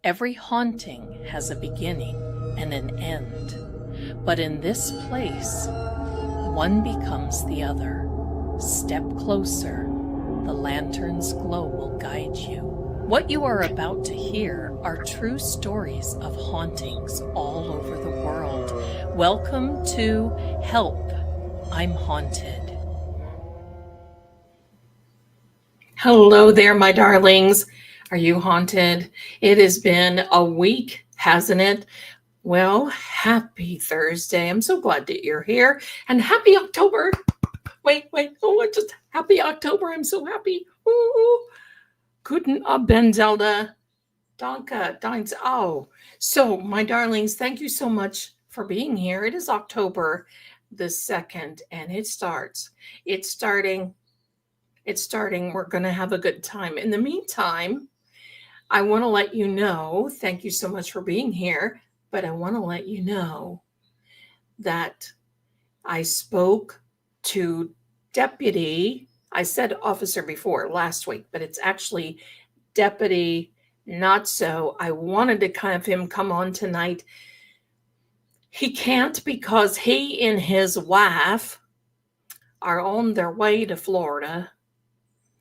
Every haunting has a beginning and an end, but in this place, one becomes the other. Step closer, the lantern's glow will guide you. What you are about to hear are true stories of hauntings all over the world. Welcome to Help, I'm Haunted. Hello there, my darlings. Are you haunted? It has been a week, hasn't it? Well, happy Thursday. I'm so glad that you're here. And happy October. Wait. Oh, it's just happy October. I'm so happy. Ooh. Guten Abend, Zelda. Danke. Danke. Oh, so my darlings, thank you so much for being here. It is October the 2nd, and it starts. It's starting. We're going to have a good time. In the meantime, I want to let you know, thank you so much for being here, but I want to let you know that I spoke to deputy, I said officer before last week, but it's actually deputy, not so. I wanted to have him come on tonight. He can't because he and his wife are on their way to Florida.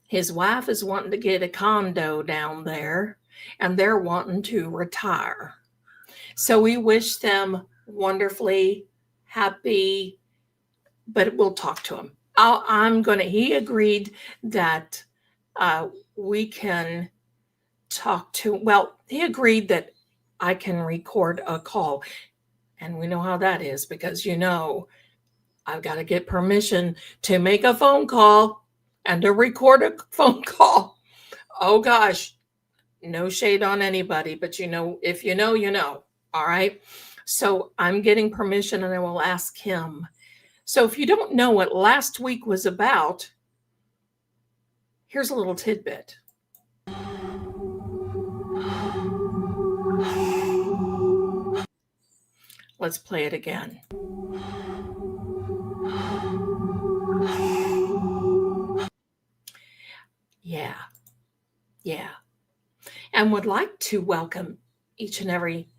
His wife is wanting to get a condo down there, and they're wanting to retire. So we wish them wonderfully happy, but we'll talk to him. He agreed that we can talk to, he agreed that I can record a call. And we know how that is because, I've got to get permission to make a phone call and to record a phone call. Oh gosh, no shade on anybody, but if you know, you know. All right. So I'm getting permission and I will ask him. So if you don't know what last week was about, here's a little tidbit. Let's play it again. Yeah. And would like to welcome each and every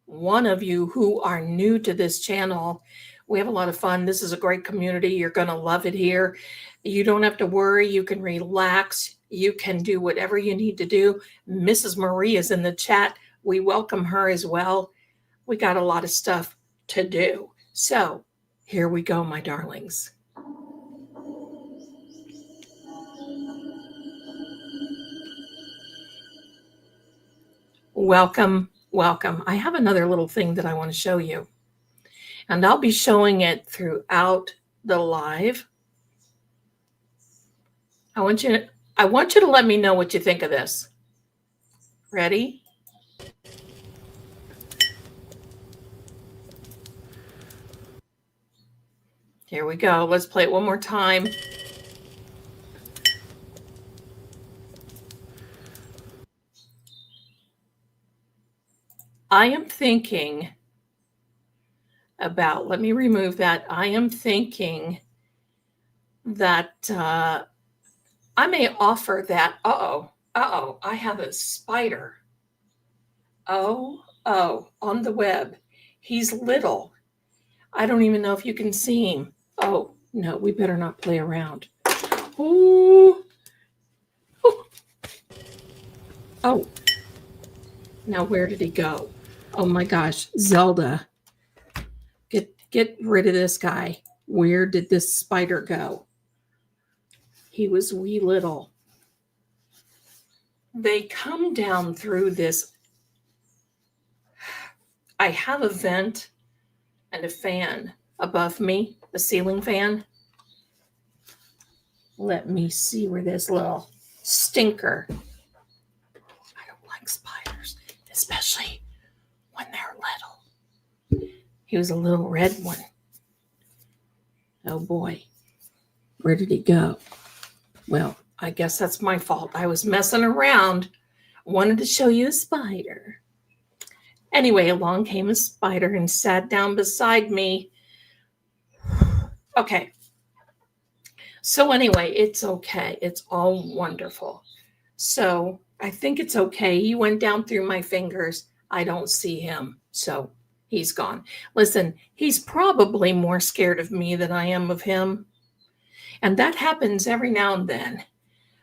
one of you who are new to this channel. We have a lot of fun. This is a great community. You're going to love it here. You don't have to worry. You can relax. You can do whatever you need to do. Mrs. Marie is in the chat. We welcome her as well. We got a lot of stuff to do. So here we go, my darlings. Welcome. I have another little thing that I want to show you. And I'll be showing it throughout the live. I want you to let me know what you think of this. Ready? Here we go. Let's play it one more time. I am thinking about, let me remove that. I am thinking that I may offer that. I have a spider. Oh, on the web. He's little. I don't even know if you can see him. Oh, no, we better not play around. Oh. Now where did he go? Oh my gosh, Zelda. Get rid of this guy. Where did this spider go? He was wee little. They come down through this. I have a vent and a fan above me, a ceiling fan. Let me see where this little stinker. I don't like spiders, especially when they're little. He was a little red one. Oh boy, where did he go? Well, I guess that's my fault. I was messing around. Wanted to show you a spider. Anyway, along came a spider and sat down beside me. Okay. So anyway, it's okay. It's all wonderful. So I think it's okay. He went down through my fingers. I don't see him. So he's gone. Listen, he's probably more scared of me than I am of him. And that happens every now and then.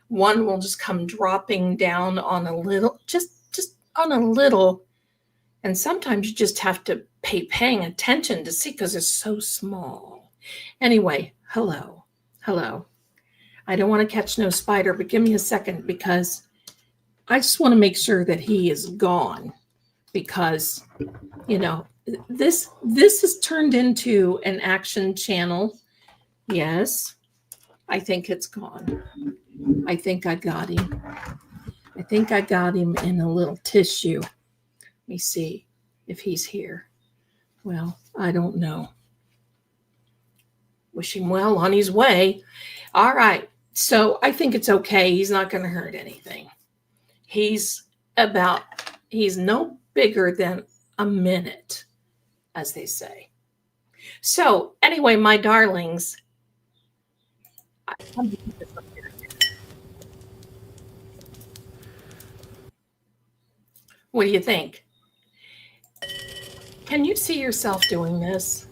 One will just come dropping down on a little, just on a little. And sometimes you just have to paying attention to see because it's so small. Anyway, hello. I don't want to catch no spider, but give me a second because I just want to make sure that he is gone because, this has turned into an action channel. Yes, I think it's gone. I think I got him. I think I got him in a little tissue. Let me see if he's here. Well, I don't know. Wish him well on his way. All right. So I think it's okay. He's not going to hurt anything. He's no bigger than a minute, as they say. So anyway, my darlings, what do you think? Can you see yourself doing this?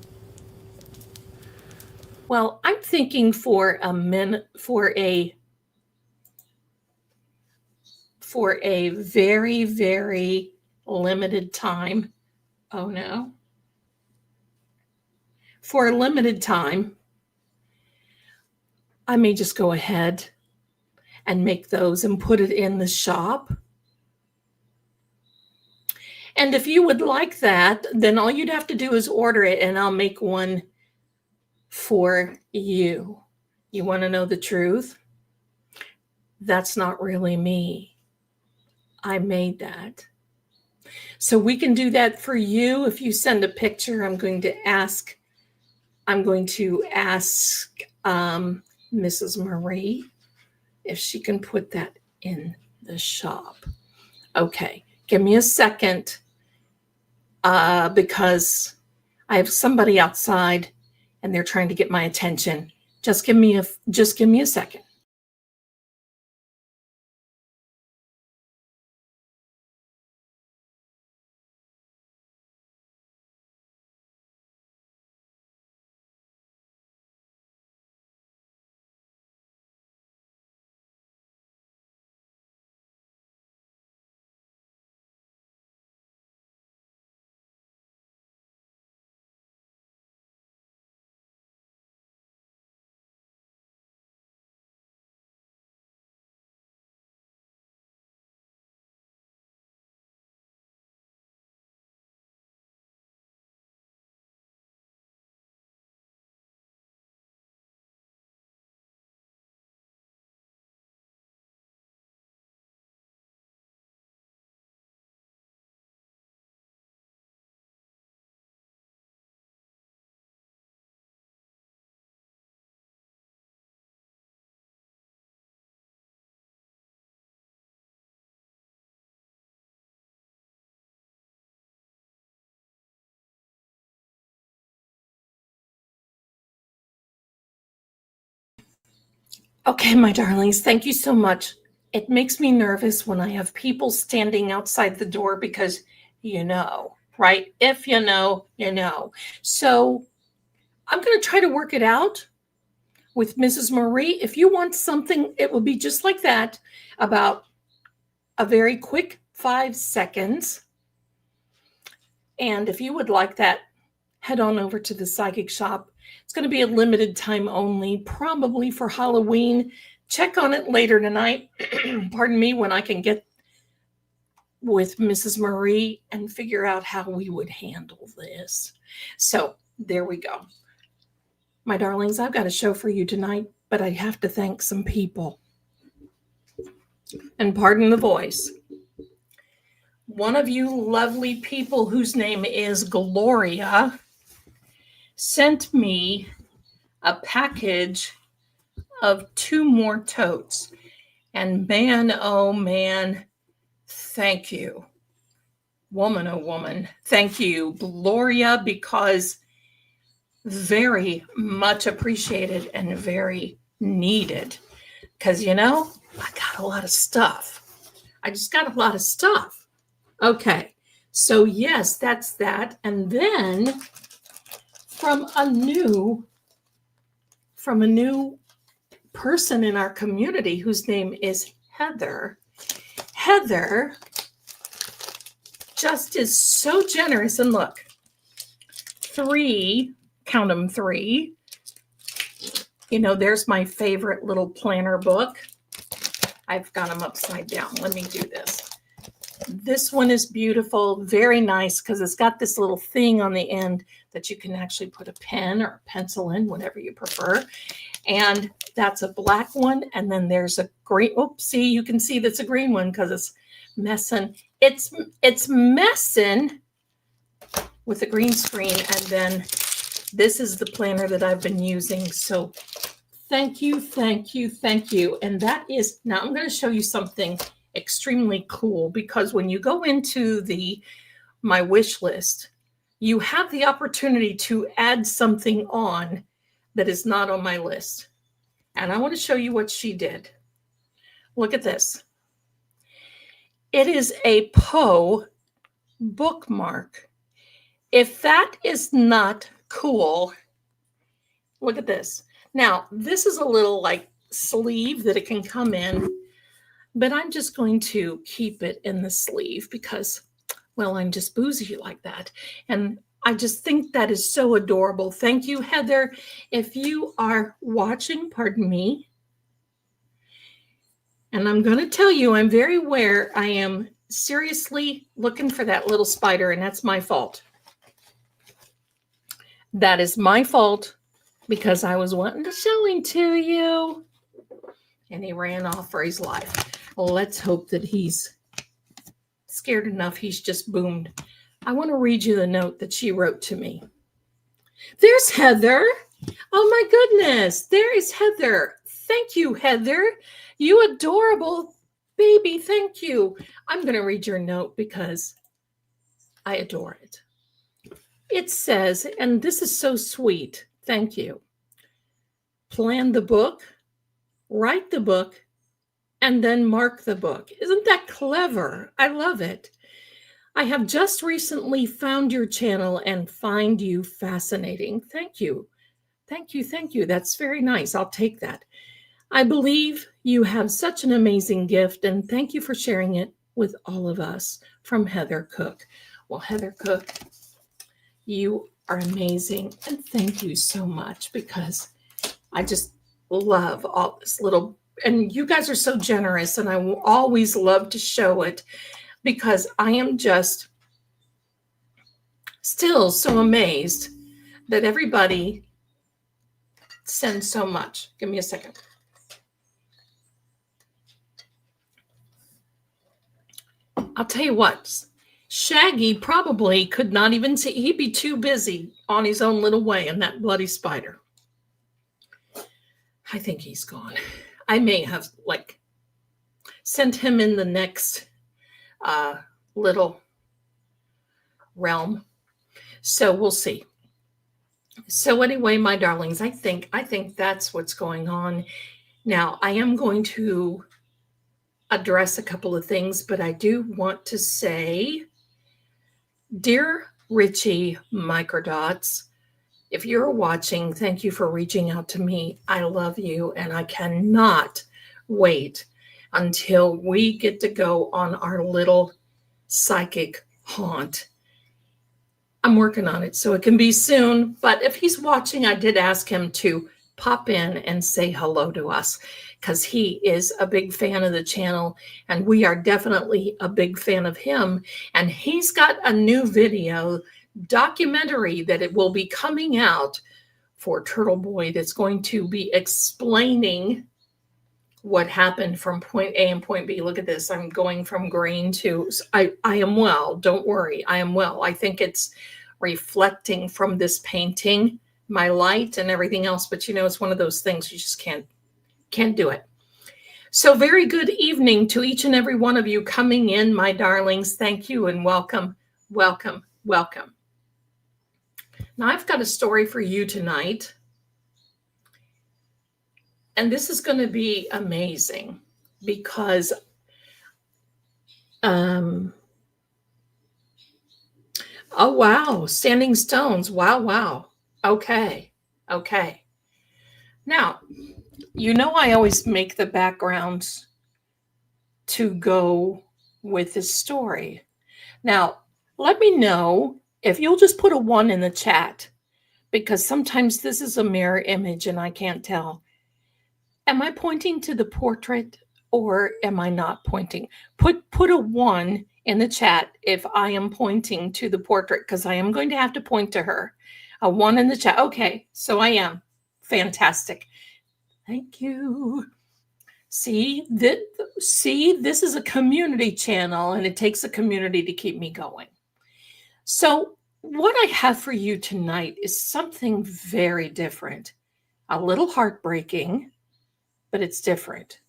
Well, I'm thinking for a very, very limited time. Oh no. For a limited time, I may just go ahead and make those and put it in the shop. And if you would like that, then all you'd have to do is order it and I'll make one for you. You want to know the truth? That's not really me. I made that. So we can do that for you. If you send a picture, I'm going to ask Mrs. Marie if she can put that in the shop. Okay, give me a second because I have somebody outside and they're trying to get my attention. Just give me a second. Okay, my darlings, thank you so much. It makes me nervous when I have people standing outside the door because right? If you know, you know. So I'm going to try to work it out with Mrs. Marie. If you want something, it will be just like that, about a very quick 5 seconds. And if you would like that, head on over to the psychic shop. It's going to be a limited time only, probably for Halloween. Check on it later tonight. Pardon me, when I can get with Mrs. Marie and figure out how we would handle this. So there we go. My darlings, I've got a show for you tonight, but I have to thank some people. And pardon the voice. One of you lovely people whose name is Gloria sent me a package of 2 more totes. And man, oh man, thank you. Woman, oh woman, thank you, Gloria, because very much appreciated and very needed. Because, I got a lot of stuff. I just got a lot of stuff. Okay, so yes, that's that. And then from a new person in our community whose name is Heather. Heather just is so generous. And look, 3, count them 3. You know, there's my favorite little planner book. I've got them upside down. Let me do this. This one is beautiful, very nice, because it's got this little thing on the end that you can actually put a pen or a pencil in, whatever you prefer. And that's a black one. And then there's a green. Oops, see, you can see that's a green one because it's messing. It's messing with the green screen. And then this is the planner that I've been using. So thank you, thank you, thank you. And that is, now I'm going to show you something extremely cool, because when you go into my wish list, you have the opportunity to add something on that is not on my list. And I want to show you what she did. Look at this. It is a Poe bookmark. If that is not cool, look at this. Now, this is a little like sleeve that it can come in, but I'm just going to keep it in the sleeve because, well, I'm just bougie like that. And I just think that is so adorable. Thank you, Heather. If you are watching, pardon me. And I'm going to tell you, I'm very aware I am seriously looking for that little spider, and that's my fault. That is my fault because I was wanting to show him to you. And he ran off for his life. Well, let's hope that he's scared enough he's just boomed. I want to read you the note that she wrote to me. There's Heather. Oh my goodness. There is Heather. Thank you, Heather. You adorable baby. Thank you. I'm going to read your note because I adore it. It says, and this is so sweet. Thank you. Plan the book, write the book, and then mark the book. Isn't that clever? I love it. I have just recently found your channel and find you fascinating. Thank you. Thank you. Thank you. That's very nice. I'll take that. I believe you have such an amazing gift, and thank you for sharing it with all of us. From Heather Cook. Well, Heather Cook, you are amazing, and thank you so much, because I just love all this little, and you guys are so generous, and I will always love to show it, because I am just still so amazed that everybody sends so much. Give me a second. I'll tell you what, Shaggy probably could not even see. He'd be too busy on his own little way in that bloody spider. I think he's gone. I may have sent him in the next little realm. So we'll see. So anyway, my darlings, I think that's what's going on. Now, I am going to address a couple of things, but I do want to say, dear Richie Microdots, if you're watching, thank you for reaching out to me. I love you, and I cannot wait until we get to go on our little psychic haunt. I'm working on it, so it can be soon. But if he's watching, I did ask him to pop in and say hello to us, because he is a big fan of the channel, and we are definitely a big fan of him. And he's got a new video documentary that it will be coming out for Turtle Boy that's going to be explaining what happened from point A and point B. Look at this. I'm going from green to, I am well. Don't worry. I am well. I think it's reflecting from this painting, my light and everything else. But it's one of those things you just can't do it. So very good evening to each and every one of you coming in, my darlings. Thank you and welcome, welcome, welcome. Now I've got a story for you tonight. And this is going to be amazing because Um, oh, wow. Standing stones. Wow, wow. Okay. Okay. Now, I always make the backgrounds to go with the story. Now, let me know if you'll just put a 1 in the chat, because sometimes this is a mirror image and I can't tell. Am I pointing to the portrait or am I not pointing? Put a 1 in the chat if I am pointing to the portrait, because I am going to have to point to her. A 1 in the chat. Okay, so I am. Fantastic. Thank you. See, this is a community channel and it takes a community to keep me going. So what I have for you tonight is something very different, a little heartbreaking, but it's different.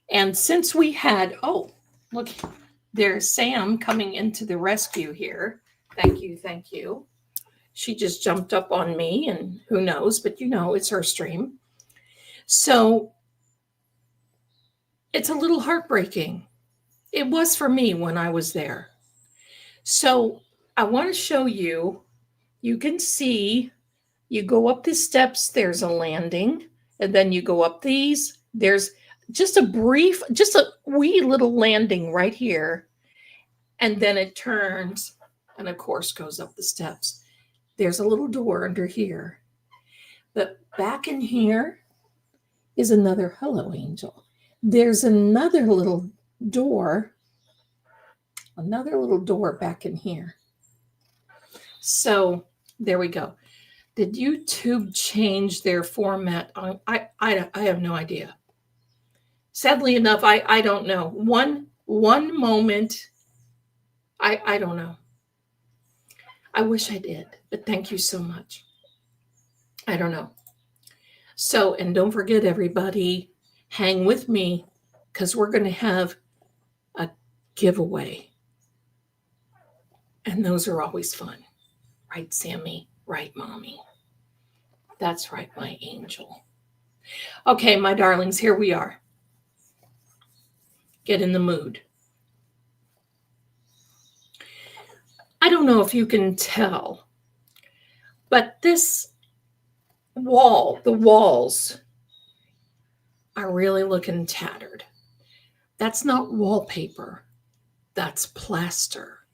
And since we had, oh, look, there's Sam coming into the rescue here. Thank you, thank you. She just jumped up on me and who knows, but it's her stream. So it's a little heartbreaking. It was for me when I was there. So I want to show you, you can see, you go up the steps, there's a landing, and then you go up these, there's just a wee little landing right here. And then it turns and of course goes up the steps. There's a little door under here. But back in here is another, hello, angel. There's another little door back in here. So there we go. Did YouTube change their format? I have no idea. Sadly enough, I don't know. One moment, I don't know. I wish I did, but thank you so much. I don't know. So, and don't forget, everybody, hang with me because we're going to have a giveaway. And those are always fun. Right, Sammy? Right, Mommy? That's right, my angel. Okay, my darlings, here we are. Get in the mood. I don't know if you can tell, but this wall, the walls are really looking tattered. That's not wallpaper. That's plaster.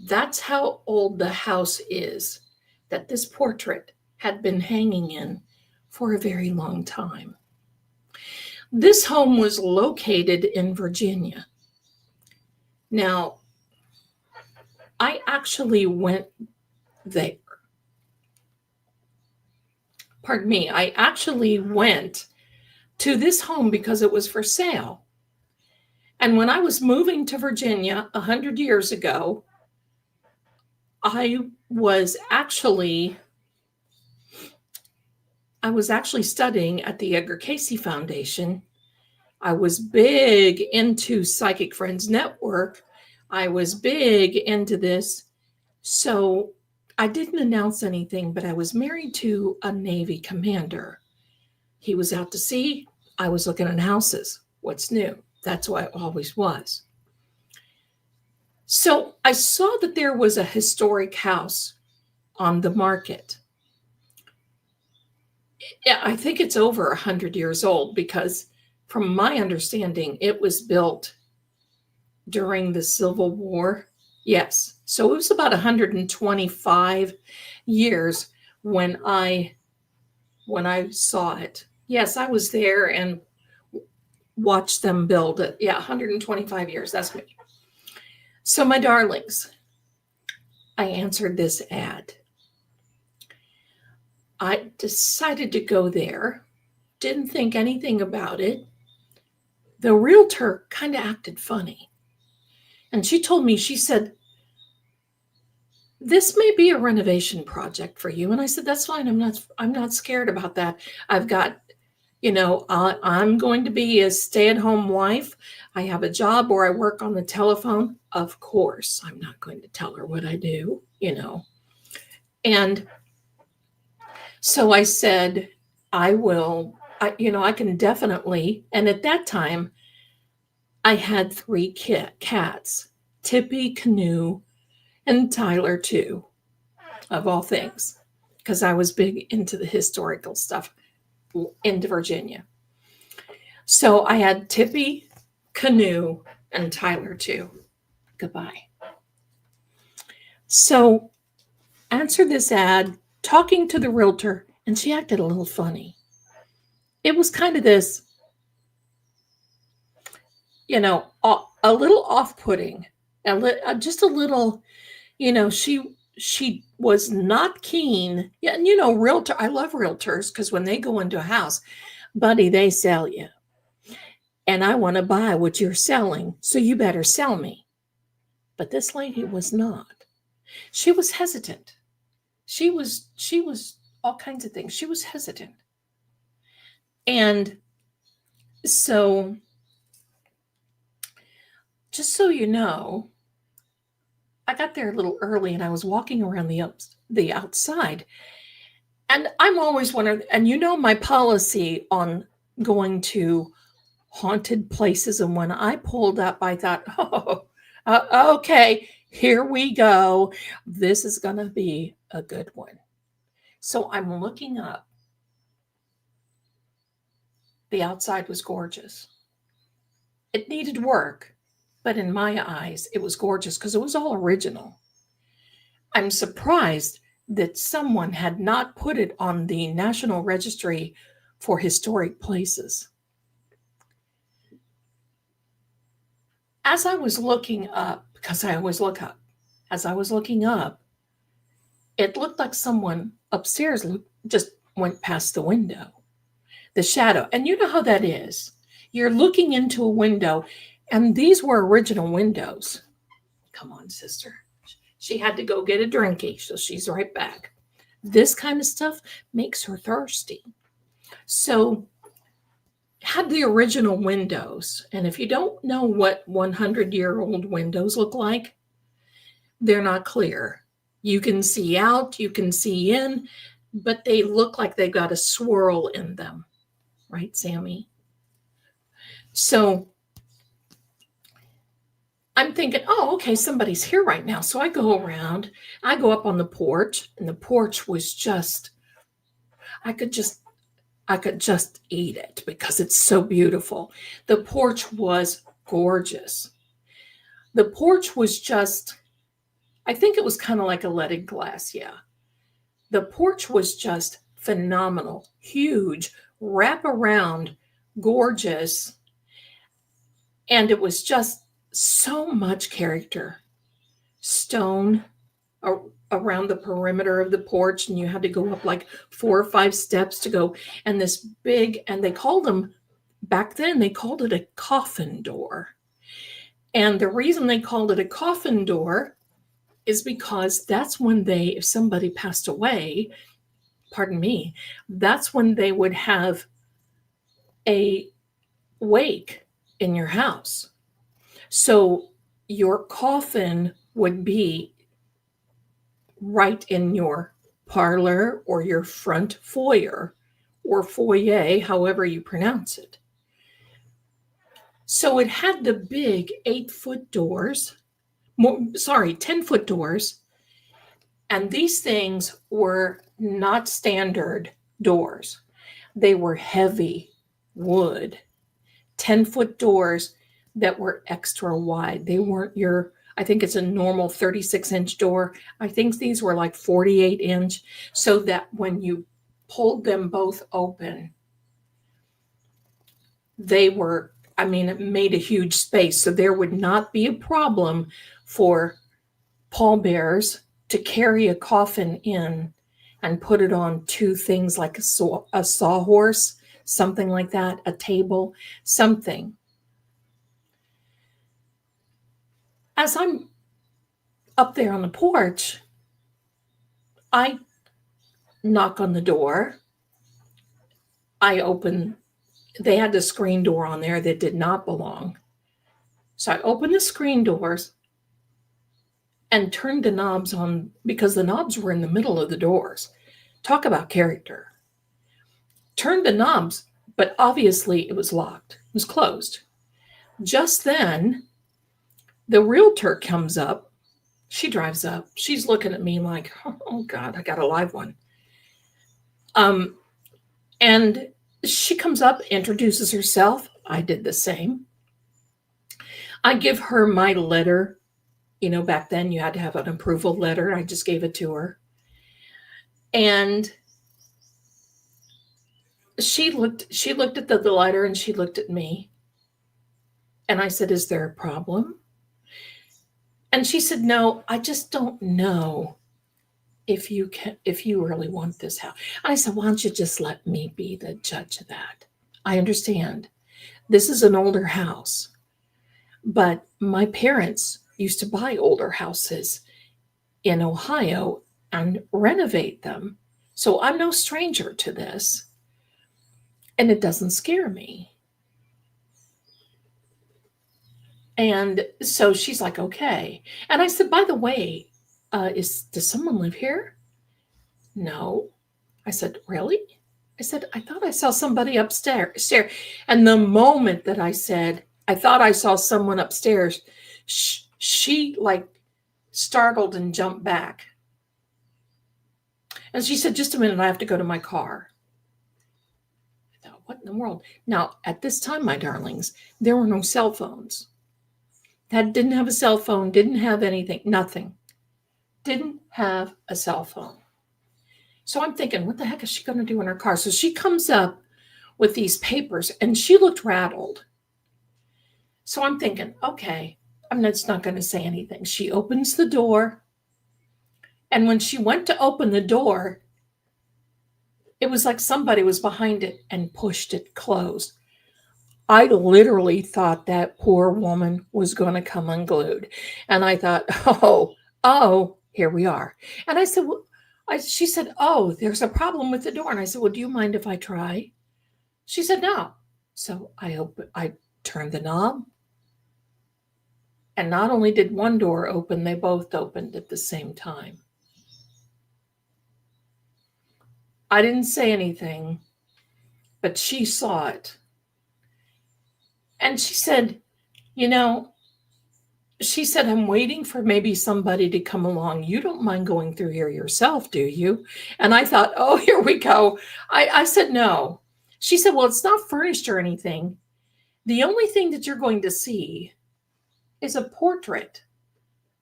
That's how old the house is that this portrait had been hanging in for a very long time. This home was located in Virginia. Now, I actually went there. Pardon me, I actually went to this home because it was for sale. And when I was moving to Virginia 100 years ago, I was actually studying at the Edgar Cayce Foundation. I was big into Psychic Friends Network. I was big into this. So I didn't announce anything, but I was married to a Navy commander. He was out to sea. I was looking at houses. What's new? That's why I always was. So I saw that there was a historic house on the market. I think it's over 100 years old because from my understanding, it was built during the Civil War. Yes. So it was about 125 years when I saw it. Yes, I was there and watched them build it. Yeah, 125 years. That's me. So my darlings, I answered this ad. I decided to go there. Didn't think anything about it. The realtor kind of acted funny. And she told me, she said, this may be a renovation project for you. And I said, that's fine. I'm not scared about that. I've got, I'm going to be a stay-at-home wife. I have a job where I work on the telephone. Of course, I'm not going to tell her what I do, And so I said, I will, I can definitely. And at that time, I had three cats, Tippy, Canoe, and Tyler too, of all things, because I was big into the historical stuff into Virginia. So I had Tippy, Canoe, and Tyler too. Goodbye. So answered this ad, talking to the realtor, and she acted a little funny. It was kind of this, a little off-putting, just a little, she was not keen. Yeah, and realtor. I love realtors because when they go into a house, buddy, they sell you, and I want to buy what you're selling, so you better sell me. But this lady was not. She was hesitant. She was all kinds of things. She was hesitant. And so, just so you know, I got there a little early and I was walking around the outside. And I'm always wondering, and my policy on going to haunted places. And when I pulled up, I thought, okay, here we go. This is going to be a good one. So I'm looking up. The outside was gorgeous. It needed work, but in my eyes, it was gorgeous because it was all original. I'm surprised that someone had not put it on the National Registry for Historic Places. As I was looking up, because I always look up, as I was looking up, it looked like someone upstairs just went past the window, the shadow. And you know how that is. You're looking into a window, and these were original windows. Come on, sister. She had to go get a drinky, so she's right back. This kind of stuff makes her thirsty. So had the original windows. And if you don't know what 100-year-old windows look like, they're not clear. You can see out, you can see in, but they look like they've got a swirl in them. Right, Sammy? So I'm thinking, oh, okay, somebody's here right now. So I go around, I go up on the porch, and the porch was just, I could just eat it because it's so beautiful. The porch was gorgeous. The porch was just, I think it was kind of like a leaded glass, yeah. The porch was just phenomenal, huge, wrap around, gorgeous. And it was just so much character. Stone around the perimeter of the porch, and you had to go up like 4 or 5 steps to go. And this big, and they called them, back then, they called it a coffin door. And the reason they called it a coffin door is because that's when if somebody passed away, pardon me, that's when they would have a wake in your house. So your coffin would be right in your parlor or your front foyer or foyer, however you pronounce it. So it had the big 8-foot doors, 10-foot doors. And these things were not standard doors. They were heavy wood, 10-foot doors that were extra wide. They weren't I think it's a normal 36-inch door. I think these were like 48-inch, so that when you pulled them both open, it made a huge space. So there would not be a problem for pallbearers to carry a coffin in and put it on 2 things like a sawhorse, something like that, a table, something. As I'm up there on the porch, I knock on the door. I open, they had the screen door on there that did not belong. So I opened the screen doors and turned the knobs on because the knobs were in the middle of the doors. Talk about character. Turned the knobs, but obviously it was locked. It was closed. Just then, the realtor comes up. She drives up. She's looking at me like, oh God, I got a live one. And she comes up, introduces herself. I did the same. I give her my letter. Back then you had to have an approval letter. I just gave it to her. And she looked at the letter and she looked at me. And I said, is there a problem? And she said, no, I just don't know if you really want this house. I said, why don't you just let me be the judge of that? I understand. This is an older house, but my parents used to buy older houses in Ohio and renovate them. So I'm no stranger to this. And it doesn't scare me. And so she's like, okay. And I said, by the way, does someone live here? No. I said, really? I said, I thought I saw somebody upstairs. And the moment that I said, I thought I saw someone upstairs, she like startled and jumped back. And she said, just a minute, I have to go to my car. I thought, what in the world? Now, at this time, my darlings, there were no cell phones. Dad didn't have a cell phone, didn't have anything, nothing. Didn't have a cell phone. So I'm thinking, what the heck is she going to do in her car? So she comes up with these papers and she looked rattled. So I'm thinking, okay, I'm just not going to say anything. She opens the door. And when she went to open the door, it was like somebody was behind it and pushed it closed. I literally thought that poor woman was going to come unglued. And I thought, oh, here we are. And I said, well, she said, oh, there's a problem with the door. And I said, well, do you mind if I try? She said, no. So I turned the knob. And not only did one door open, they both opened at the same time. I didn't say anything, but she saw it. And she said, I'm waiting for maybe somebody to come along. You don't mind going through here yourself, do you? And I thought, oh, here we go. I said, no. She said, well, it's not furnished or anything. The only thing that you're going to see is a portrait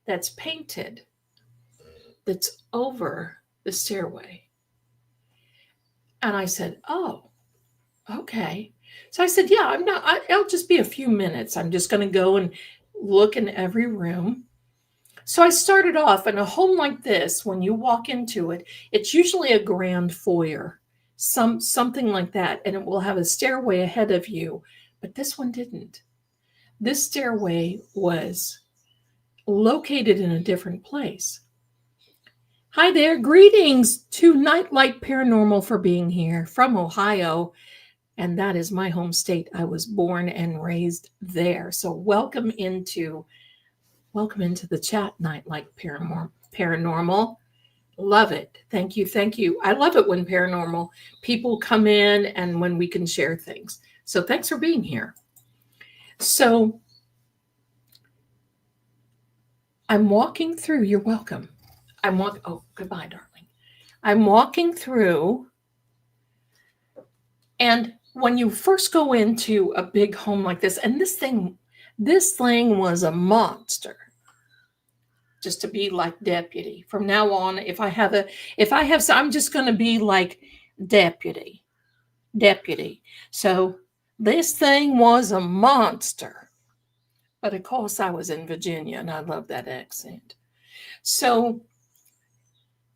that's painted that's over the stairway. And I said, oh, okay. So I said, yeah, I'll just be a few minutes. I'm just going to go and look in every room. So I started off in a home like this. When you walk into it, it's usually a grand foyer, something like that. And it will have a stairway ahead of you. But this one didn't. This stairway was located in a different place. Hi there. Greetings to Nightlight Paranormal for being here from Ohio. And that is my home state. I was born and raised there. So welcome into the chat, Nightlight Paranormal. Love it. Thank you. Thank you. I love it when paranormal people come in and when we can share things. So thanks for being here. So I'm walking through. You're welcome. Oh, goodbye, darling. I'm walking through, and when you first go into a big home like this, and this thing was a monster. Just to be like deputy. From now on, I'm just going to be like deputy. So this thing was a monster. But of course, I was in Virginia, and I love that accent. So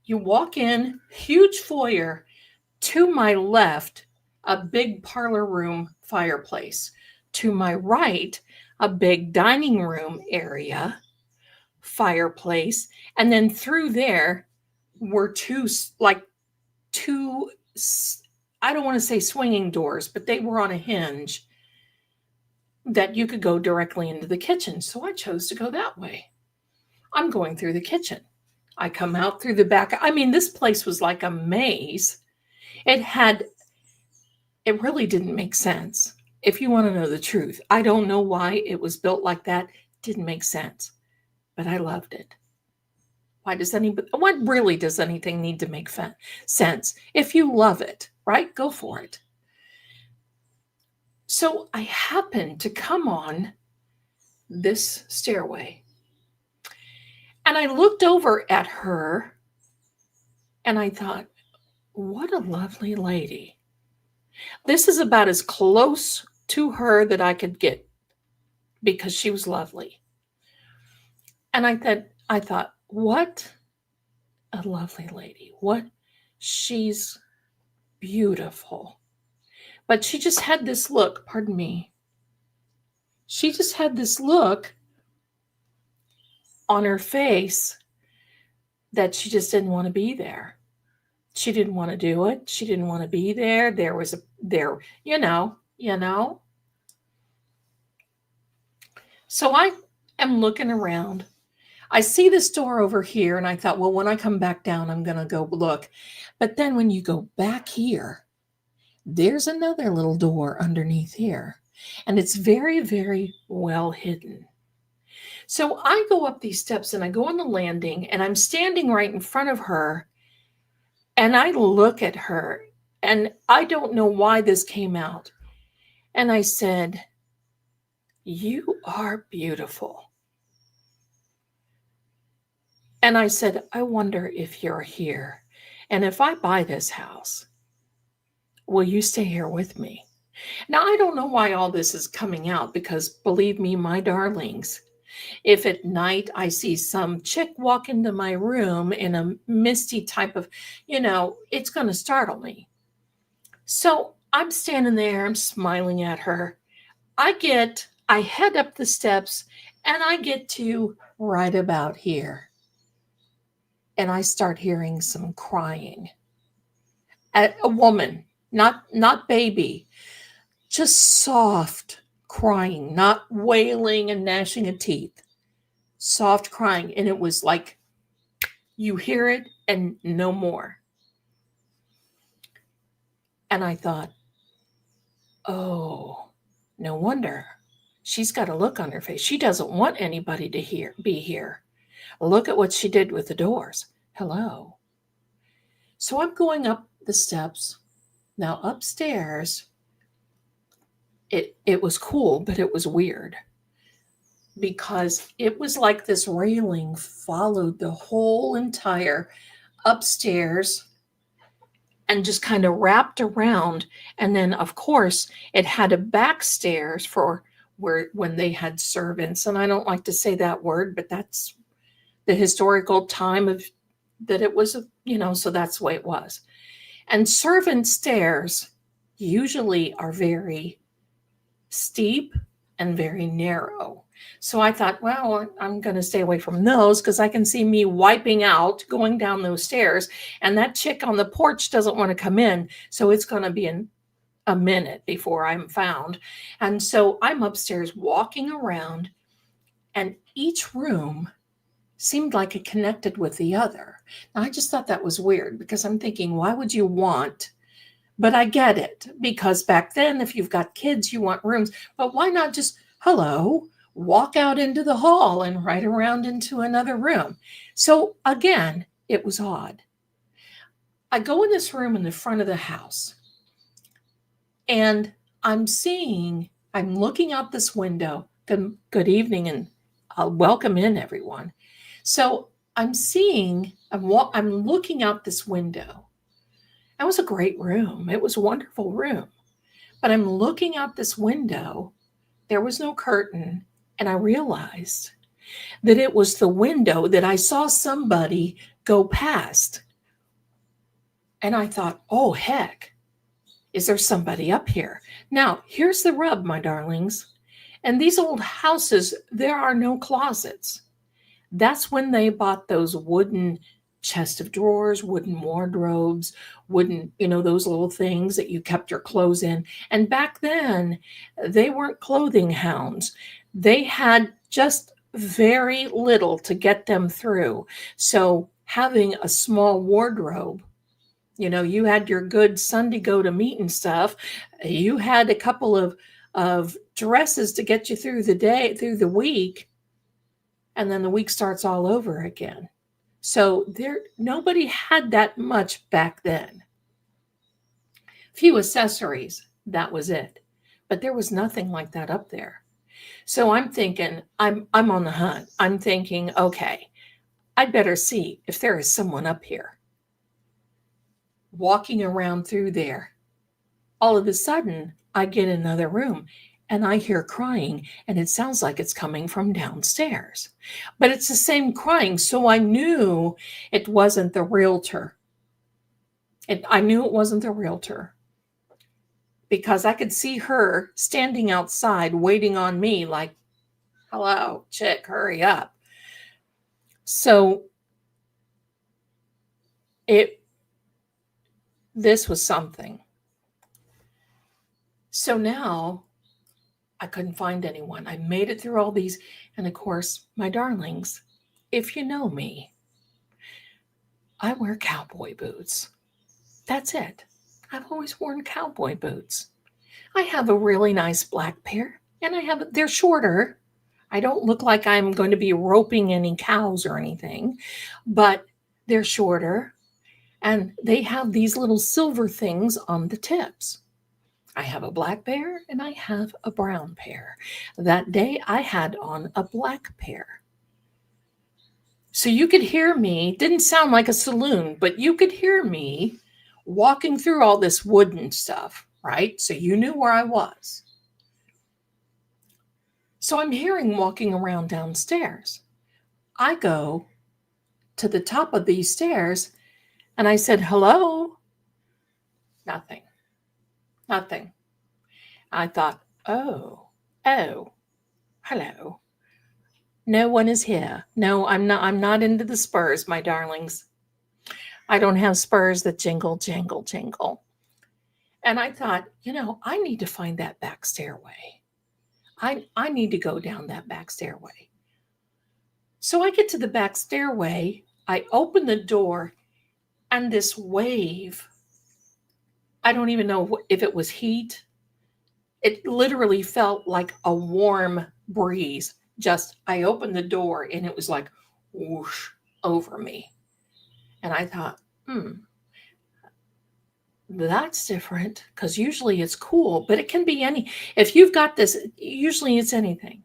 you walk in, huge foyer. To my left, a big parlor room fireplace. To my right, a big dining room area, fireplace. And then through there were two, I don't want to say swinging doors, but they were on a hinge that you could go directly into the kitchen. So I chose to go that way. I'm going through the kitchen. I come out through the back. I mean, this place was like a maze. It really didn't make sense. if you want to know the truth, I don't know why it was built like that. Didn't make sense, but I loved it. What really does anything need to make sense? If you love it, right? Go for it. So I happened to come on this stairway and I looked over at her and I thought, what a lovely lady. This is about as close to her that I could get because she was lovely. And I thought, what a lovely lady. She's beautiful. But she just had this look, pardon me. She just had this look on her face that she just didn't want to be there. She didn't want to do it. She didn't want to be there. You know. So I am looking around. I see this door over here and I thought, well, when I come back down, I'm going to go look. But then when you go back here, there's another little door underneath here. And it's very, very well hidden. So I go up these steps and I go on the landing and I'm standing right in front of her. And I look at her and I don't know why this came out. And I said, you are beautiful. And I said, I wonder if you're here. And if I buy this house, will you stay here with me? Now, I don't know why all this is coming out because believe me, my darlings, if at night I see some chick walk into my room in a misty type of, it's going to startle me. So I'm standing there, I'm smiling at her. I head up the steps and I get to right about here. And I start hearing some crying. A woman, not baby, just soft crying, not wailing and gnashing of teeth. Soft crying. And it was like you hear it and no more. And I thought, oh, no wonder. She's got a look on her face. She doesn't want anybody to be here. Look at what she did with the doors. Hello. So I'm going up the steps. Now upstairs, it was cool, but it was weird because it was like this railing followed the whole entire upstairs and just kind of wrapped around. And then, of course, it had a back stairs for when they had servants. And I don't like to say that word, but that's the historical time of that it was, so that's the way it was. And servant stairs usually are very steep and very narrow. So I thought, well, I'm going to stay away from those because I can see me wiping out going down those stairs. And that chick on the porch doesn't want to come in. So it's going to be a minute before I'm found. And so I'm upstairs walking around and each room seemed like it connected with the other. Now, I just thought that was weird because I'm thinking, why would you want? But I get it because back then, if you've got kids, you want rooms. But why not just, walk out into the hall and right around into another room? So again, it was odd. I go in this room in the front of the house and I'm looking out this window. Good evening and welcome in everyone. So I'm looking out this window. That was a great room. It was a wonderful room. But I'm looking out this window. There was no curtain. And I realized that it was the window that I saw somebody go past. And I thought, oh, heck, is there somebody up here? Now, here's the rub, my darlings. In these old houses, there are no closets. That's when they bought those wooden chest of drawers, wooden wardrobes, wooden, those little things that you kept your clothes in. And back then, they weren't clothing hounds. They had just very little to get them through. So having a small wardrobe, you had your good Sunday go to meet and stuff. You had a couple of of dresses to get you through the day, through the week, and then the week starts all over again. So nobody had that much back then. Few accessories, that was it. But there was nothing like that up there. So I'm thinking, I'm on the hunt. I'm thinking, okay, I'd better see if there is someone up here. Walking around through there. All of a sudden, I get in another room and I hear crying, and it sounds like it's coming from downstairs. But it's the same crying, so I knew it wasn't the realtor. I knew it wasn't the realtor because I could see her standing outside waiting on me like, hello, chick, hurry up. So this was something. So now I couldn't find anyone. I made it through all these. And of course, my darlings, if you know me, I wear cowboy boots. That's it. I've always worn cowboy boots. I have a really nice black pair, and they're shorter. I don't look like I'm going to be roping any cows or anything, but they're shorter, and they have these little silver things on the tips. I have a black pair and I have a brown pair. That day I had on a black pair. So you could hear me, didn't sound like a saloon, but you could hear me walking through all this wooden stuff, right? So you knew where I was. So I'm hearing walking around downstairs. I go to the top of these stairs and I said, hello? Nothing. I thought, oh, hello. No one is here. No, I'm not into the spurs, my darlings. I don't have spurs that jingle, jingle, jingle. And I thought, I need to find that back stairway. I need to go down that back stairway. So I get to the back stairway, I open the door, and this wave, I don't even know if it was heat. It literally felt like a warm breeze. I opened the door and it was like whoosh over me. And I thought, that's different, because usually it's cool, but it can be if you've got this, usually it's anything.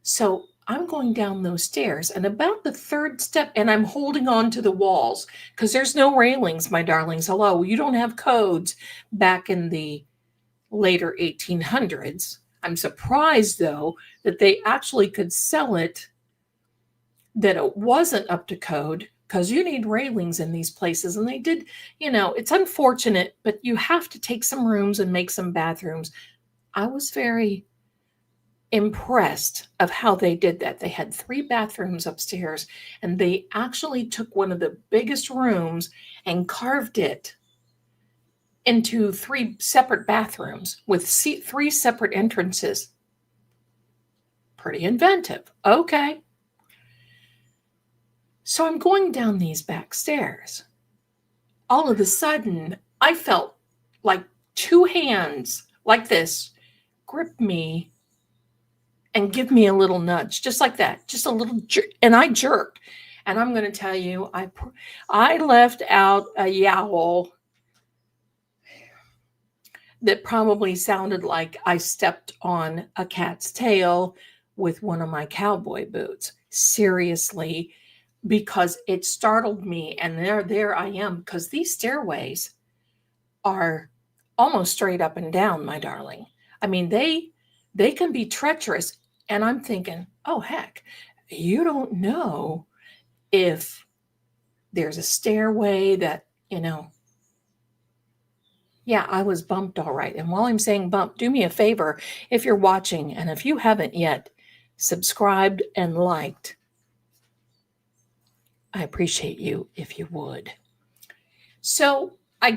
So I'm going down those stairs, and about the third step, and I'm holding on to the walls because there's no railings, my darlings. Hello, you don't have codes back in the later 1800s. I'm surprised, though, that they actually could sell it, that it wasn't up to code, because you need railings in these places. And they did, it's unfortunate, but you have to take some rooms and make some bathrooms. I was very impressed of how they did that. They had 3 bathrooms upstairs, and they actually took one of the biggest rooms and carved it into 3 separate bathrooms with 3 separate entrances. Pretty inventive. Okay. So I'm going down these back stairs. All of a sudden, I felt like 2 hands like this grip me and give me a little nudge, just like that, just a little jerk. And I jerked. And I'm going to tell you, I left out a yowl that probably sounded like I stepped on a cat's tail with one of my cowboy boots. Seriously, because it startled me. And there I am, because these stairways are almost straight up and down, my darling. I mean, they can be treacherous. And I'm thinking, oh, heck, you don't know if there's a stairway that, Yeah, I was bumped all right. And while I'm saying bump, do me a favor, if you're watching, and if you haven't yet subscribed and liked, I appreciate you if you would. So I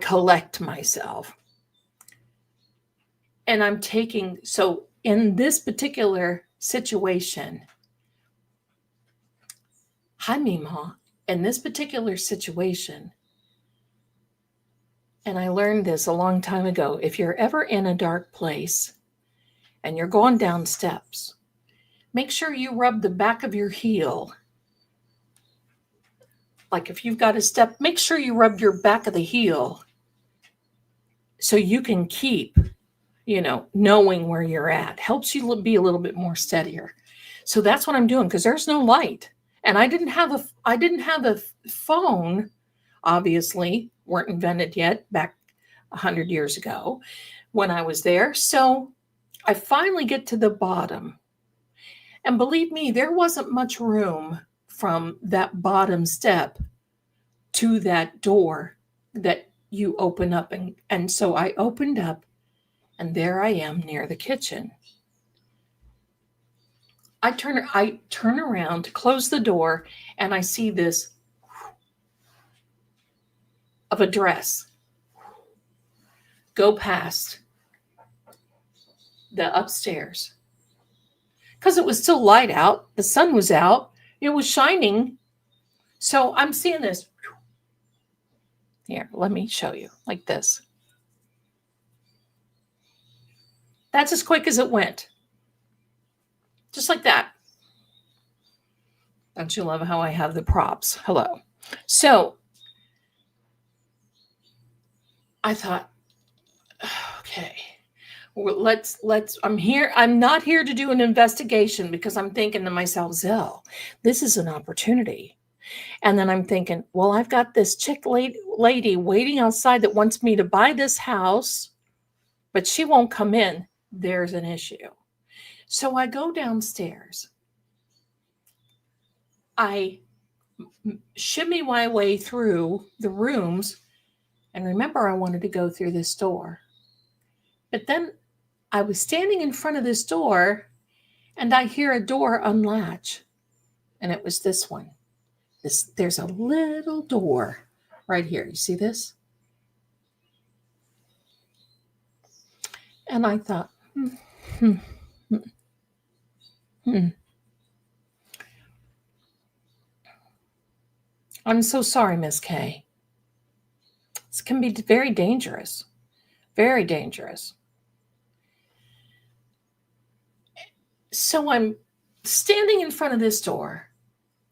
collect myself. And I'm so in this particular situation, hi Mima, in this particular situation, And I learned this a long time ago. If you're ever in a dark place and you're going down steps, make sure you rub the back of your heel. Like if you've got a step, make sure you rub your back of the heel so you can keep, knowing where you're at. Helps you be a little bit more steadier. So that's what I'm doing because there's no light. And I didn't have a phone, obviously, weren't invented yet back 100 years ago when I was there. So I finally get to the bottom. And believe me, there wasn't much room from that bottom step to that door that you open up. And so I opened up, and there I am near the kitchen. I turn around to close the door, and I see this of a dress go past the upstairs. Because it was still light out. The sun was out. It was shining. So I'm seeing this. Here, let me show you like this. That's as quick as it went. Just like that. Don't you love how I have the props? Hello. So I thought, okay, well, let's I'm not here to do an investigation because I'm thinking to myself, Zell, this is an opportunity. And then I'm thinking, well, I've got this chick lady waiting outside that wants me to buy this house, but she won't come in. There's an issue. So I go downstairs. I shimmy my way through the rooms. And remember, I wanted to go through this door. But then I was standing in front of this door and I hear a door unlatch. And it was this one. There's a little door right here. You see this? And I thought, I'm so sorry, Miss K. This can be very dangerous. Very dangerous. So I'm standing in front of this door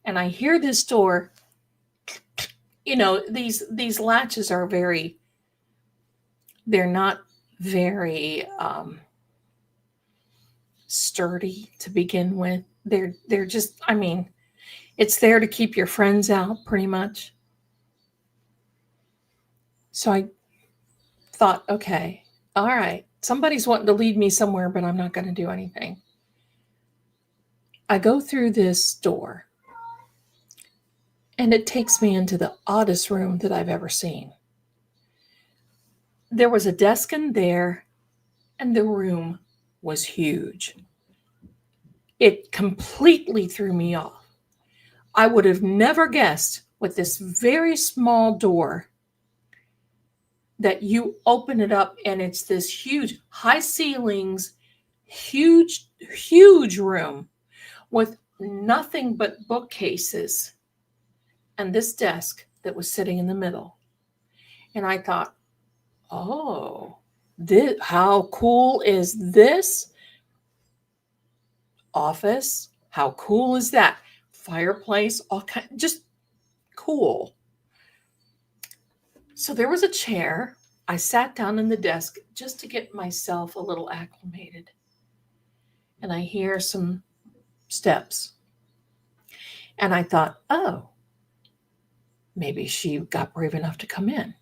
and I hear this door. These latches are they're not very sturdy to begin with. They're just, it's there to keep your friends out pretty much. So I thought, okay, all right, somebody's wanting to lead me somewhere, but I'm not going to do anything. I go through this door and it takes me into the oddest room that I've ever seen. There was a desk in there and the room was huge. It completely threw me off. I would have never guessed with this very small door that you open it up and it's this huge, high ceilings, huge, huge room with nothing but bookcases and this desk that was sitting in the middle. And I thought, oh, how cool is this office? How cool is that? Fireplace, just cool. So there was a chair. I sat down in the desk just to get myself a little acclimated. And I hear some steps. And I thought, oh, maybe she got brave enough to come in.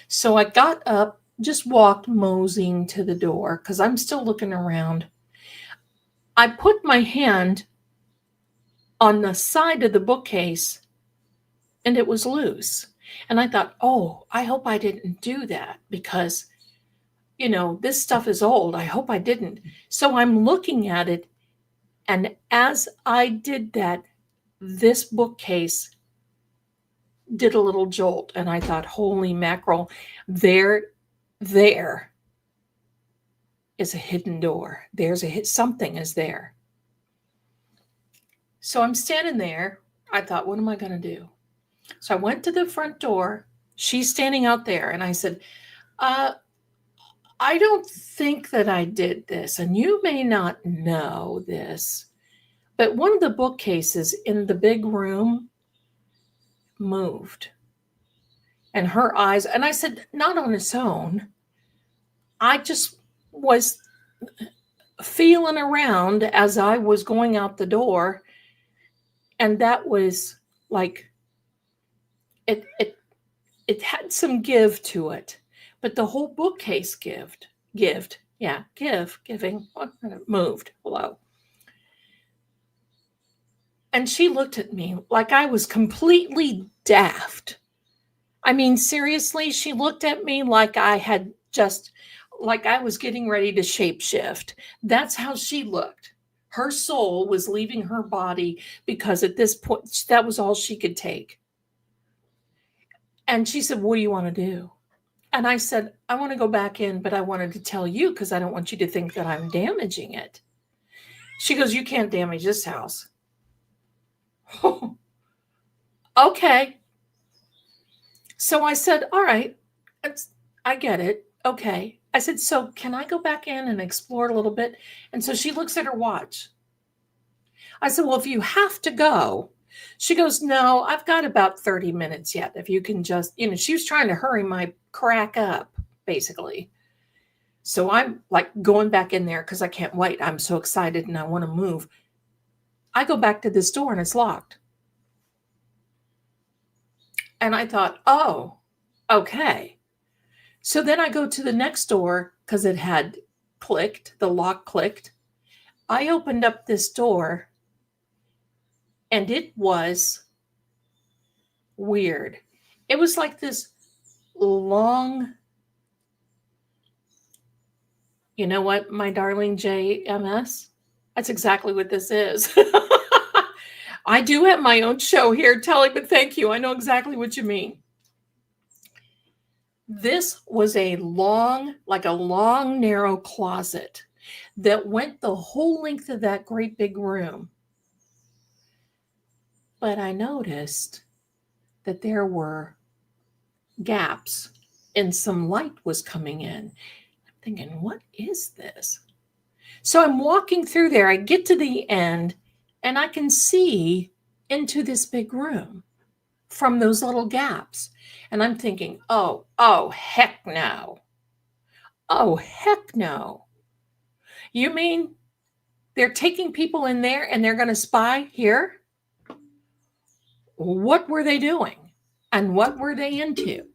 So I got up, just walked moseying to the door because I'm still looking around. I put my hand on the side of the bookcase and it was loose. And I thought, oh, I hope I didn't do that because, this stuff is old. I hope I didn't. So I'm looking at it. And as I did that, this bookcase did a little jolt. And I thought, holy mackerel, there is a hidden door. Something is there. So I'm standing there. I thought, what am I going to do? So I went to the front door. She's standing out there. And I said, Uh, I don't think that I did this, and you may not know this, but one of the bookcases in the big room moved, and her eyes, and I said, not on its own. I just was feeling around as I was going out the door, and that was like it it had some give to it, but the whole bookcase giving moved. Hello. And she looked at me like I was completely daft. I mean, seriously, she looked at me like I had just, like I was getting ready to shapeshift. That's how she looked. Her soul was leaving her body because at this point, that was all she could take. And she said, "What do you want to do?" And I said, "I want to go back in, but I wanted to tell you because I don't want you to think that I'm damaging it." She goes, "You can't damage this house." Okay. So I said, "All right, I get it. Okay." I said, "So can I go back in and explore a little bit?" And so she looks at her watch. I said, "Well, if you have to go," she goes, "No, I've got about 30 minutes yet. If you can just, she was trying to hurry my crack up, basically. So I'm like going back in there because I can't wait. I'm so excited and I want to move. I go back to this door and it's locked. And I thought, oh, okay. So then I go to the next door because it had clicked, the lock clicked. I opened up this door and it was weird. It was like this long, you know what, my darling JMS? That's exactly what this is. I do have my own show here, Telly, but thank you. I know exactly what you mean. This was like a long, narrow closet that went the whole length of that great big room. But I noticed that there were gaps and some light was coming in. I'm thinking, what is this? So I'm walking through there. I get to the end and I can see into this big room from those little gaps. And I'm thinking, oh, heck no. Oh, heck no. You mean they're taking people in there and they're going to spy here? What were they doing? And what were they into?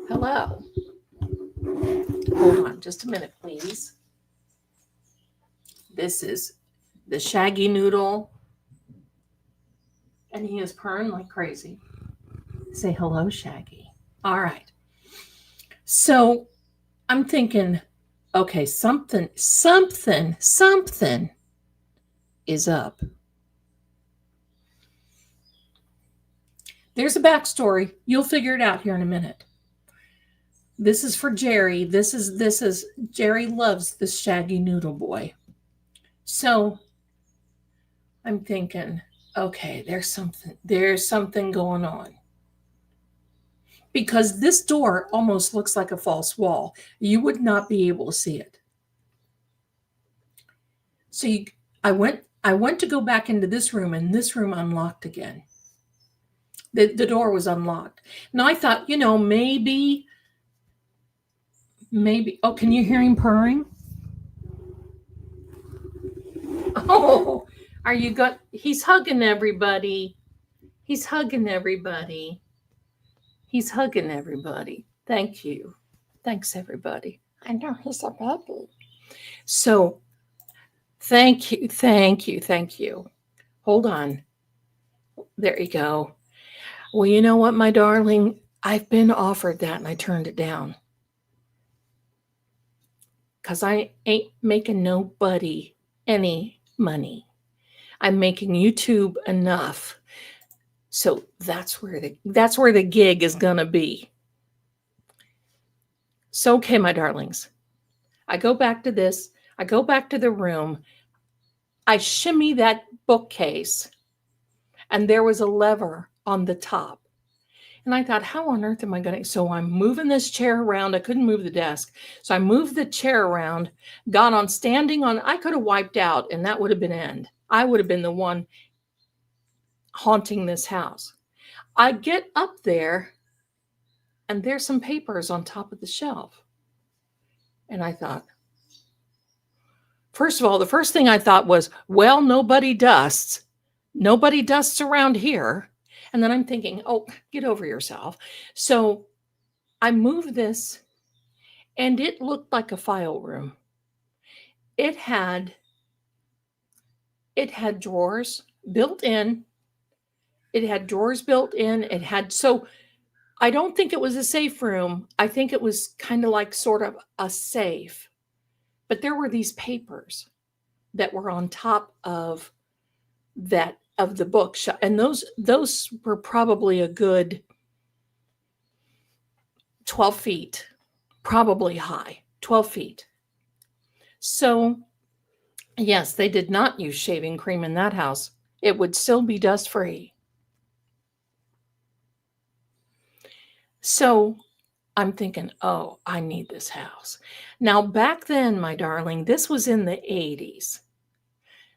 Hello. Hold on just a minute, please. This is the Shaggy Noodle. And he is purring like crazy. Say hello, Shaggy. All right. So I'm thinking, okay, something is up. There's a backstory. You'll figure it out here in a minute. This is for Jerry. This is Jerry loves the Shaggy Noodle Boy. So I'm thinking, okay, there's something going on. Because this door almost looks like a false wall. You would not be able to see it. So I went to go back into this room, and this room unlocked again. The door was unlocked. Now I thought, maybe. Oh, can you hear him purring? Oh, are you good? He's hugging everybody. He's hugging everybody. He's hugging everybody. Thank you. Thanks, everybody. I know he's a baby. So, thank you. Hold on. There you go. Well, you know what, my darling? I've been offered that and I turned it down. Because I ain't making nobody any money. I'm making YouTube enough. So that's where the gig is gonna be. So okay, my darlings. I go back to this. I go back to the room. I shimmy that bookcase, and there was a lever on the top. And I thought, how on earth am I going to? So I'm moving this chair around. I couldn't move the desk. So I moved the chair around, got on standing on, I could have wiped out and that would have been end. I would have been the one haunting this house. I get up there and there's some papers on top of the shelf. And I thought, first of all, the first thing I thought was, well, nobody dusts. Nobody dusts around here. And then I'm thinking, oh, get over yourself. So I moved this and it looked like a file room. It had drawers built in. It had drawers built in. It had, so I don't think it was a safe room. I think it was kind of like sort of a safe. But there were these papers that were on top of that, of the bookshelf. And those were probably a good 12 feet, probably high, 12 feet. So yes, they did not use shaving cream in that house. It would still be dust free. So I'm thinking, oh, I need this house. Now, back then, my darling, this was in the 80s.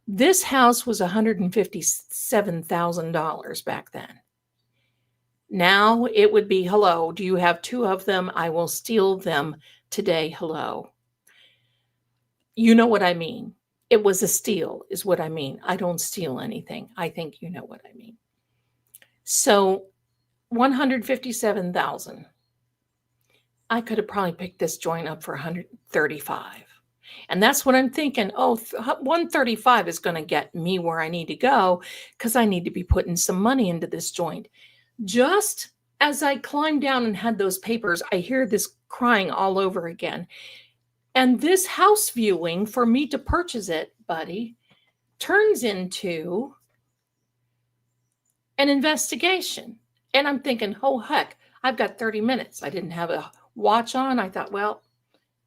This house was $157,000 back then. Now it would be, hello, do you have two of them? I will steal them today. Hello. You know what I mean. It was a steal is what I mean. I don't steal anything. I think you know what I mean. So 157,000. I could have probably picked this joint up for 135. And that's what I'm thinking. Oh, 135 is going to get me where I need to go because I need to be putting some money into this joint. Just as I climbed down and had those papers, I hear this crying all over again. And this house viewing for me to purchase it, buddy, turns into an investigation. And I'm thinking, oh, heck, I've got 30 minutes. I didn't have a watch on. I thought, well,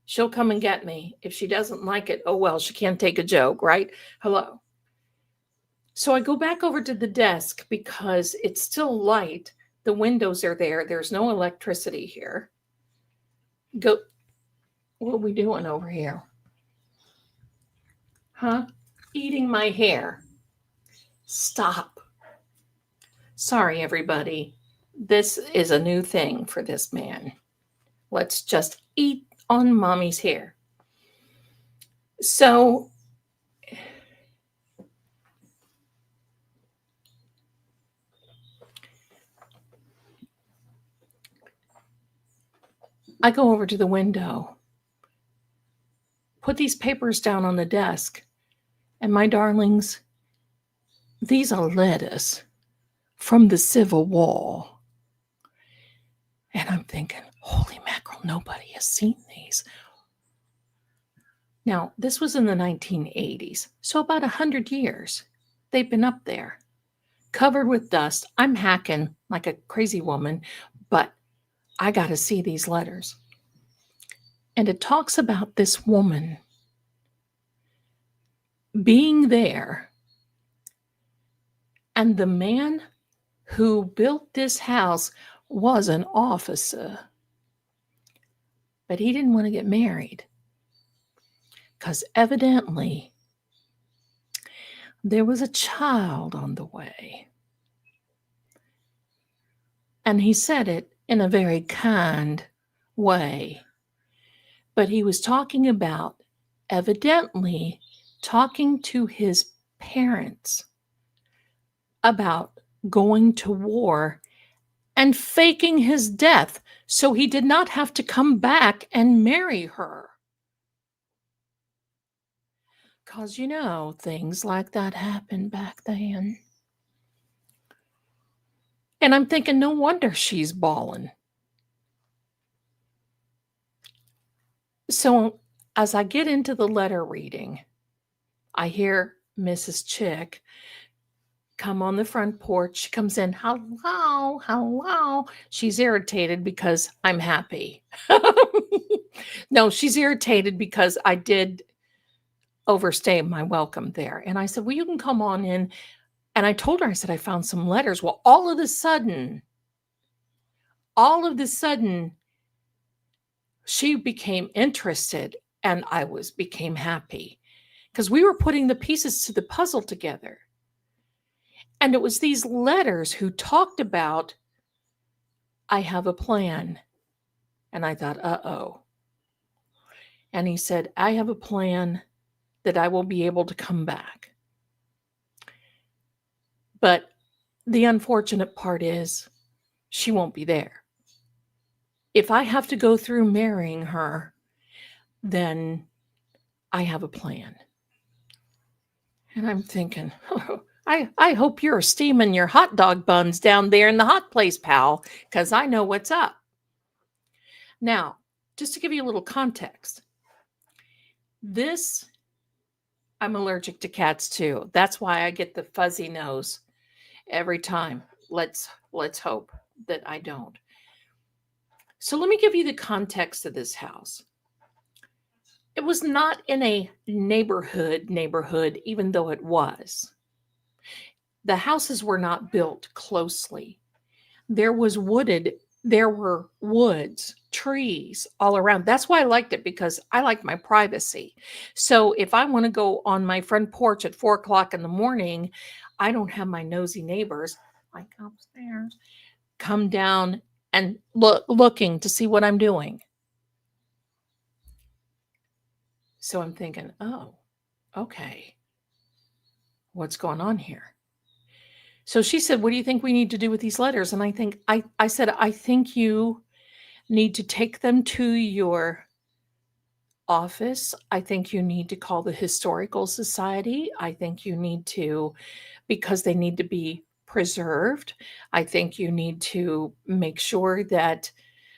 she'll come and get me. If she doesn't like it, oh, well, she can't take a joke, right? Hello. So I go back over to the desk because it's still light. The windows are there. There's no electricity here. Go. What are we doing over here? Huh? Eating my hair. Stop. Sorry, everybody. This is a new thing for this man. Let's just eat on mommy's hair. So I go over to the window, put these papers down on the desk, and my darlings, these are letters from the Civil War. And I'm thinking, holy mackerel, nobody has seen these. Now, this was in the 1980s, so about 100 years. They've been up there, covered with dust. I'm hacking like a crazy woman, but I got to see these letters. And it talks about this woman being there. And the man who built this house was an officer. But he didn't want to get married. Because evidently there was a child on the way. And he said it in a very kind way. But he was talking about, evidently, talking to his parents about going to war and faking his death so he did not have to come back and marry her. Because, you know, things like that happened back then. And I'm thinking, no wonder she's bawling. So as I get into the letter reading, I hear Mrs. Chick come on the front porch. She comes in, hello, hello. She's irritated because I'm happy. No, she's irritated because I did overstay my welcome there. And I said, well, you can come on in. And I told her, I said, I found some letters. Well, all of a sudden, all of a sudden, she became interested and I became happy because we were putting the pieces to the puzzle together. And it was these letters who talked about, I have a plan. And I thought, uh-oh. And he said, I have a plan that I will be able to come back. But the unfortunate part is she won't be there. If I have to go through marrying her, then I have a plan. And I'm thinking, oh, I hope you're steaming your hot dog buns down there in the hot place, pal, because I know what's up. Now, just to give you a little context, I'm allergic to cats too. That's why I get the fuzzy nose every time. Let's hope that I don't. So let me give you the context of this house. It was not in a neighborhood, even though it was. The houses were not built closely. There were woods, trees all around. That's why I liked it, because I like my privacy. So if I want to go on my front porch at 4:00 in the morning, I don't have my nosy neighbors like upstairs come down and looking to see what I'm doing. So I'm thinking, oh, okay, what's going on here? So she said, what do you think we need to do with these letters? And I said, I think you need to take them to your office. I think you need to call the Historical Society. I think you need to, because they need to be preserved. I think you need to make sure that,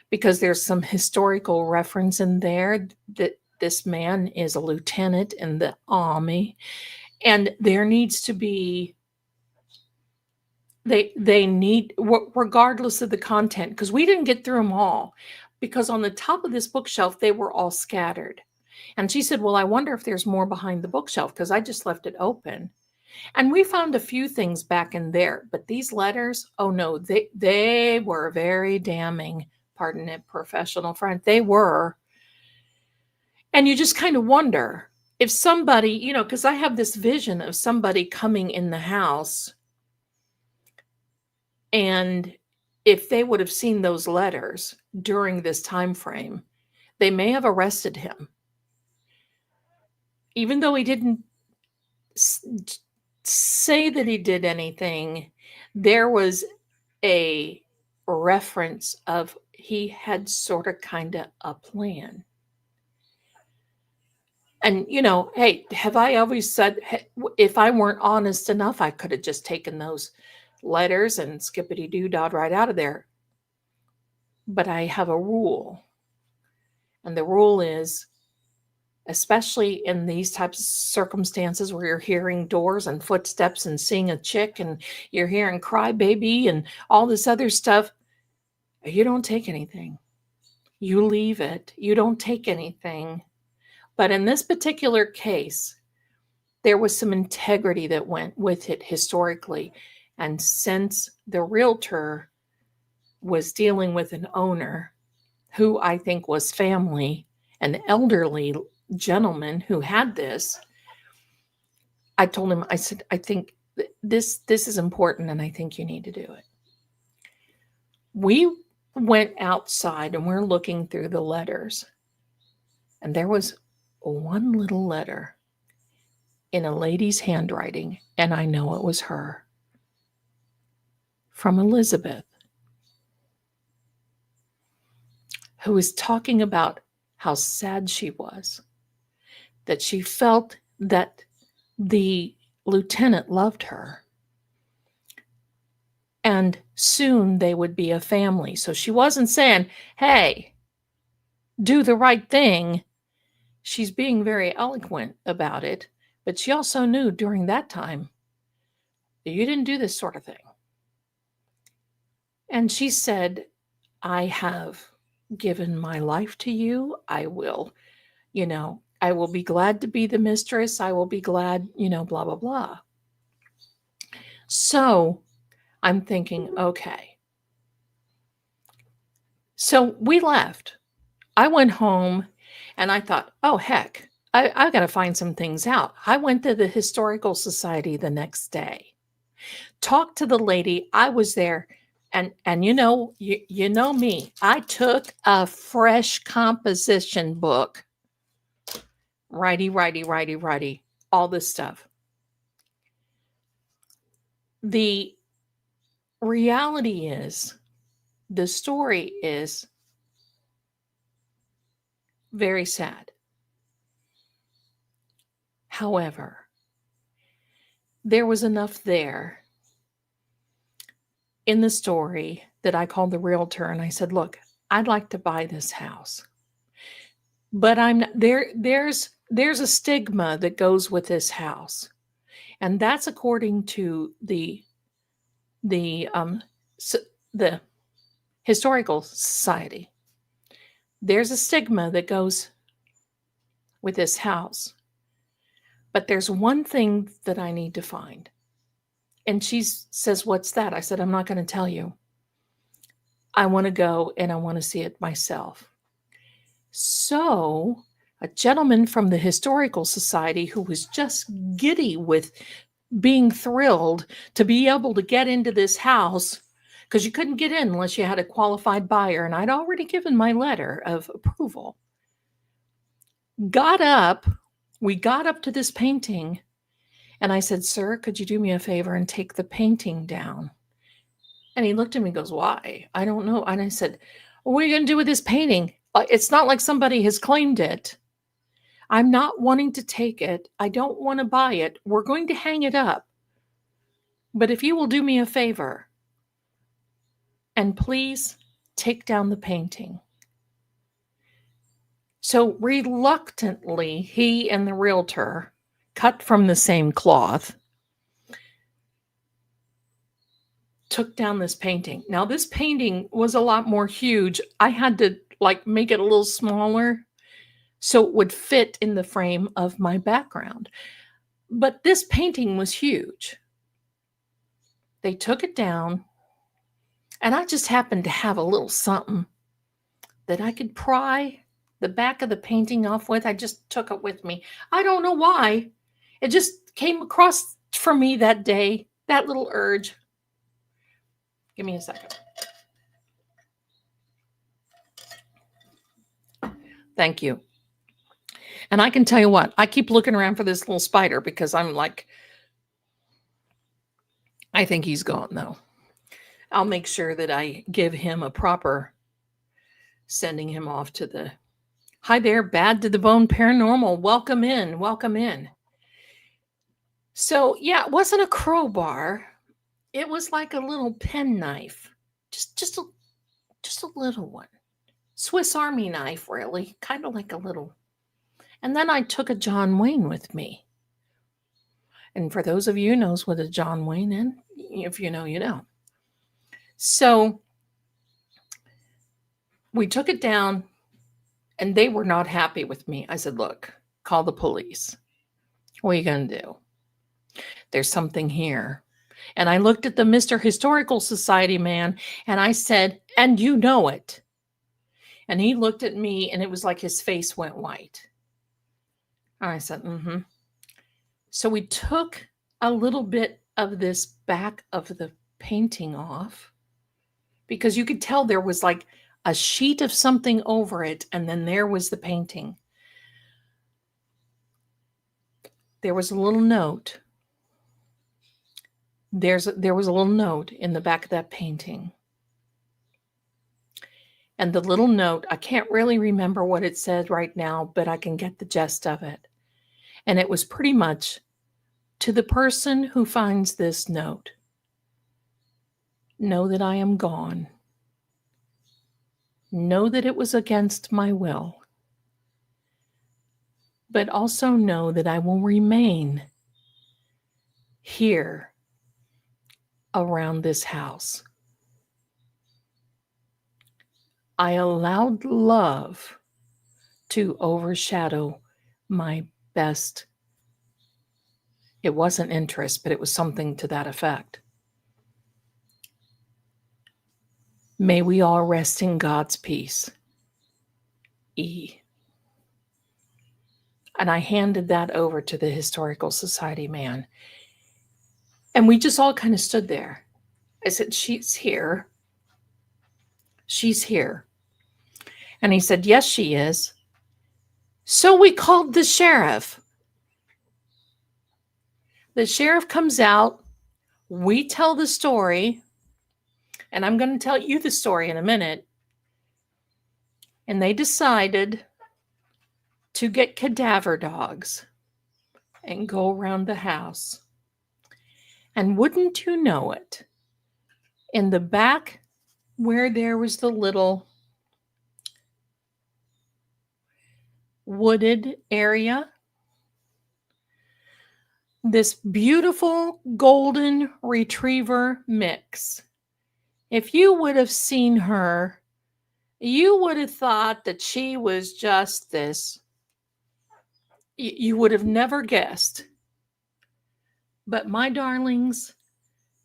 because there's some historical reference in there, that this man is a lieutenant in the army, and there needs to be, they need, regardless of the content, because we didn't get through them all, because on the top of this bookshelf they were all scattered. And she said, well, I wonder if there's more behind the bookshelf, because I just left it open. And we found a few things back in there, but these letters, oh no, they were very damning. Pardon it, professional friend. They were. And you just kind of wonder if somebody, because I have this vision of somebody coming in the house, and if they would have seen those letters during this time frame, they may have arrested him. Even though he didn't say that he did anything, there was a reference of he had sort of kind of a plan. And, hey, have I always said, if I weren't honest enough, I could have just taken those letters and skippity-doo-dah right out of there. But I have a rule. And the rule is, especially in these types of circumstances where you're hearing doors and footsteps and seeing a chick and you're hearing crybaby and all this other stuff, you don't take anything. You leave it. You don't take anything. But in this particular case, there was some integrity that went with it historically. And since the realtor was dealing with an owner who I think was family, an elderly gentleman who had this, I told him, I said, I think this is important and I think you need to do it. We went outside and we're looking through the letters, and there was one little letter in a lady's handwriting, and I know it was her, from Elizabeth, who was talking about how sad she was, that she felt that the lieutenant loved her, and soon they would be a family. So she wasn't saying, hey, do the right thing. She's being very eloquent about it, but she also knew during that time that you didn't do this sort of thing. And she said, I have given my life to you. I will be glad to be the mistress. I will be glad, blah, blah, blah. So I'm thinking, okay, So we left. I went home and I thought, oh, heck, I got to find some things out. I went to the Historical Society the next day, talked to the lady. I was there. And you know me. I took a fresh composition book, righty, all this stuff. The reality is, the story is very sad. However, there was enough there in the story that I called the realtor and I said, look, I'd like to buy this house. But I'm there there's a stigma that goes with this house. And that's according to the the Historical Society. There's a stigma that goes with this house. But there's one thing that I need to find. And she says, what's that? I said, I'm not going to tell you. I want to go and I want to see it myself. So a gentleman from the Historical Society who was just giddy with being thrilled to be able to get into this house, because you couldn't get in unless you had a qualified buyer. And I'd already given my letter of approval. We got up to this painting and I said, sir, could you do me a favor and take the painting down? And he looked at me and goes, why? I don't know. And I said, what are you going to do with this painting? It's not like somebody has claimed it. I'm not wanting to take it. I don't want to buy it. We're going to hang it up. But if you will do me a favor and please take down the painting. So reluctantly, he and the realtor, cut from the same cloth, took down this painting. Now, this painting was a lot more huge. I had to make it a little smaller so it would fit in the frame of my background. But this painting was huge. They took it down, and I just happened to have a little something that I could pry the back of the painting off with. I just took it with me. I don't know why. It just came across for me that day, that little urge. Give me a second. Thank you. And I can tell you what, I keep looking around for this little spider because I'm like, I think he's gone though. I'll make sure that I give him a proper sending him off to the, hi there, Bad to the Bone Paranormal. Welcome in, welcome in. So yeah, it wasn't a crowbar. It was like a little penknife, just a little one. Swiss Army knife, really, kind of like a little. And then I took a John Wayne with me. And for those of you who knows what a John Wayne is, if you know, you know. So we took it down and they were not happy with me. I said, look, call the police. What are you going to do? There's something here. And I looked at the Mr. Historical Society man and I said, and you know it. And he looked at me and it was like his face went white. And I said, mm-hmm. So we took a little bit of this back of the painting off because you could tell there was like a sheet of something over it. And then there was the painting. There was a little note. There was a little note in the back of that painting. And the little note, I can't really remember what it said right now, but I can get the gist of it. And it was pretty much, to the person who finds this note, know that I am gone. Know that it was against my will. But also know that I will remain here around this house. I allowed love to overshadow my best. It wasn't interest, but it was something to that effect. May we all rest in God's peace. E. And I handed that over to the Historical Society man. And we just all kind of stood there. I said, she's here. She's here. And he said, yes, she is. So we called the sheriff. The sheriff comes out. We tell the story. And I'm going to tell you the story in a minute. And they decided to get cadaver dogs and go around the house. And wouldn't you know it, in the back where there was the little wooded area, this beautiful golden retriever mix. If you would have seen her, you would have thought that she was just this. You would have never guessed. But my darlings,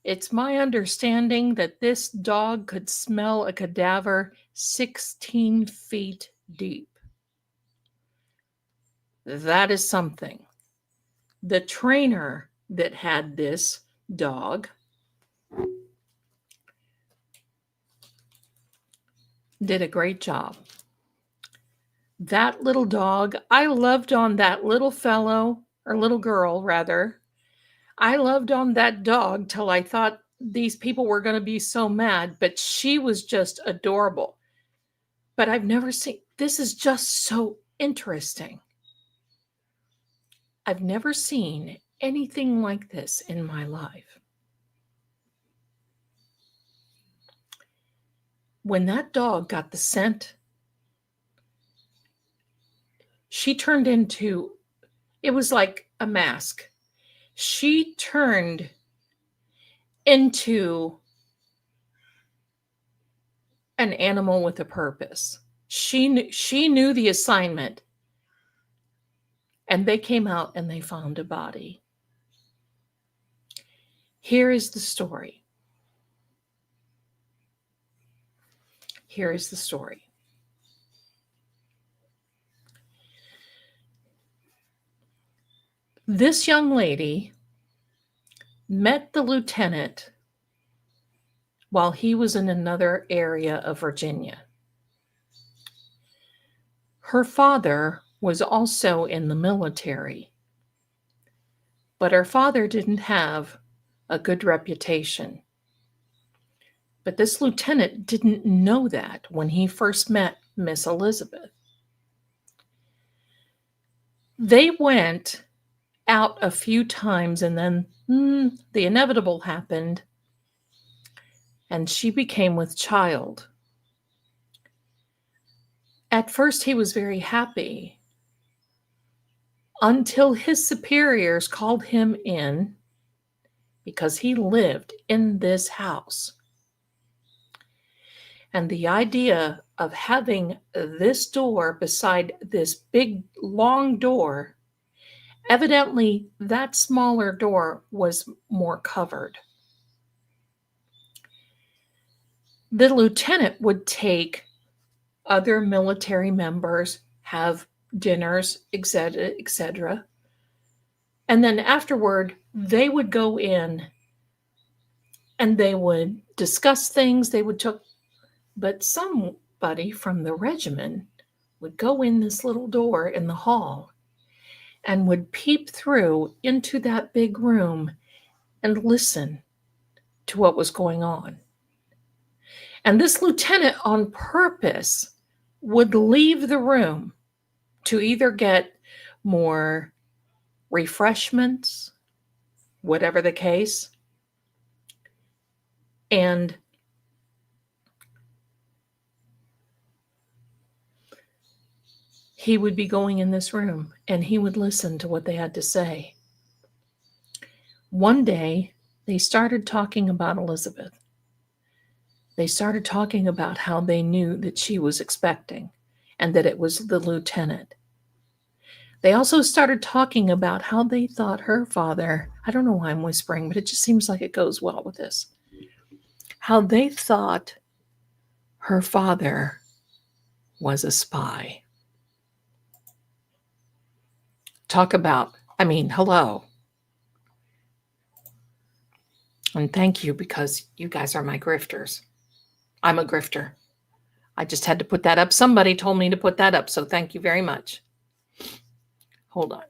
it's my understanding that this dog could smell a cadaver 16 feet deep. That is something. The trainer that had this dog did a great job. That little dog, I loved on that little fellow, or little girl rather. I loved on that dog till I thought these people were going to be so mad, but she was just adorable. But I've never seen, this is just so interesting. I've never seen anything like this in my life. When that dog got the scent, she turned into, it was like a mask. She turned into an animal with a purpose. She knew the assignment. And they came out and they found a body. Here is the story. Here is the story. This young lady met the lieutenant while he was in another area of Virginia. Her father was also in the military, but her father didn't have a good reputation. But this lieutenant didn't know that when he first met Miss Elizabeth. They went out a few times and then the inevitable happened and she became with child. At first he was very happy until his superiors called him in because he lived in this house. And the idea of having this door beside this big, long door, evidently that smaller door was more covered. The lieutenant would take other military members, have dinners, etc. And then afterward, they would go in and they would discuss things. They would talk. But somebody from the regiment would go in this little door in the hall and would peep through into that big room and listen to what was going on. And this lieutenant on purpose would leave the room to either get more refreshments, whatever the case, and he would be going in this room and he would listen to what they had to say. One day, they started talking about Elizabeth. They started talking about how they knew that she was expecting and that it was the lieutenant. They also started talking about how they thought her father, I don't know why I'm whispering, but it just seems like it goes well with this, how they thought Her father was a spy. Talk about, hello. And thank you, because you guys are my grifters. I'm a grifter. I just had to put that up. Somebody told me to put that up, so thank you very much. Hold on.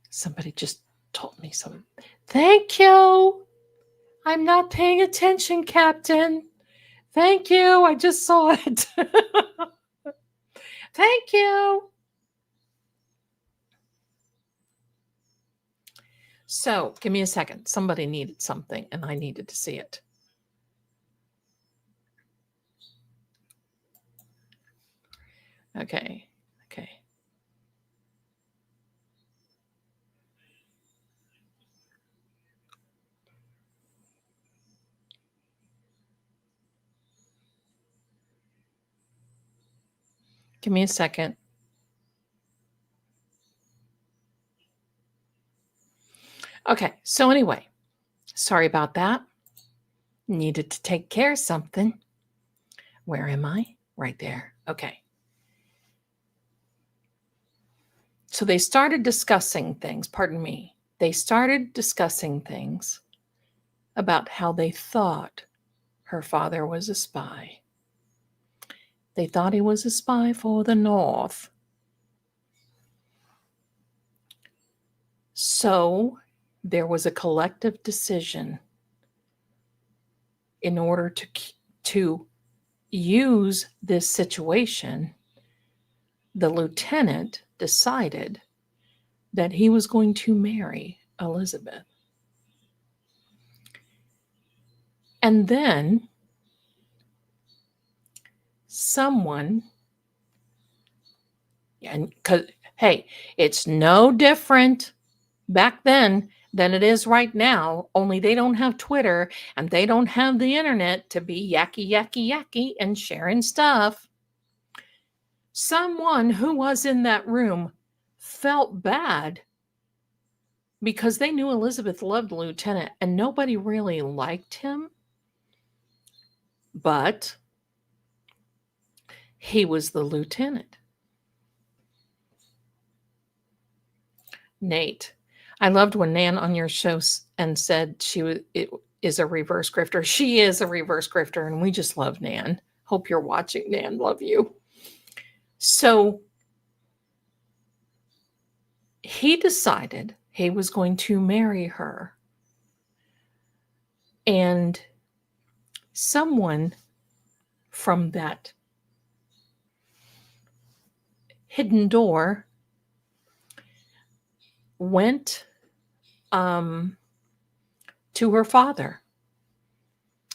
Somebody just told me something. Thank you. I'm not paying attention, Captain. Thank you. I just saw it. Thank you. So give me a second. Somebody needed something and I needed to see it. Okay. Give me a second. Okay. So anyway, sorry about that. Needed to take care of something. Where am I? Right there. Okay. So they started discussing things. Pardon me. They started discussing things about how they thought her father was a spy. They thought he was a spy for the North. So there was a collective decision in order to use this situation. The lieutenant decided that he was going to marry Elizabeth. And then someone, and because, hey, it's no different back then than it is right now, only they don't have Twitter and they don't have the internet to be yucky and sharing stuff. Someone who was in that room felt bad because they knew Elizabeth loved the lieutenant and nobody really liked him. But he was the lieutenant. Nate, I loved when Nan on your show and said it is a reverse grifter. She is a reverse grifter, and we just love Nan. Hope you're watching, Nan. Love you. So he decided he was going to marry her. And someone from that hidden door went to her father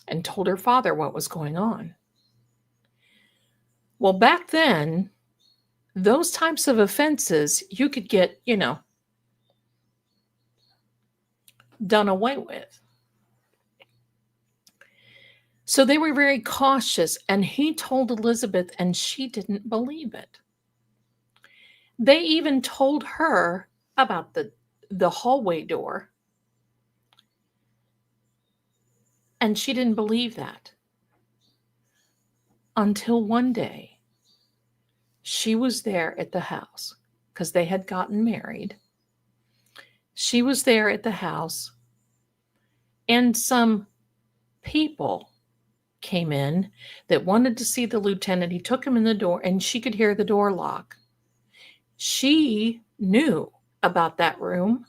and told her father what was going on. Well, back then, those types of offenses you could get, done away with. So they were very cautious, and he told Elizabeth, and she didn't believe it. They even told her about the hallway door, and she didn't believe that. Until one day, she was there at the house because they had gotten married. She was there at the house, and some people came in that wanted to see the lieutenant. He took him in the door, and she could hear the door lock. She knew about that room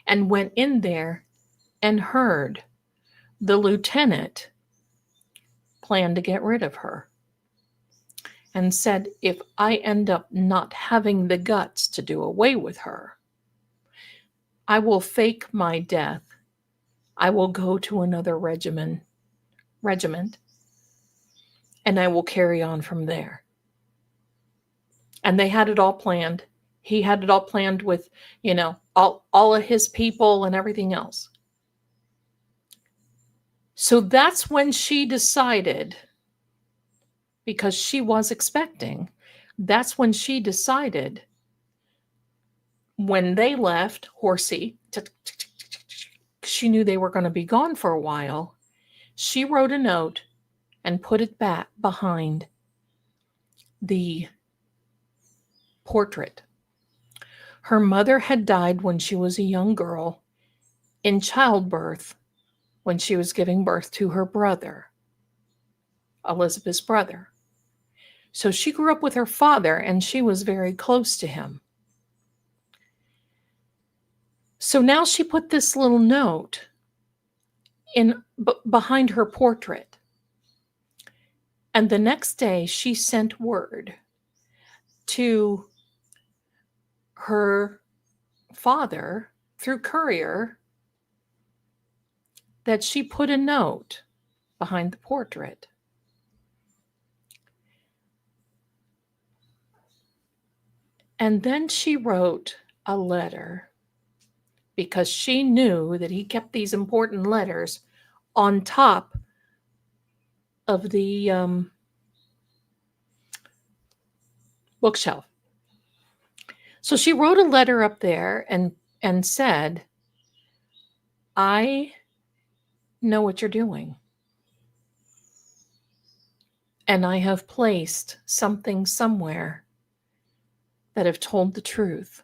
and went in there and heard the lieutenant plan to get rid of her and said, if I end up not having the guts to do away with her, I will fake my death. I will go to another regiment, and I will carry on from there. And they had it all planned. He had it all planned with, all of his people and everything else. So that's when she decided, because she was expecting, that's when she decided, when they left, Horsey, she knew they were going to be gone for a while, she wrote a note and put it back behind the portrait. Her mother had died when she was a young girl in childbirth when she was giving birth to her brother, Elizabeth's brother. So she grew up with her father and she was very close to him. So now she put this little note behind her portrait. And the next day she sent word to her father through courier that she put a note behind the portrait. And then she wrote a letter because she knew that he kept these important letters on top of the bookshelf. So she wrote a letter up there and said, I know what you're doing. And I have placed something somewhere that have told the truth.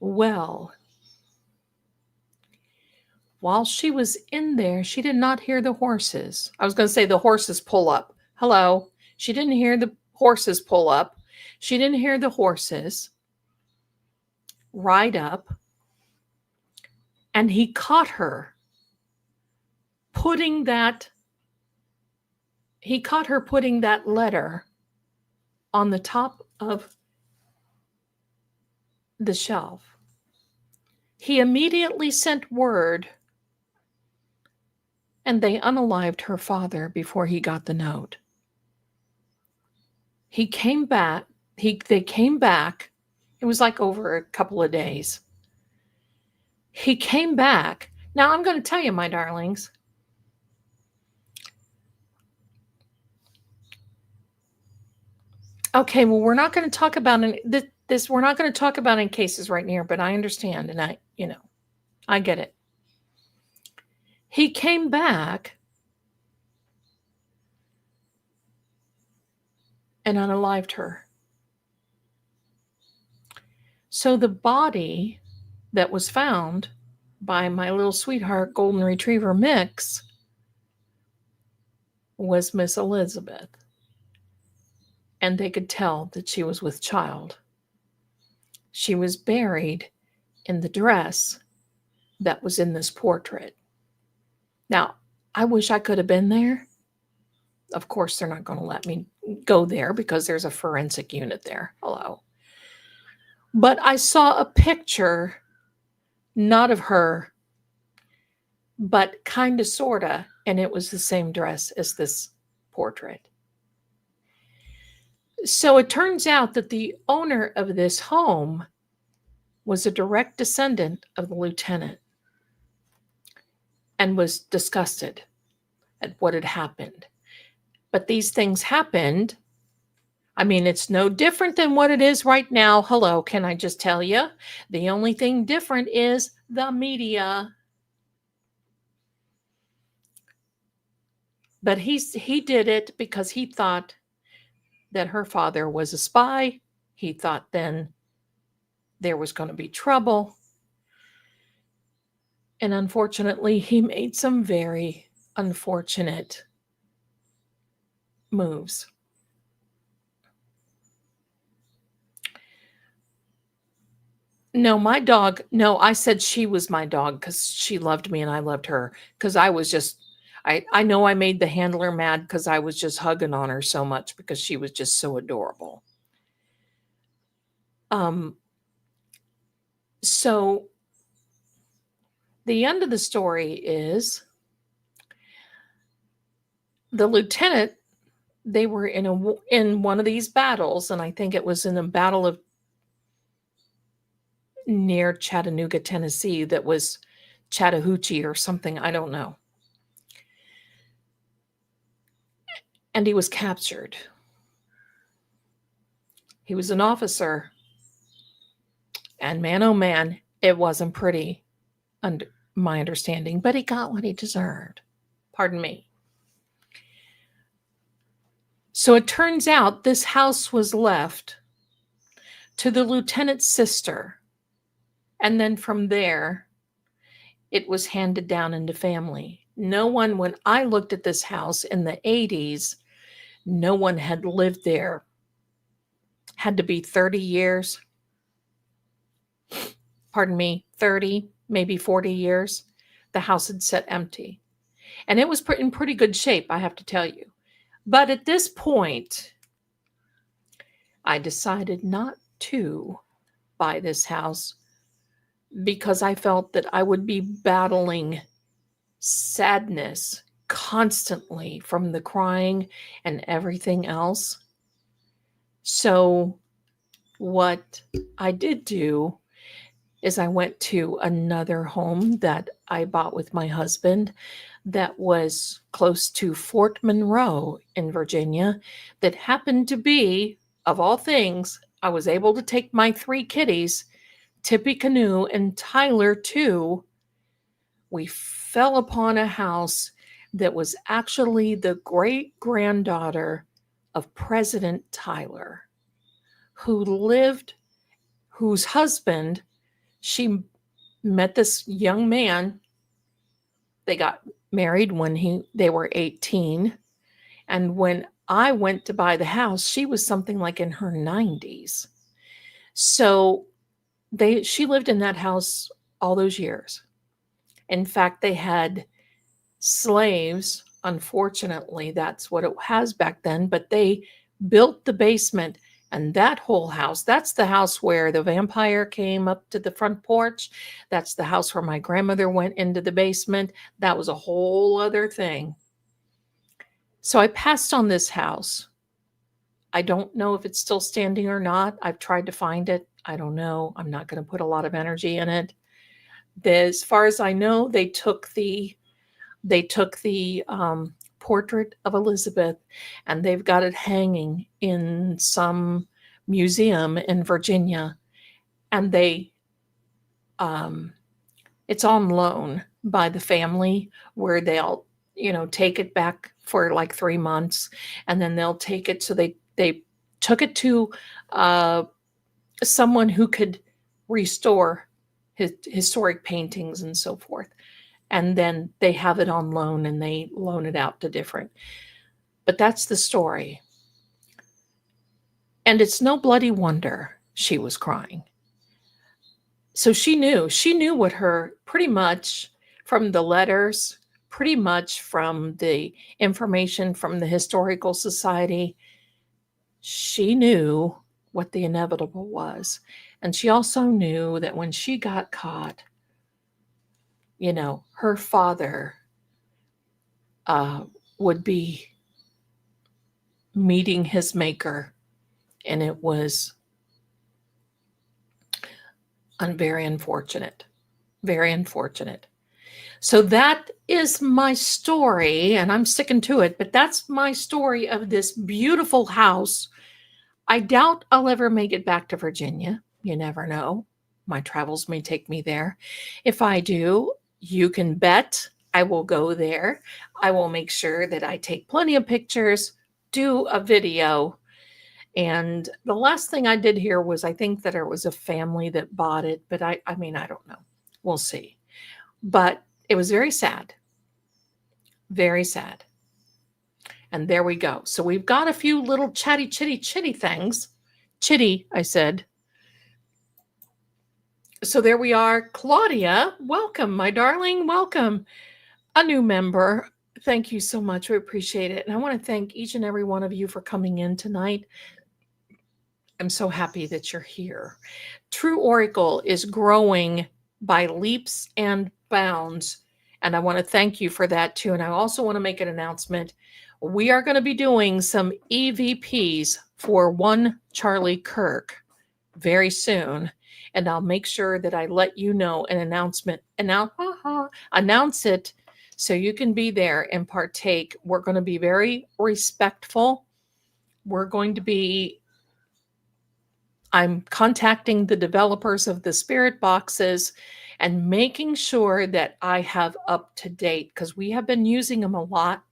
Well, while she was in there, she did not hear the horses. I was going to say the horses pull up. Hello. She didn't hear the horses pull up. She didn't hear the horses ride up. And he caught her putting that letter on the top of the shelf. He immediately sent word, and they unalived her father before he got the note. He came back. They came back. It was like over a couple of days. He came back. Now, I'm going to tell you, my darlings, okay, well, we're not going to talk about this. We're not going to talk about in cases right here, but I understand. And I get it. He came back and unalived her. So the body that was found by my little sweetheart golden retriever mix was Miss Elizabeth. And they could tell that she was with child. She was buried in the dress that was in this portrait. Now, I wish I could have been there. Of course, they're not going to let me go there because there's a forensic unit there. Hello. But I saw a picture, not of her, but kind of, sort of, and it was the same dress as this portrait. So it turns out that the owner of this home was a direct descendant of the lieutenant and was disgusted at what had happened. But these things happened. I mean, it's no different than what it is right now. Hello, can I just tell you? The only thing different is the media. But he did it because he thought that her father was a spy. He thought then there was going to be trouble. And unfortunately, he made some very unfortunate moves. No, my dog, no, I said she was my dog because she loved me and I loved her. Because I was just, I know I made the handler mad because I was just hugging on her so much because she was just so adorable. So the end of the story is the lieutenant, they were in one of these battles, and I think it was in a battle of near Chattanooga, Tennessee, that was Chattahoochee or something, I don't know. And he was captured. He was an officer, And man, oh man, it wasn't pretty, under my understanding, but he got what he deserved. Pardon me. So it turns out this house was left to the lieutenant's sister. And then from there, it was handed down into family. No one, when I looked at this house in the 80s, no one had lived there. Had to be 30 years. Pardon me, 30, maybe 40 years. The house had sat empty. And it was in pretty good shape, I have to tell you. But at this point, I decided not to buy this house because I felt that I would be battling sadness constantly from the crying and everything else. So what I did do is I went to another home that I bought with my husband that was close to Fort Monroe in Virginia, that happened to be, of all things, I was able to take my 3 kitties, Tippy Canoe and Tyler too. We fell upon a house that was actually the great-granddaughter of President Tyler, whose husband, she met this young man. They got married when they were 18. And when I went to buy the house, she was something like in her 90s. So she lived in that house all those years. In fact, they had slaves. Unfortunately, that's what it has back then, but they built the basement. And that whole house, that's the house where the vampire came up to the front porch. That's the house where my grandmother went into the basement. That was a whole other thing. So I passed on this house. I don't know if it's still standing or not. I've tried to find it. I don't know. I'm not going to put a lot of energy in it. As far as I know, they took the portrait of Elizabeth, and they've got it hanging in some museum in Virginia, and it's on loan by the family, where they'll take it back for like 3 months, and then they'll take it. So they took it to someone who could restore historic paintings and so forth. And then they have it on loan, and they loan it out to different. But that's the story. And it's no bloody wonder she was crying. So she knew what her, pretty much from the letters, pretty much from the information from the Historical Society, she knew what the inevitable was. And she also knew that when she got caught, her father would be meeting his maker, and it was very unfortunate, very unfortunate. So that is my story, and I'm sticking to it, but that's my story of this beautiful house. I doubt I'll ever make it back to Virginia. You never know. My travels may take me there. If I do, you can bet I will go there. I will make sure that I take plenty of pictures, do a video. And the last thing I did here was, I think that there was a family that bought it, but I don't know. We'll see. But it was very sad. Very sad. And there we go. So we've got a few little chatty things. Chitty, I said. So there we are. Claudia, welcome, my darling. Welcome. A new member. Thank you so much. We appreciate it. And I want to thank each and every one of you for coming in tonight. I'm so happy that you're here. True Oracle is growing by leaps and bounds. And I want to thank you for that too. And I also want to make an announcement. We are going to be doing some EVPs for One Charlie Kirk very soon. And I'll make sure that I let you know an announcement, announce it so you can be there and partake. We're going to be very respectful. We're going to be, I'm contacting the developers of the spirit boxes and making sure that I have up to date, because we have been using them a lot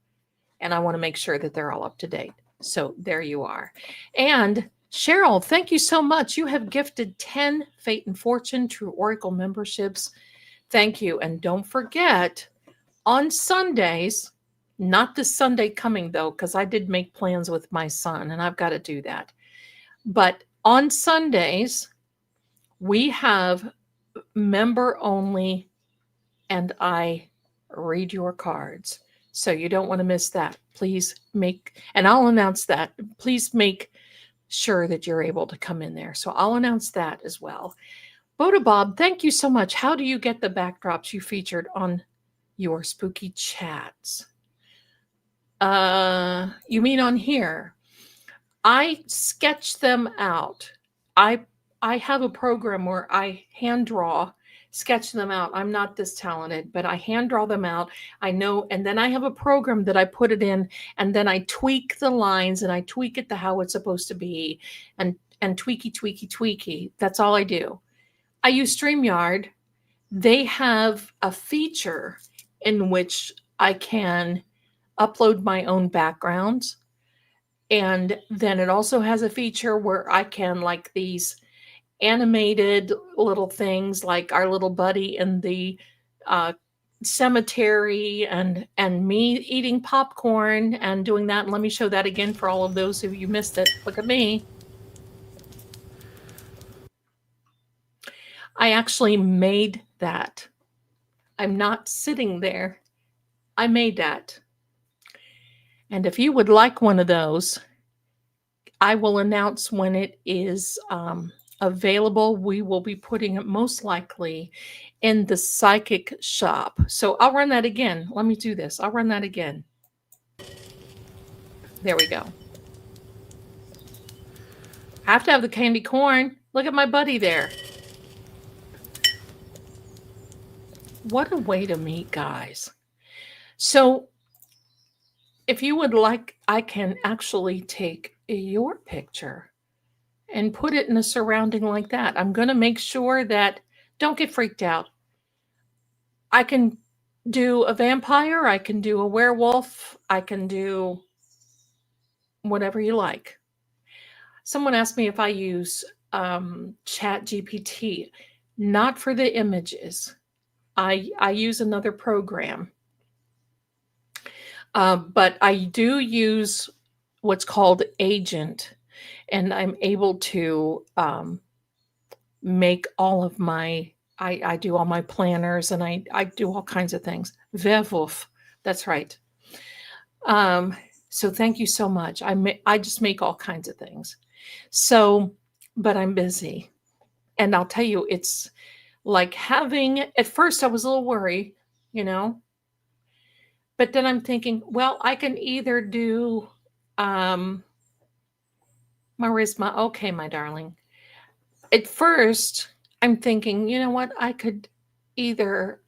and I want to make sure that they're all up to date. So there you are. And Cheryl, thank you so much. You have gifted 10 Fate and Fortune True Oracle memberships. Thank you. And don't forget, on Sundays, not this Sunday coming though, because I did make plans with my son and I've got to do that. But on Sundays, we have member only, and I read your cards. So you don't want to miss that. Please and I'll announce that. Please make sure that you're able to come in there. So I'll announce that as well. Boda Bob, thank you so much. How do you get the backdrops you featured on your spooky chats? You mean on here? I sketch them out. I have a program where I hand draw, sketch them out. I'm not this talented, but I hand draw them out. I know, and then I have a program that I put it in, and then I tweak the lines and I tweak it to how it's supposed to be, and tweaky. That's all I do. I use StreamYard. They have a feature in which I can upload my own backgrounds. And then it also has a feature where I can, like these animated little things, like our little buddy in the cemetery, and me eating popcorn and doing that. And let me show that again for all of those who you missed it. Look at me. I actually made that. I'm not sitting there. I made that. And if you would like one of those, I will announce when it is available. We will be putting it most likely in the psychic shop. So I'll run that again. Let me do this. I'll run that again. There we go. I have to have the candy corn. Look at my buddy there. What a way to meet, guys. So if you would like, I can actually take your picture and put it in a surrounding like that. I'm going to make sure that, don't get freaked out. I can do a vampire, I can do a werewolf, I can do whatever you like. Someone asked me if I use Chat GPT. Not for the images. I use another program. But I do use what's called Agent, and I'm able to make all of my, I do all my planners, and I do all kinds of things. Werewolf, that's right. So thank you so much. I just make all kinds of things. So, but I'm busy. And I'll tell you, it's like at first I was a little worried, but then I'm thinking, well, I can either do Marisma. Okay, my darling. At first, I'm thinking, you know what? I could either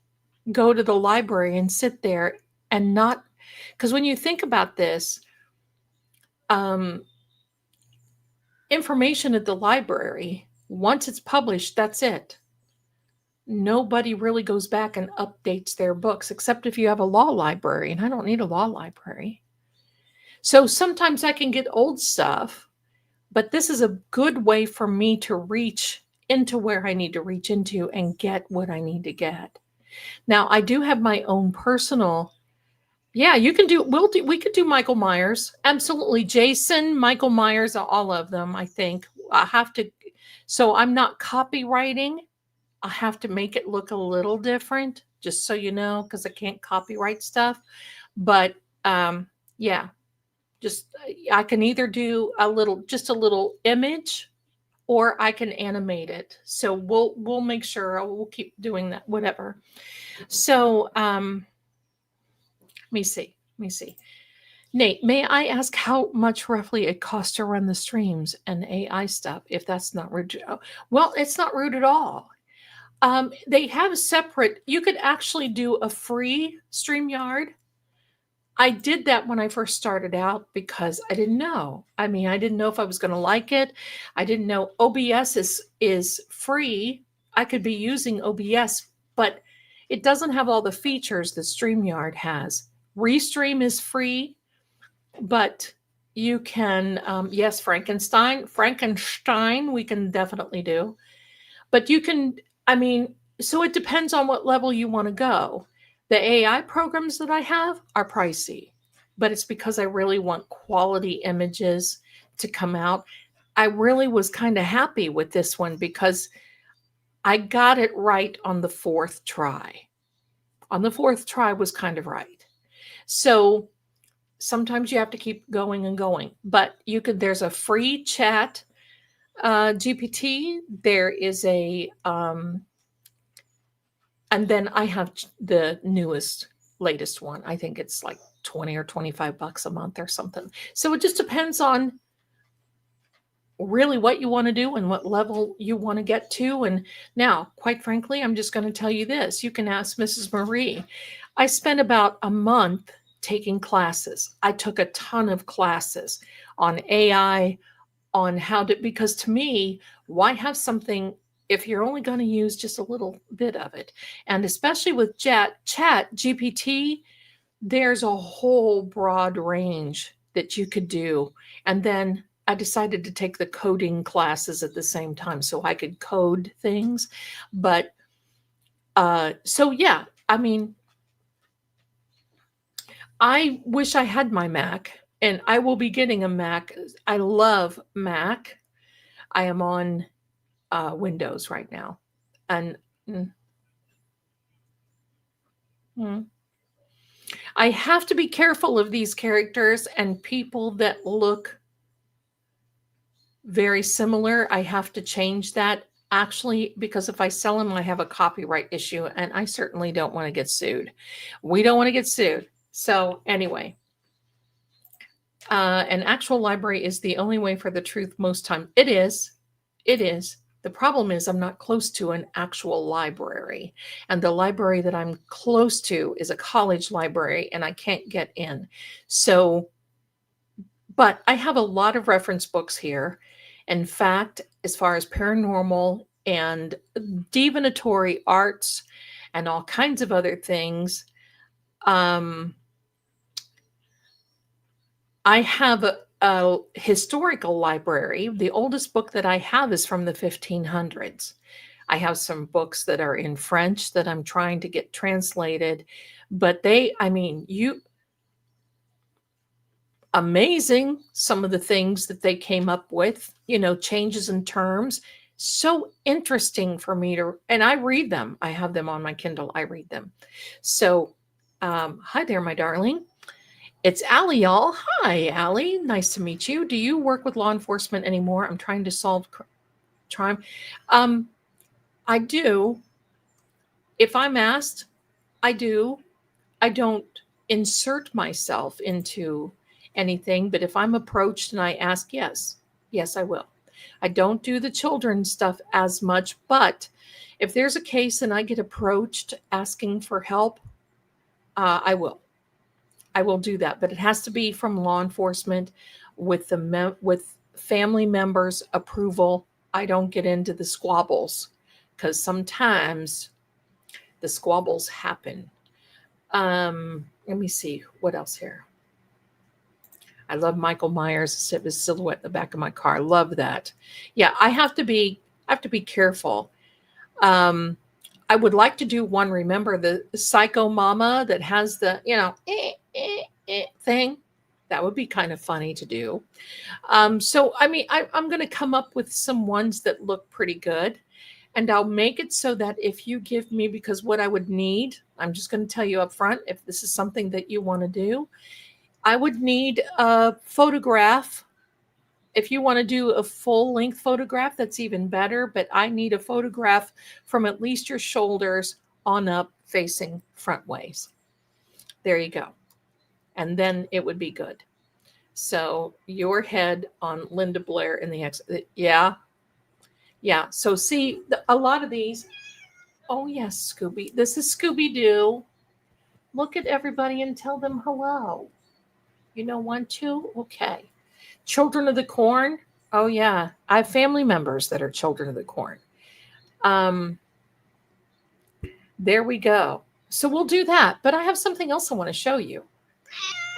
go to the library and sit there and not, because when you think about this, information at the library, once it's published, that's it. Nobody really goes back and updates their books, except if you have a law library, and I don't need a law library. So sometimes I can get old stuff, but this is a good way for me to reach into where I need to reach into and get what I need to get. Now, I do have my own personal, you can do, we could do Michael Myers. Absolutely. Jason, Michael Myers, all of them, I think. I have to, so I'm not copywriting. I have to make it look a little different, just so you know, because I can't copyright stuff. But just I can either do just a little image, or I can animate it. So we'll make sure we'll keep doing that, whatever. So let me see. Nate, may I ask how much roughly it costs to run the streams and AI stuff, if that's not rude? Well, it's not rude at all. They have a separate, you could actually do a free StreamYard I did that when I first started out because I didn't know. I mean, I didn't know if I was going to like it. I didn't know OBS is free. I could be using OBS, but it doesn't have all the features that StreamYard has. Restream is free, but you can, yes, Frankenstein, we can definitely do. But you can, I mean, so it depends on what level you want to go. The AI programs that I have are pricey, but it's because I really want quality images to come out. I really was kind of happy with this one because I got it right on the fourth try. On the fourth try was kind of right. So sometimes you have to keep going and going, but you could, there's a free chat GPT. There is a, and then I have the newest, latest one. I think it's like 20 or 25 bucks a month or something. So it just depends on really what you want to do and what level you want to get to. And now, quite frankly, I'm just going to tell you this. You can ask Mrs. Marie. I spent about a month taking classes. I took a ton of classes on AI, on how to, because to me, why have something if you're only going to use just a little bit of it? And especially with chat GPT, there's a whole broad range that you could do. And then I decided to take the coding classes at the same time so I could code things. But so yeah, I mean, I wish I had my Mac, and I will be getting a Mac. I love Mac. I am on Windows right now. And mm, mm. I have to be careful of these characters and people that look very similar. I have to change that actually, because if I sell them, I have a copyright issue, and I certainly don't want to get sued. We don't want to get sued. So anyway, an actual library is the only way for the truth most time. It is. It is. The problem is I'm not close to an actual library. And the library that I'm close to is a college library, and I can't get in. So, but I have a lot of reference books here. In fact, as far as paranormal and divinatory arts and all kinds of other things, um, I have a historical library. The oldest book that I have is from the 1500s. I have some books that are in French that I'm trying to get translated, but I mean, amazing some of the things that they came up with, changes in terms. So interesting for me to, and I read them. I have them on my Kindle. I read them. So, hi there, my darling. It's Allie, y'all. Hi, Allie. Nice to meet you. Do you work with law enforcement anymore? I'm trying to solve crime. I do. If I'm asked, I do. I don't insert myself into anything, but if I'm approached and I ask, yes, I will. I don't do the children's stuff as much, but if there's a case and I get approached asking for help, I will. I will do that, but it has to be from law enforcement with with family members' approval. I don't get into the squabbles because sometimes the squabbles happen. Let me see what else here. I love Michael Myers' silhouette in the back of my car. Love that. Yeah, I have to be careful. I would like to do one. Remember the psycho mama that has the thing? That would be kind of funny to do. So I mean, I'm going to come up with some ones that look pretty good. And I'll make it so that if you give me, because what I would need, I'm just going to tell you up front, if this is something that you want to do, I would need a photograph. If you want to do a full length photograph, that's even better. But I need a photograph from at least your shoulders on up, facing front ways. There you go. And then it would be good. So your head on Linda Blair in the yeah. Yeah. So see, a lot of these. Oh, yes, Scooby. This is Scooby Doo. Look at everybody and tell them hello. You know, 1, 2. Okay. Children of the Corn. Oh, yeah. I have family members that are Children of the Corn. There we go. So we'll do that. But I have something else I want to show you.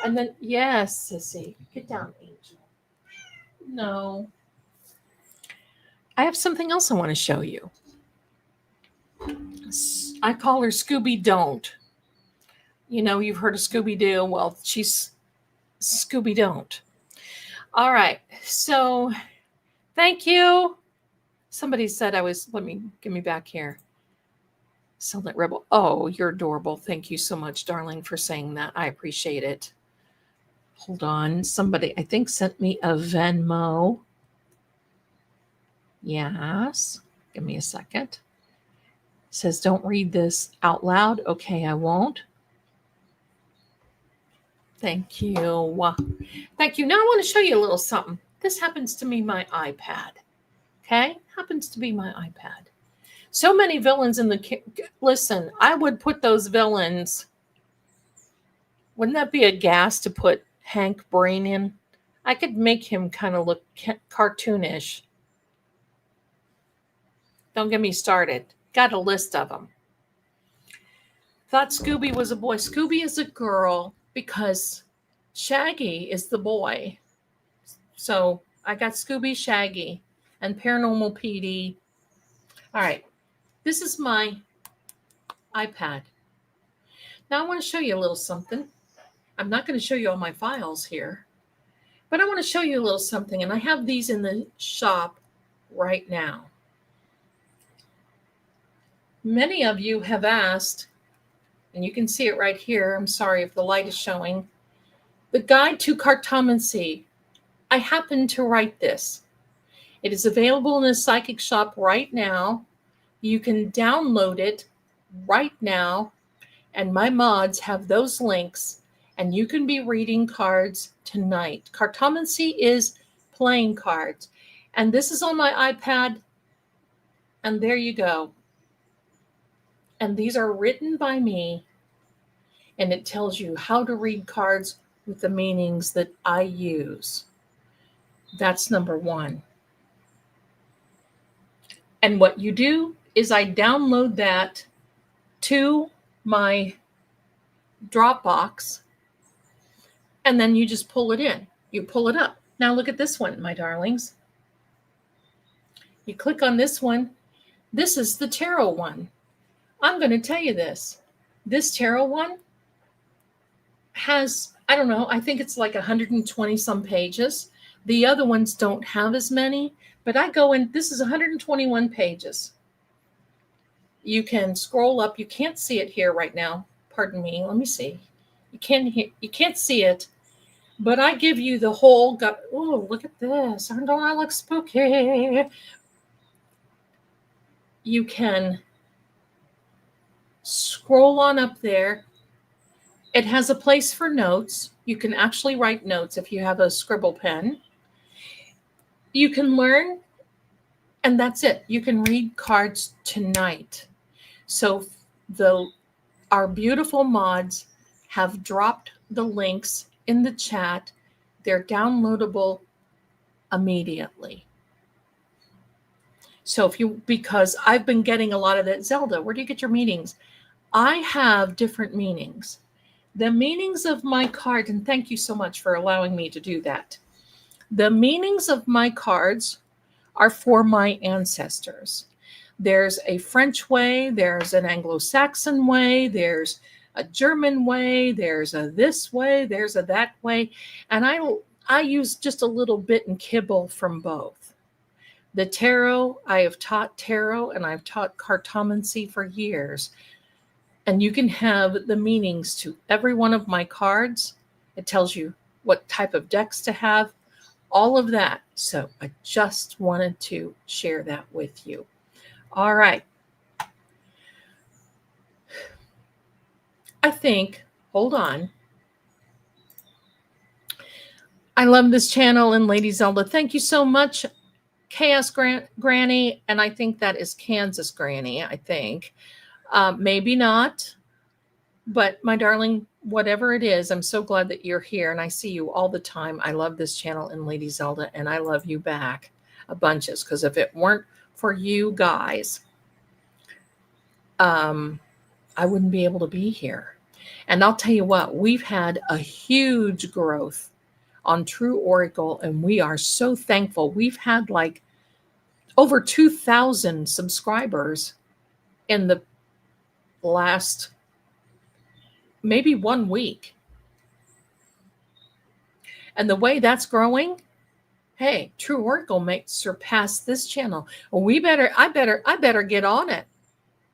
And then, yes, Sissy. Get down, Angel. No. I have something else I want to show you. I call her Scooby Don't. You know, you've heard of Scooby Doo. Well, she's Scooby Don't. All right. So thank you. Somebody said give me back here. Silent Rebel. Oh, you're adorable. Thank you so much, darling, for saying that. I appreciate it. Hold on. Somebody, I think, sent me a Venmo. Yes. Give me a second. Says, don't read this out loud. Okay, I won't. Thank you. Thank you. Now I want to show you a little something. This happens to be my iPad. Okay? Happens to be my iPad. So many villains in the... Listen, I would put those villains... Wouldn't that be a gas to put Hank Brain in? I could make him kind of look cartoonish. Don't get me started. Got a list of them. Thought Scooby was a boy. Scooby is a girl because Shaggy is the boy. So I got Scooby, Shaggy, and Paranormal PD. All right. This is my iPad. Now I want to show you a little something. I'm not going to show you all my files here, but I want to show you a little something. And I have these in the shop right now. Many of you have asked, and you can see it right here. I'm sorry if the light is showing. The Guide to Cartomancy. I happen to write this. It is available in the psychic shop right now. You can download it right now. And my mods have those links. And you can be reading cards tonight. Cartomancy is playing cards. And this is on my iPad. And there you go. And these are written by me. And it tells you how to read cards with the meanings that I use. That's number 1. And what you do is I download that to my Dropbox. And then you just pull it in. You pull it up. Now look at this one, my darlings. You click on this one. This is the tarot one. I'm going to tell you this. This tarot one has, I don't know, I think it's like 120 some pages. The other ones don't have as many, but I go in, this is 121 pages. You can scroll up. You can't see it here right now. Pardon me. Let me see. You can't see it, but I give you the whole, oh, look at this. Don't I look spooky? You can scroll on up there. It has a place for notes. You can actually write notes if you have a scribble pen. You can learn, and that's it. You can read cards tonight. So our beautiful mods have dropped the links in the chat. They're downloadable immediately. So because I've been getting a lot of that, Zelda, where do you get your meanings? I have different meanings. The meanings of my card, and thank you so much for allowing me to do that. The meanings of my cards are for my ancestors. There's a French way, there's an Anglo-Saxon way, there's a German way, there's a this way, there's a that way. And I use just a little bit and kibble from both. The tarot, I have taught tarot and I've taught cartomancy for years. And you can have the meanings to every one of my cards. It tells you what type of decks to have, all of that. So I just wanted to share that with you. All right. I think, hold on. I love this channel and Lady Zelda. Thank you so much, Chaos Granny. And I think that is Kansas Granny, I think. Maybe not. But my darling, whatever it is, I'm so glad that you're here and I see you all the time. I love this channel and Lady Zelda, and I love you back a bunches, because if it weren't for you guys, I wouldn't be able to be here. And I'll tell you what, we've had a huge growth on True Oracle, and we are so thankful. We've had like over 2,000 subscribers in the last maybe 1 week. And the way that's growing, hey, True Oracle may surpass this channel. Well, I better get on it.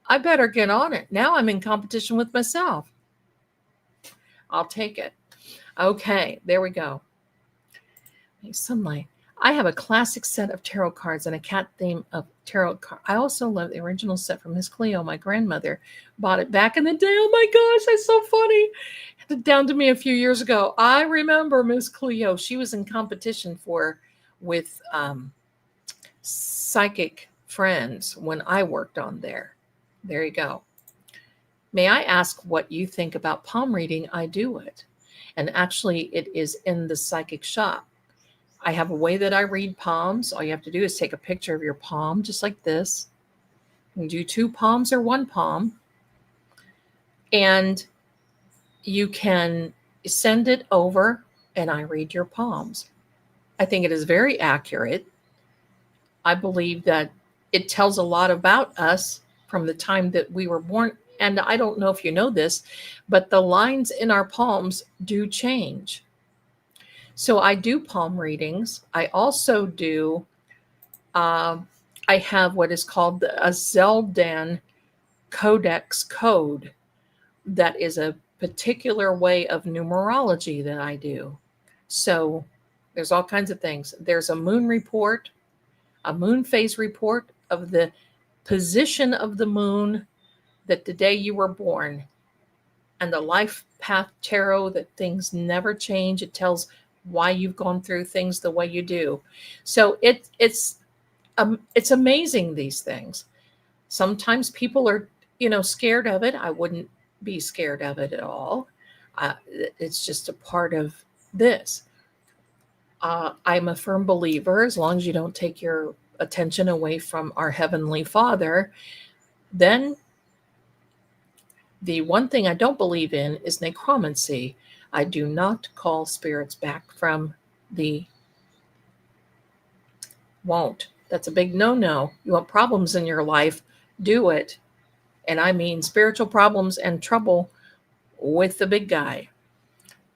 I better get on it. Now I'm in competition with myself. I'll take it. Okay, there we go. Sunlight. I have a classic set of tarot cards and a cat theme of tarot cards. I also love the original set from Miss Cleo. My grandmother bought it back in the day. Oh my gosh, that's so funny. Handed it down to me a few years ago. I remember Miss Cleo. She was in competition with psychic friends when I worked on there. There you go. May I ask what you think about palm reading? I do it. And actually, it is in the psychic shop. I have a way that I read palms. All you have to do is take a picture of your palm, just like this. You do 2 palms or 1 palm. And you can send it over, and I read your palms. I think it is very accurate. I believe that it tells a lot about us from the time that we were born. And I don't know if you know this, but the lines in our palms do change. So I do palm readings. I also do, I have what is called a Zeldan Codex code. That is a particular way of numerology that I do. So there's all kinds of things. There's a moon report, a moon phase report of the position of the moon that the day you were born, and the life path tarot that things never change. It tells why you've gone through things the way you do. So it's amazing, these things. Sometimes people are, scared of it. I wouldn't be scared of it at all. It's just a part of this. I'm a firm believer, as long as you don't take your attention away from our Heavenly Father, then the one thing I don't believe in is necromancy. I do not call spirits back from the won't. That's a big no-no. You want problems in your life, do it. And I mean spiritual problems and trouble with the big guy.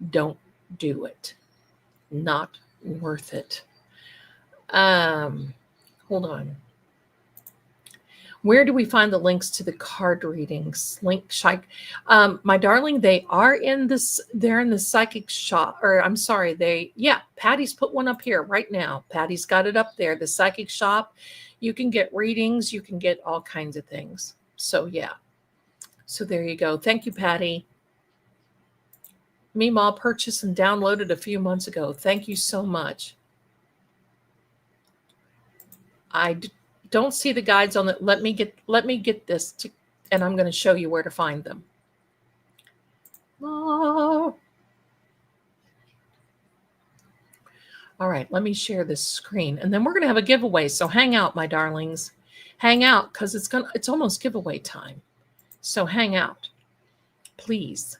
Don't do it. Not worth it. Hold on. Where do we find the links to the card readings? My darling, they are in this. They're in the psychic shop, or I'm sorry, Patty's put one up here right now. Patty's got it up there. The psychic shop. You can get readings. You can get all kinds of things. So yeah. So there you go. Thank you, Patty. Meemaw purchased and downloaded a few months ago. Thank you so much. I don't see the guides on it. Let me get this, and I'm going to show you where to find them. Oh. All right, let me share this screen, and then we're going to have a giveaway. So hang out, my darlings. Hang out, because it's almost giveaway time. So hang out, please,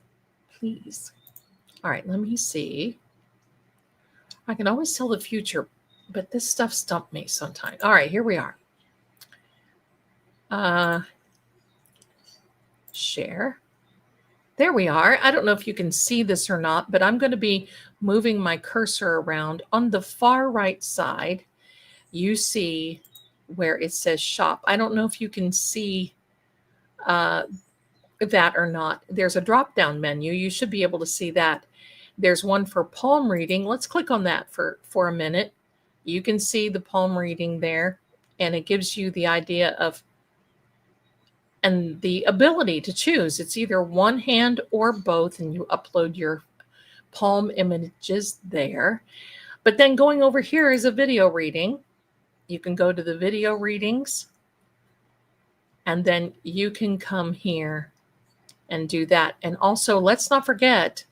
please. All right, let me see. I can always tell the future, but this stuff stumped me sometimes. All right, here we are. Share. There we are. I don't know if you can see this or not, but I'm going to be moving my cursor around. On the far right side, you see where it says shop. I don't know if you can see that or not. There's a drop-down menu. You should be able to see that. There's one for palm reading. Let's click on that for a minute. You can see the palm reading there, and it gives you the idea of and the ability to choose. It's either one hand or both, and you upload your palm images there. But then going over here is a video reading. You can go to the video readings, and then you can come here and do that. And also, let's not forget,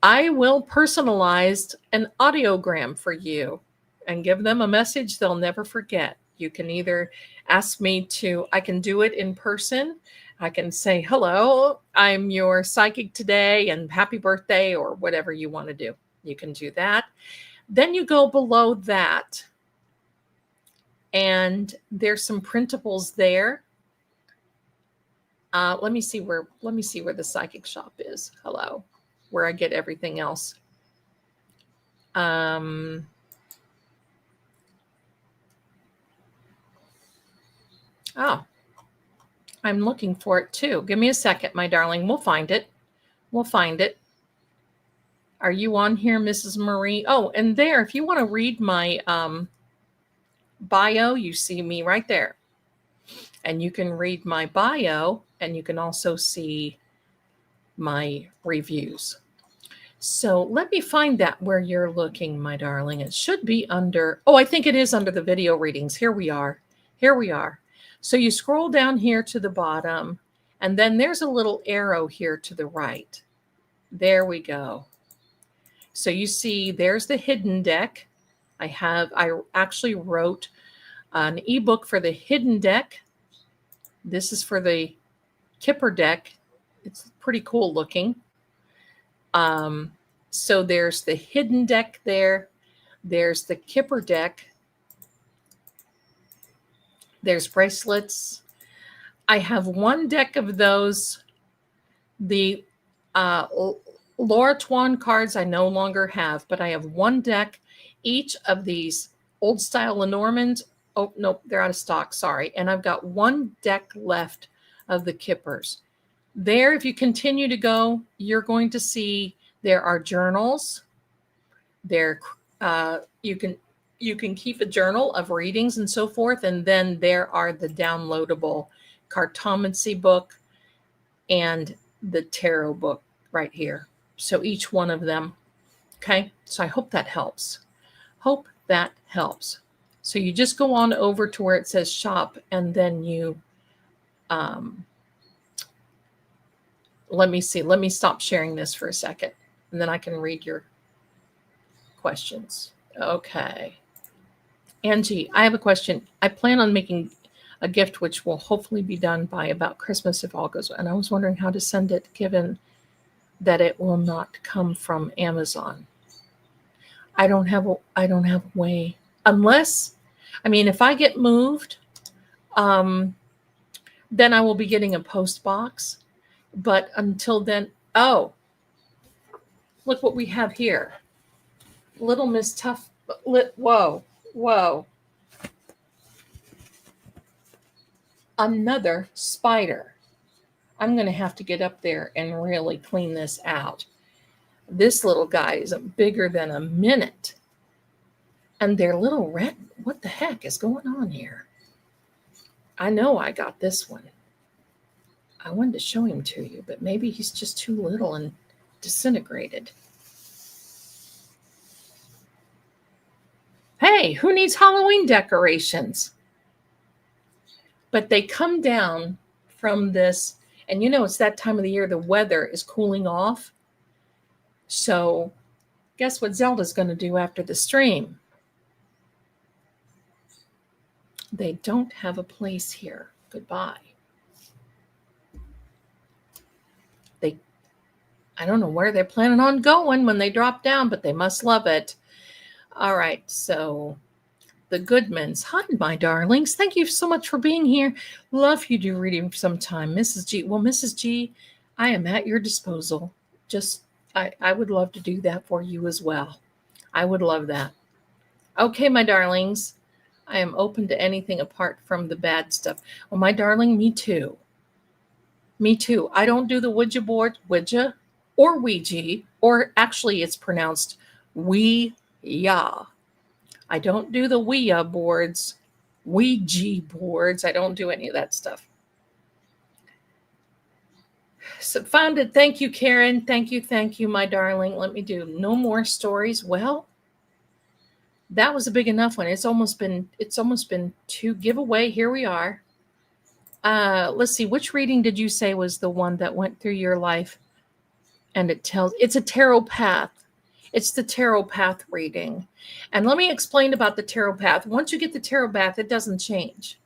I will personalize an audiogram for you and give them a message they'll never forget. You can either ask me to, I can do it in person. I can say, hello, I'm your psychic today and happy birthday, or whatever you want to do. You can do that. Then you go below that, and there's some printables there. Let me see where the psychic shop is. Hello, where I get everything else. Oh, I'm looking for it too. Give me a second, my darling. We'll find it. We'll find it. Are you on here, Mrs. Marie? Oh, and there, if you want to read my bio, you see me right there. And you can read my bio, and you can also see my reviews. So let me find that where you're looking, my darling. It should be under, oh, I think it is under the video readings. Here we are. Here we are. So you scroll down here to the bottom, and then there's a little arrow here to the right. There we go. So you see there's the hidden deck. I actually wrote an ebook for the hidden deck. This is for the Kipper deck. It's pretty cool looking. So there's the hidden deck there. There's the Kipper deck. There's bracelets. I have one deck of those. The Laura Twan cards I no longer have, but I have one deck. Each of these old style Lenormands. Oh, no, they're out of stock. Sorry. And I've got one deck left of the Kippers. There, if you continue to go, you're going to see there are journals. There, you can keep a journal of readings and so forth. And then there are the downloadable cartomancy book and the tarot book right here. So each one of them. Okay. So I hope that helps. Hope that helps. So you just go on over to where it says shop, and then you, let me see. Let me stop sharing this for a second, and then I can read your questions. Okay. Angie, I have a question. I plan on making a gift which will hopefully be done by about Christmas if all goes well. And I was wondering how to send it, given that it will not come from Amazon. I don't have a way, unless, I mean, if I get moved, then I will be getting a post box. But until then, oh, look what we have here. Little Miss Tough, whoa. Another spider. I'm going to have to get up there and really clean this out. This little guy is bigger than a minute. And they're little red. What the heck is going on here? I know I got this one. I wanted to show him to you, but maybe he's just too little and disintegrated. Hey, who needs Halloween decorations? But they come down from this, and you know, it's that time of the year, the weather is cooling off. So guess what Zelda's going to do after the stream? They don't have a place here. Goodbye. I don't know where they're planning on going when they drop down, but they must love it. All right, so the Goodmans. Hi, my darlings. Thank you so much for being here. Love you to reading sometime. Mrs. G. Well, Mrs. G, I am at your disposal. I would love to do that for you as well. I would love that. Okay, my darlings. I am open to anything apart from the bad stuff. Well, my darling, me too. Me too. I don't do the Ouija or Ouija, or actually it's pronounced Ouija. I don't do the Ouija boards, Ouija boards. I don't do any of that stuff. So found it. Thank you, Karen. Thank you, my darling. Let me do no more stories. Well, that was a big enough one. It's almost been 2 giveaway. Here we are. Let's see, which reading did you say was the one that went through your life? And it's a tarot path. It's the tarot path reading. And let me explain about the tarot path. Once you get the tarot path, it doesn't change.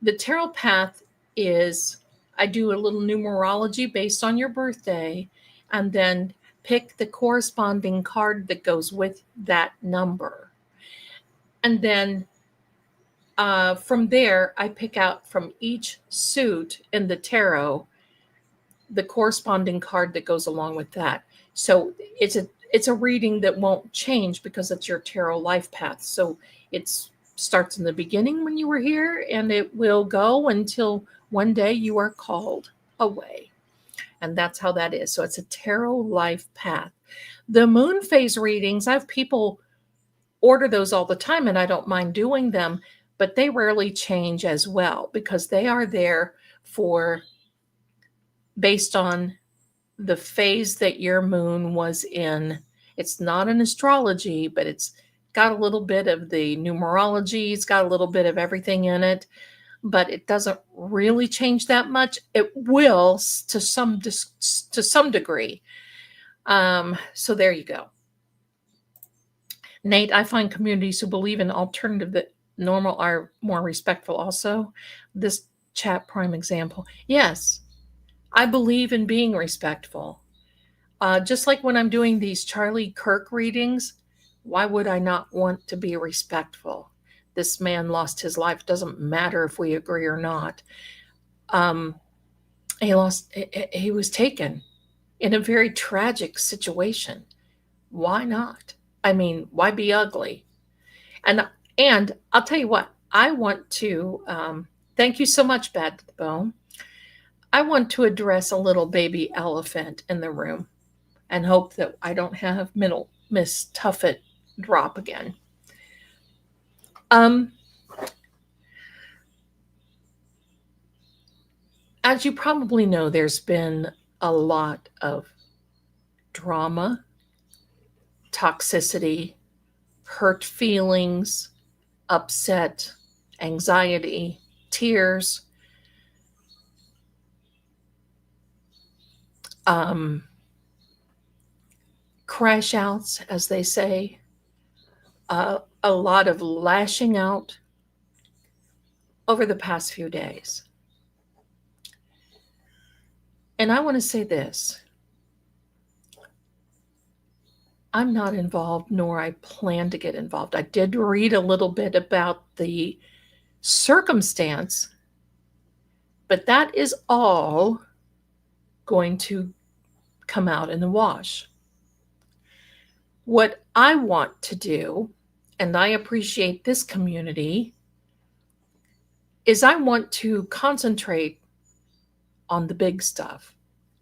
The tarot path is, I do a little numerology based on your birthday, and then pick the corresponding card that goes with that number. And then from there, I pick out from each suit in the tarot the corresponding card that goes along with that. So it's a reading that won't change because it's your tarot life path. So it starts in the beginning when you were here, and it will go until one day you are called away. And that's how that is. So it's a tarot life path. The moon phase readings, I have people order those all the time, and I don't mind doing them, but they rarely change as well because they are there for based on the phase that your moon was in. It's not an astrology, but it's got a little bit of the numerology. It's got a little bit of everything in it, but it doesn't really change that much. It will to some degree. So there you go. Nate, I find communities who believe in alternative that normal are more respectful also. This chat prime example. Yes, I believe in being respectful. Just like when I'm doing these Charlie Kirk readings, why would I not want to be respectful? This man lost his life. It doesn't matter if we agree or not. He was taken in a very tragic situation. Why not? I mean, why be ugly? And I'll tell you what, I want to, thank you so much, Bad to the Bone. I want to address a little baby elephant in the room and hope that I don't have Miss Tuffet drop again. As you probably know, there's been a lot of drama, toxicity, hurt feelings, upset, anxiety, tears, crash outs, as they say, a lot of lashing out over the past few days. And I want to say this. I'm not involved, nor I plan to get involved. I did read a little bit about the circumstance, but that is all going to come out in the wash. What I want to do, and I appreciate this community, is I want to concentrate on the big stuff.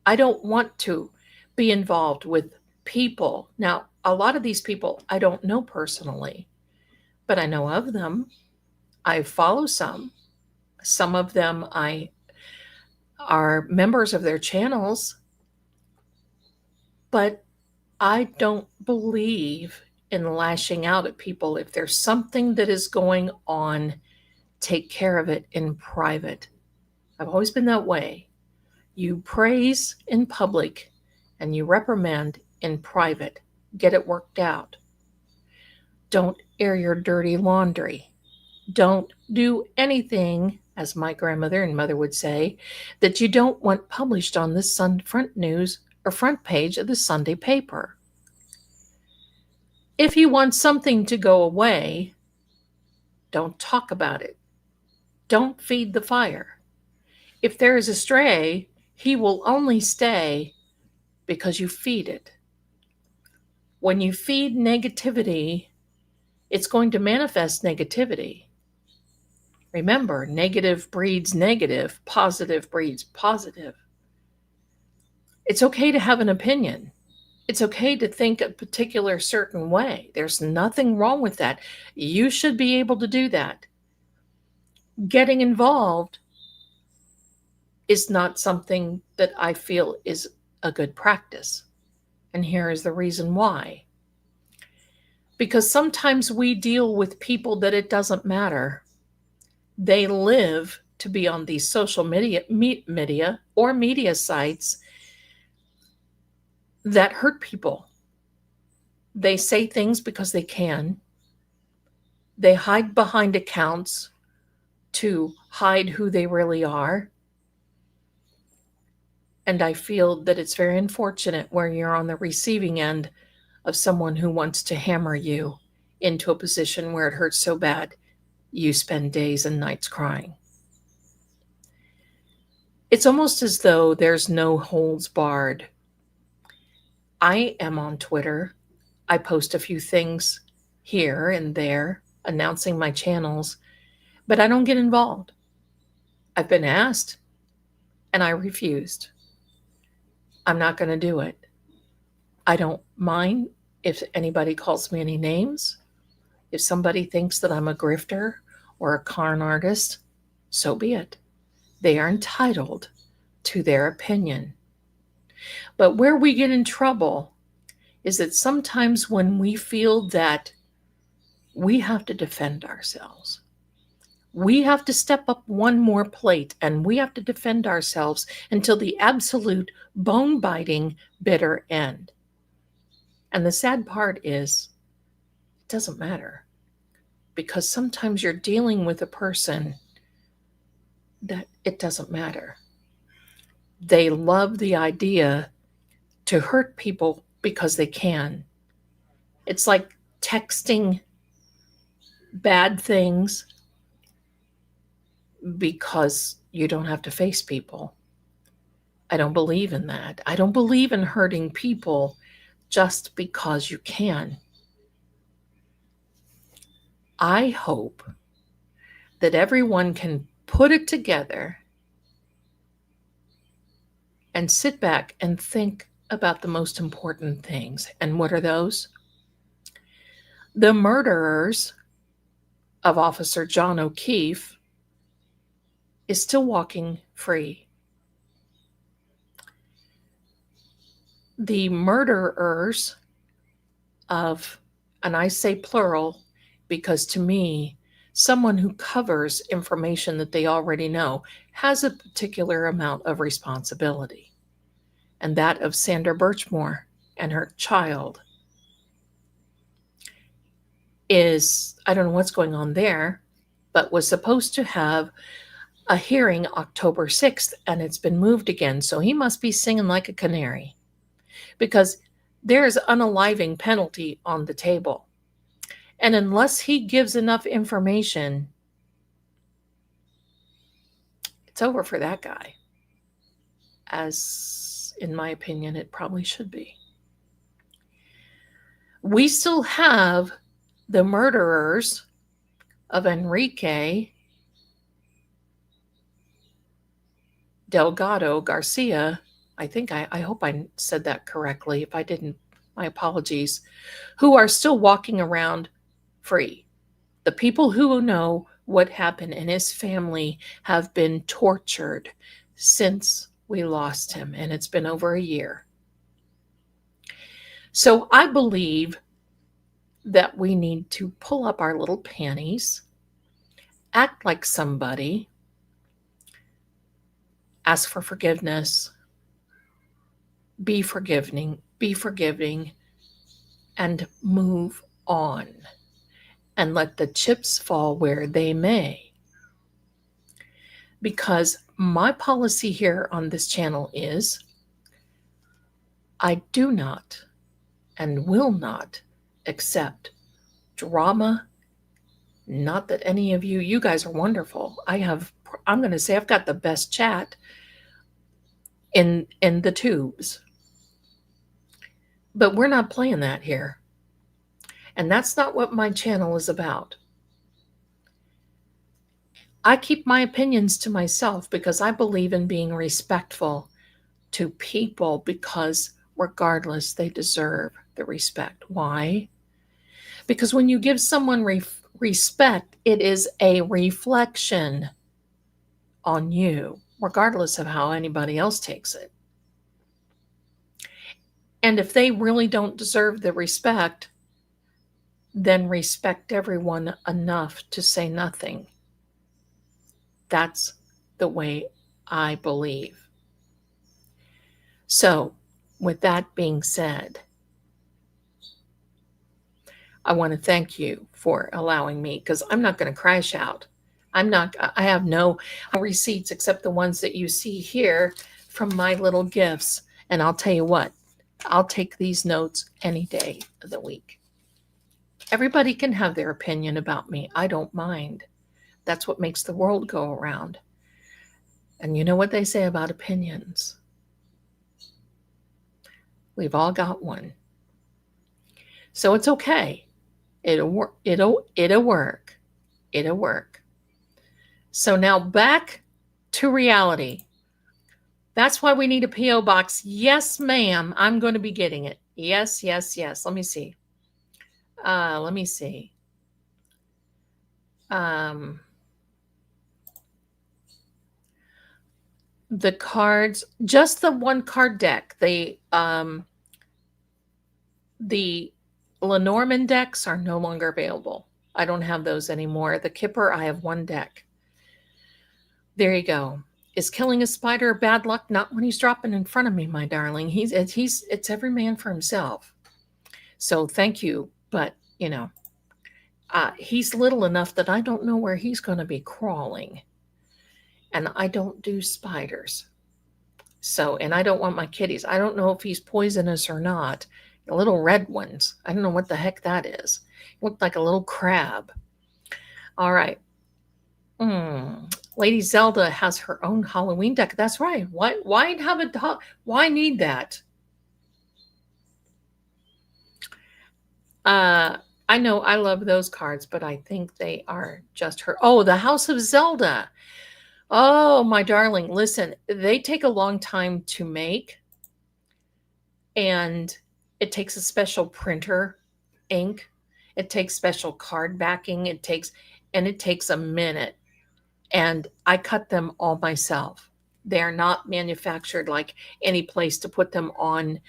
I don't want to be involved with people. Now, a lot of these people I don't know personally, but I know of them. I follow some. Some of them I are members of their channels, but I don't believe in lashing out at people. If there's something that is going on, take care of it in private. I've always been that way. You praise in public and you reprimand in private. Get it worked out. Don't air your dirty laundry. Don't do anything, as my grandmother and mother would say, that you don't want published on the front news or front page of the Sunday paper. If you want something to go away, don't talk about it. Don't feed the fire. If there is a stray, he will only stay because you feed it. When you feed negativity, it's going to manifest negativity. Remember, negative breeds negative, positive breeds positive. It's okay to have an opinion. It's okay to think a particular certain way. There's nothing wrong with that. You should be able to do that. Getting involved is not something that I feel is a good practice. And here is the reason why. Because sometimes we deal with people that it doesn't matter. They live to be on these social media or media sites that hurt people. They say things because they can. They hide behind accounts to hide who they really are. And I feel that it's very unfortunate where you're on the receiving end of someone who wants to hammer you into a position where it hurts so bad you spend days and nights crying. It's almost as though there's no holds barred. I am on Twitter. I post a few things here and there announcing my channels, but I don't get involved. I've been asked and I refused. I'm not going to do it. I don't mind if anybody calls me any names. If somebody thinks that I'm a grifter or a con artist, so be it. They are entitled to their opinion. But where we get in trouble is that sometimes when we feel that we have to defend ourselves, we have to step up one more plate and we have to defend ourselves until the absolute bone-biting, bitter end. And the sad part is, it doesn't matter. Because sometimes you're dealing with a person that it doesn't matter. They love the idea to hurt people because they can. It's like texting bad things because you don't have to face people. I don't believe in that. I don't believe in hurting people just because you can. I hope that everyone can put it together and sit back and think about the most important things. And what are those? The murderers of Officer John O'Keefe is still walking free. The murderers of, and I say plural because to me, someone who covers information that they already know has a particular amount of responsibility, and that of Sandra Birchmore and her child is, I don't know what's going on there, but was supposed to have a hearing October 6th, and it's been moved again. So he must be singing like a canary because there's unaliving penalty on the table. And unless he gives enough information, it's over for that guy. As, in my opinion, it probably should be. We still have the murderers of Enrique Delgado Garcia. I hope I said that correctly. If I didn't, my apologies. Who are still walking around free. The people who know what happened and his family have been tortured since we lost him, and it's been over a year. So I believe that we need to pull up our little panties, act like somebody, ask for forgiveness, be forgiving, and move on. And let the chips fall where they may. Because my policy here on this channel is I do not and will not accept drama. Not that any of you guys are wonderful. I'm going to say I've got the best chat in the tubes. But we're not playing that here. And that's not what my channel is about. I keep my opinions to myself because I believe in being respectful to people because regardless, they deserve the respect. Why? Because when you give someone respect, it is a reflection on you, regardless of how anybody else takes it. And if they really don't deserve the respect, then respect everyone enough to say nothing. That's the way I believe. So, with that being said, I want to thank you for allowing me, because I'm not going to crash out. I have no receipts except the ones that you see here from my little gifts. And I'll tell you what, I'll take these notes any day of the week. Everybody can have their opinion about me. I don't mind. That's what makes the world go around. And you know what they say about opinions? We've all got one. So it's okay. It'll work. It'll work. It'll work. So now back to reality. That's why we need a P.O. box. Yes, ma'am. I'm going to be getting it. Yes, yes, yes. Let me see. Let me see. The cards, just the one card deck. The Lenormand decks are no longer available. I don't have those anymore. The Kipper, I have one deck. There you go. Is killing a spider bad luck? Not when he's dropping in front of me, my darling. It's every man for himself. So thank you, but you know, he's little enough that I don't know where he's going to be crawling, and I don't do spiders. So, and I don't want my kitties. I don't know if he's poisonous or not. The little red ones. I don't know what the heck that is. It looked like a little crab. All right. Lady Zelda has her own Halloween deck. That's right. Why have a why need that? I know I love those cards, but I think they are just her. Oh, the House of Zelda. Oh, my darling. Listen, they take a long time to make, and it takes a special printer ink. It takes special card backing. It takes a minute. And I cut them all myself. They are not manufactured like any place to put them on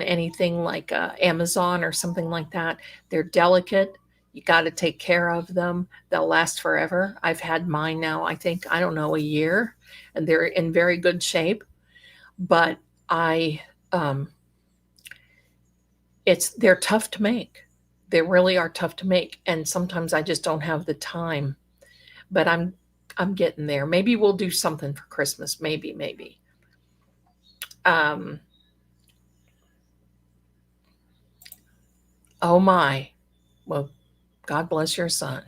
anything like Amazon or something like that. They're delicate. You got to take care of them. They'll last forever. I've had mine now, I think, I don't know, a year, and they're in very good shape. But they're tough to make. They really are tough to make, and sometimes I just don't have the time. But I'm getting there. Maybe we'll do something for Christmas. Maybe. Oh my. Well, God bless your son.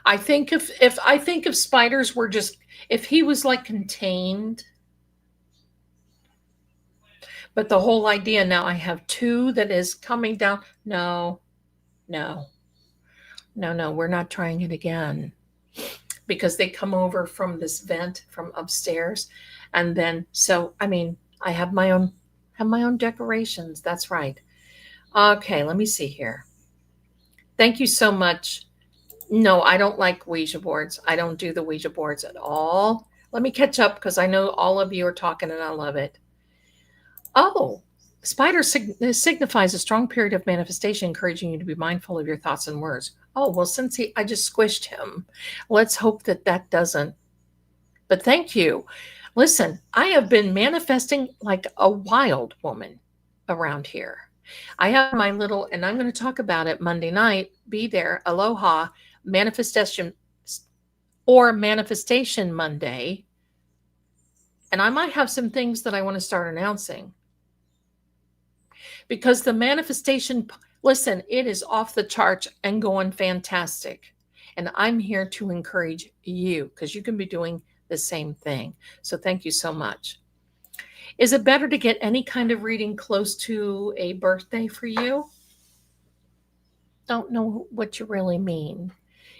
I think if spiders were just, if he was like contained, but the whole idea now, I have two that is coming down. No, we're not trying it again, because they come over from this vent from upstairs. And then, so, I mean, I have my own decorations. That's right. Okay, let me see here. Thank you so much. No, I don't like Ouija boards. I don't do the Ouija boards at all. Let me catch up, because I know all of you are talking and I love it. Oh, spider signifies a strong period of manifestation, encouraging you to be mindful of your thoughts and words. Oh, well, since I just squished him, let's hope that doesn't. But thank you. Listen, I have been manifesting like a wild woman around here. I have my little, and I'm going to talk about it Monday night. Be there. Aloha manifestation Monday. And I might have some things that I want to start announcing. Because the manifestation, listen, it is off the charts and going fantastic. And I'm here to encourage you, because you can be doing the same thing. So thank you so much. Is it better to get any kind of reading close to a birthday for you? Don't know what you really mean.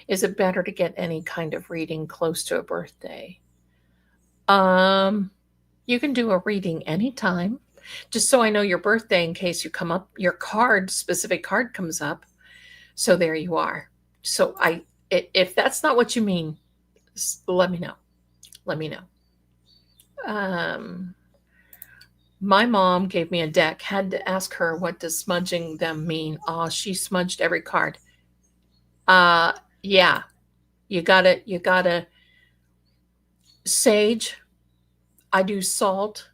Is it better to get any kind of reading close to a birthday? You can do a reading anytime. Just so I know your birthday, in case you come up, your specific card comes up. So there you are. So if that's not what you mean, let me know. My mom gave me a deck, had to ask her, what does smudging them mean? She smudged every card. Yeah, you gotta sage. I do salt.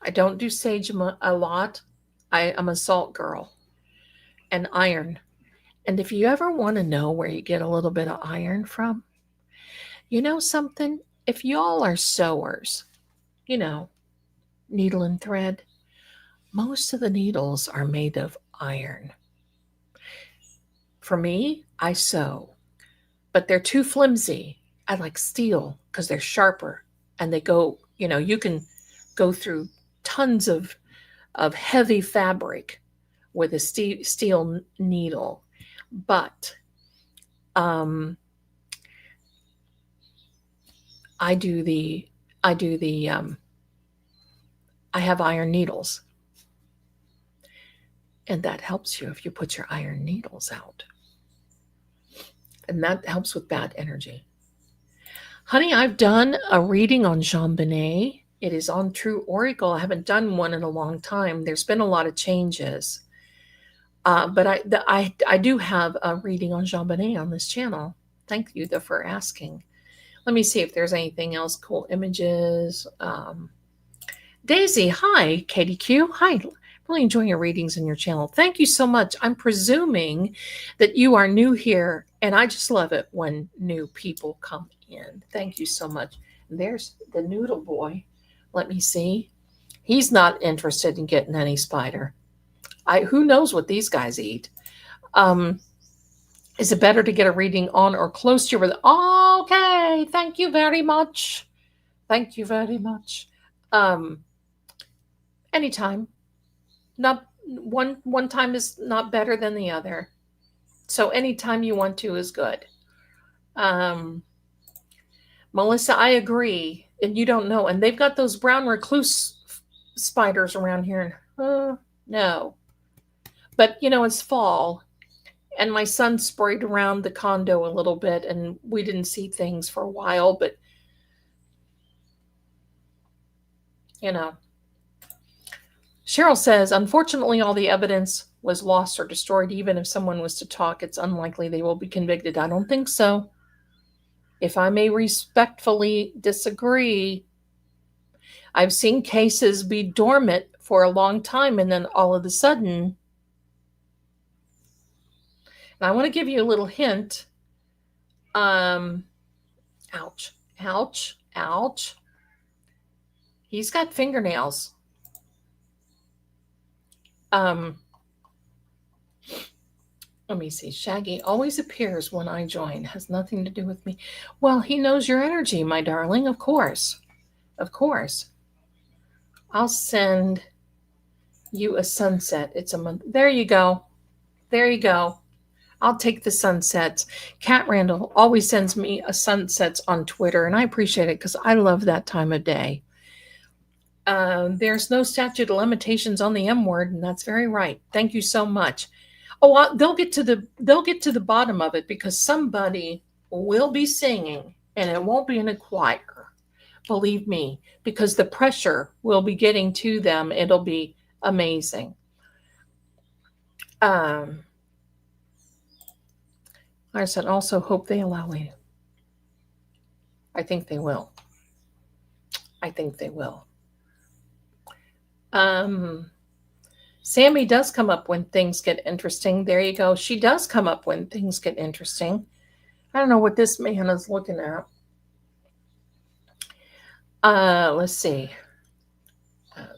I don't do sage a lot. I'm a salt girl. And iron. And if you ever want to know where you get a little bit of iron from, you know something? If y'all are sewers, you know, needle and thread, most of the needles are made of iron. For me, I sew, but they're too flimsy. I like steel because they're sharper and they go, you can go through tons of heavy fabric with a steel needle. But um, I do the I do the I have iron needles, and that helps you if you put your iron needles out, and that helps with bad energy. Honey, I've done a reading on Jean Bonnet. It is on True Oracle. I haven't done one in a long time. There's been a lot of changes. But I do have a reading on Jean Bonnet on this channel. Thank you, though, for asking. Let me see if there's anything else. Cool images. Daisy, hi. Katie Q, hi. Really enjoying your readings in your channel. Thank you so much. I'm presuming that you are new here, and I just love it when new people come in. Thank you so much. And there's the noodle boy. Let me see. He's not interested in getting any spider. Who knows what these guys eat? Is it better to get a reading on or close to your? Okay, thank you very much. Thank you very much. Anytime. Not one time is not better than the other. So anytime you want to is good. Melissa, I agree. And you don't know. And they've got those brown recluse spiders around here. No. But, it's fall. And my son sprayed around the condo a little bit, and we didn't see things for a while. But, Cheryl says, unfortunately, all the evidence was lost or destroyed. Even if someone was to talk, it's unlikely they will be convicted. I don't think so. If I may respectfully disagree, I've seen cases be dormant for a long time, and then all of a sudden, and I want to give you a little hint. Ouch, ouch, ouch. He's got fingernails. Let me see. Shaggy always appears when I join. Has nothing to do with me. Well, he knows your energy, my darling. Of course. Of course. I'll send you a sunset. It's a month. There you go. There you go. I'll take the sunsets. Kat Randall always sends me a sunsets on Twitter, and I appreciate it because I love that time of day. There's no statute of limitations on the M word, and that's very right. Thank you so much. Oh, they'll get to the bottom of it because somebody will be singing, and it won't be in a choir. Believe me, because the pressure will be getting to them. It'll be amazing. I said, also hope they allow me. I think they will. I think they will. Sammy does come up when things get interesting. There you go. She does come up when things get interesting. I don't know what this man is looking at. Let's see. Let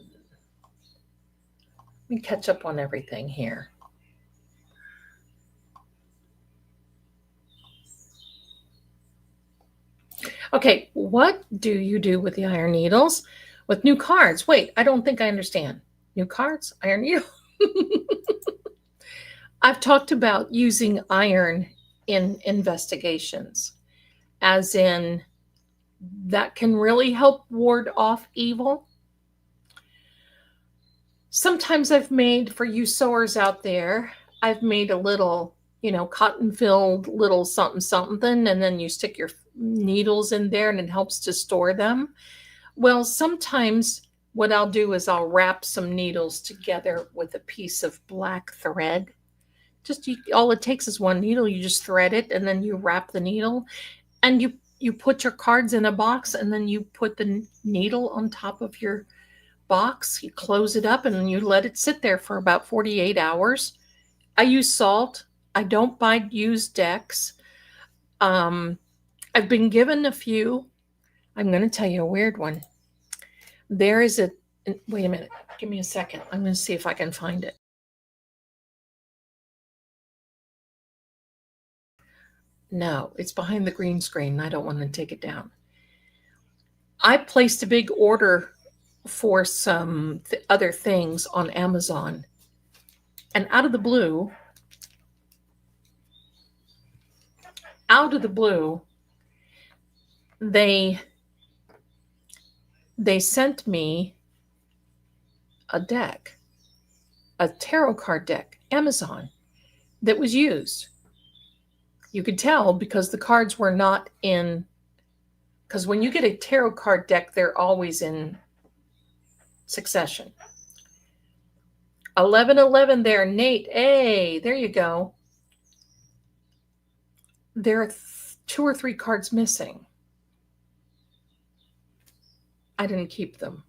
me catch up on everything here. Okay, what do you do with the iron needles? With new cards? Wait, I don't think I understand. New cards? Iron needle? I've talked about using iron in investigations, as in that can really help ward off evil. Sometimes I've made, for you sewers out there, I've made a little, cotton-filled little something, and then you stick your needles in there and it helps to store them. Well, sometimes what I'll do is I'll wrap some needles together with a piece of black thread All it takes is one needle. You just thread it, and then you wrap the needle, and you put your cards in a box, and then you put the needle on top of your box. You close it up, and then you let it sit there for about 48 hours. I use salt. I don't buy used decks. I've been given a few. I'm going to tell you a weird one. There is a, wait a minute, give me a second. I'm going to see if I can find it. No, it's behind the green screen. I don't want to take it down. I placed a big order for some other things on Amazon. And out of the blue, they sent me a deck, a tarot card deck, Amazon, that was used. You could tell because the cards were not in, because when you get a tarot card deck, they're always in succession. 1111 there, Nate. Hey, there you go. There are 2 or 3 cards missing. I didn't keep them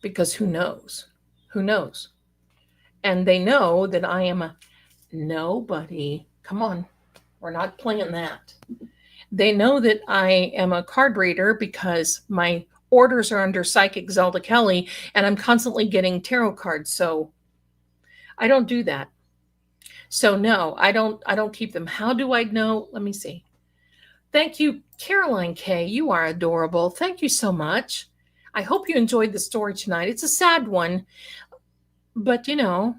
because who knows? Who knows? And they know that I am a nobody. Come on, we're not playing that. They know that I am a card reader because my orders are under Psychic Zelda Kelly, and I'm constantly getting tarot cards. So I don't do that. So no, I don't keep them. How do I know? Let me see. Thank you, Caroline K. You are adorable. Thank you so much. I hope you enjoyed the story tonight. It's a sad one, but you know,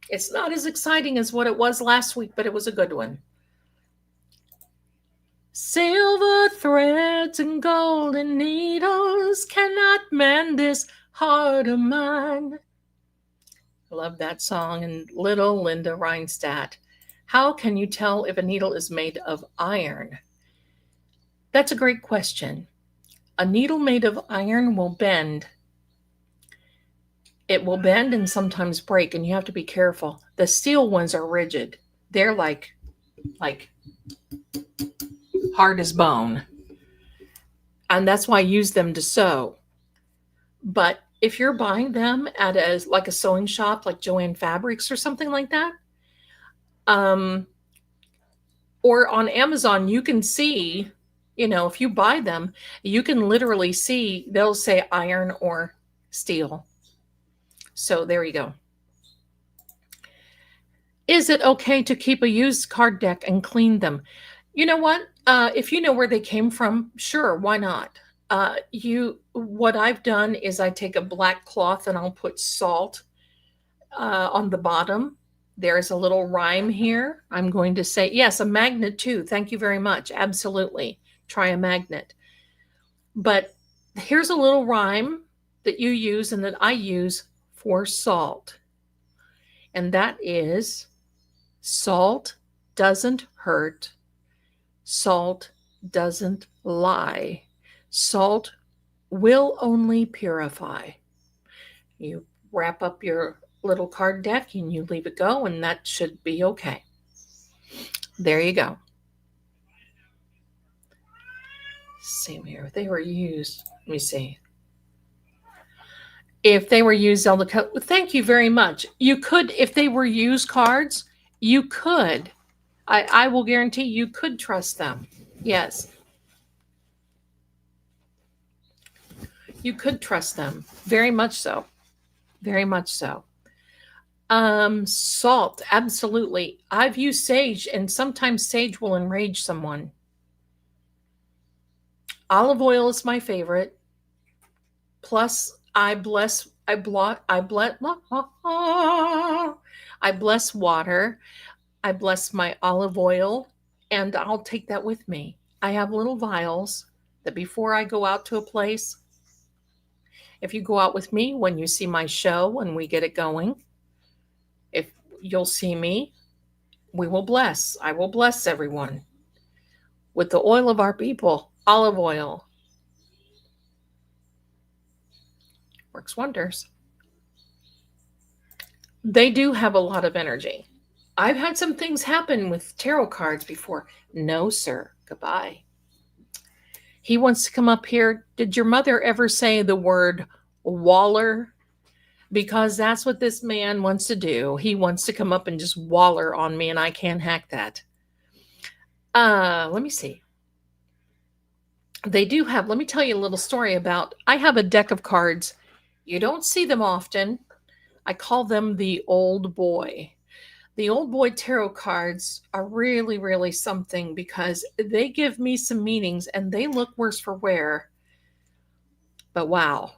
it's not as exciting as what it was last week, but it was a good one. Silver threads and golden needles cannot mend this heart of mine. I love that song. And little Linda Reinstadt. How can you tell if a needle is made of iron? That's a great question. A needle made of iron will bend. It will bend and sometimes break, and you have to be careful. The steel ones are rigid. They're like hard as bone. And that's why I use them to sew. But if you're buying them at a sewing shop like Joann Fabrics or something like that, or on Amazon, you can see, if you buy them, you can literally see, they'll say iron or steel. So there you go. Is it okay to keep a used card deck and clean them? You know what? If you know where they came from, sure, why not? What I've done is I take a black cloth and I'll put salt on the bottom. There's a little rhyme here. I'm going to say, yes, a magnet too. Thank you very much. Absolutely. Try a magnet. But here's a little rhyme that you use and that I use for salt. And that is, salt doesn't hurt. Salt doesn't lie. Salt will only purify. You wrap up your little card deck and you leave it go, and that should be okay. There you go. Same here. They were used. Let me see. If they were used, Zelda, thank you very much. You could, if they were used cards, you could. I will guarantee you could trust them. Yes. You could trust them. Very much so. Very much so. Salt, absolutely. I've used sage, and sometimes sage will enrage someone. Olive oil is my favorite. Plus, I bless water. I bless my olive oil, and I'll take that with me. I have little vials that before I go out to a place, if you go out with me, when you see my show, when we get it going, if you'll see me, we will bless. I will bless everyone with the oil of our people, olive oil. Works wonders. They do have a lot of energy. I've had some things happen with tarot cards before. No, sir. Goodbye. He wants to come up here. Did your mother ever say the word waller? Because that's what this man wants to do. He wants to come up and just waller on me, and I can't hack that. Let me see. They do have, let me tell you a little story about, I have a deck of cards. You don't see them often. I call them the old boy. The old boy tarot cards are really, really something because they give me some meanings and they look worse for wear. But wow,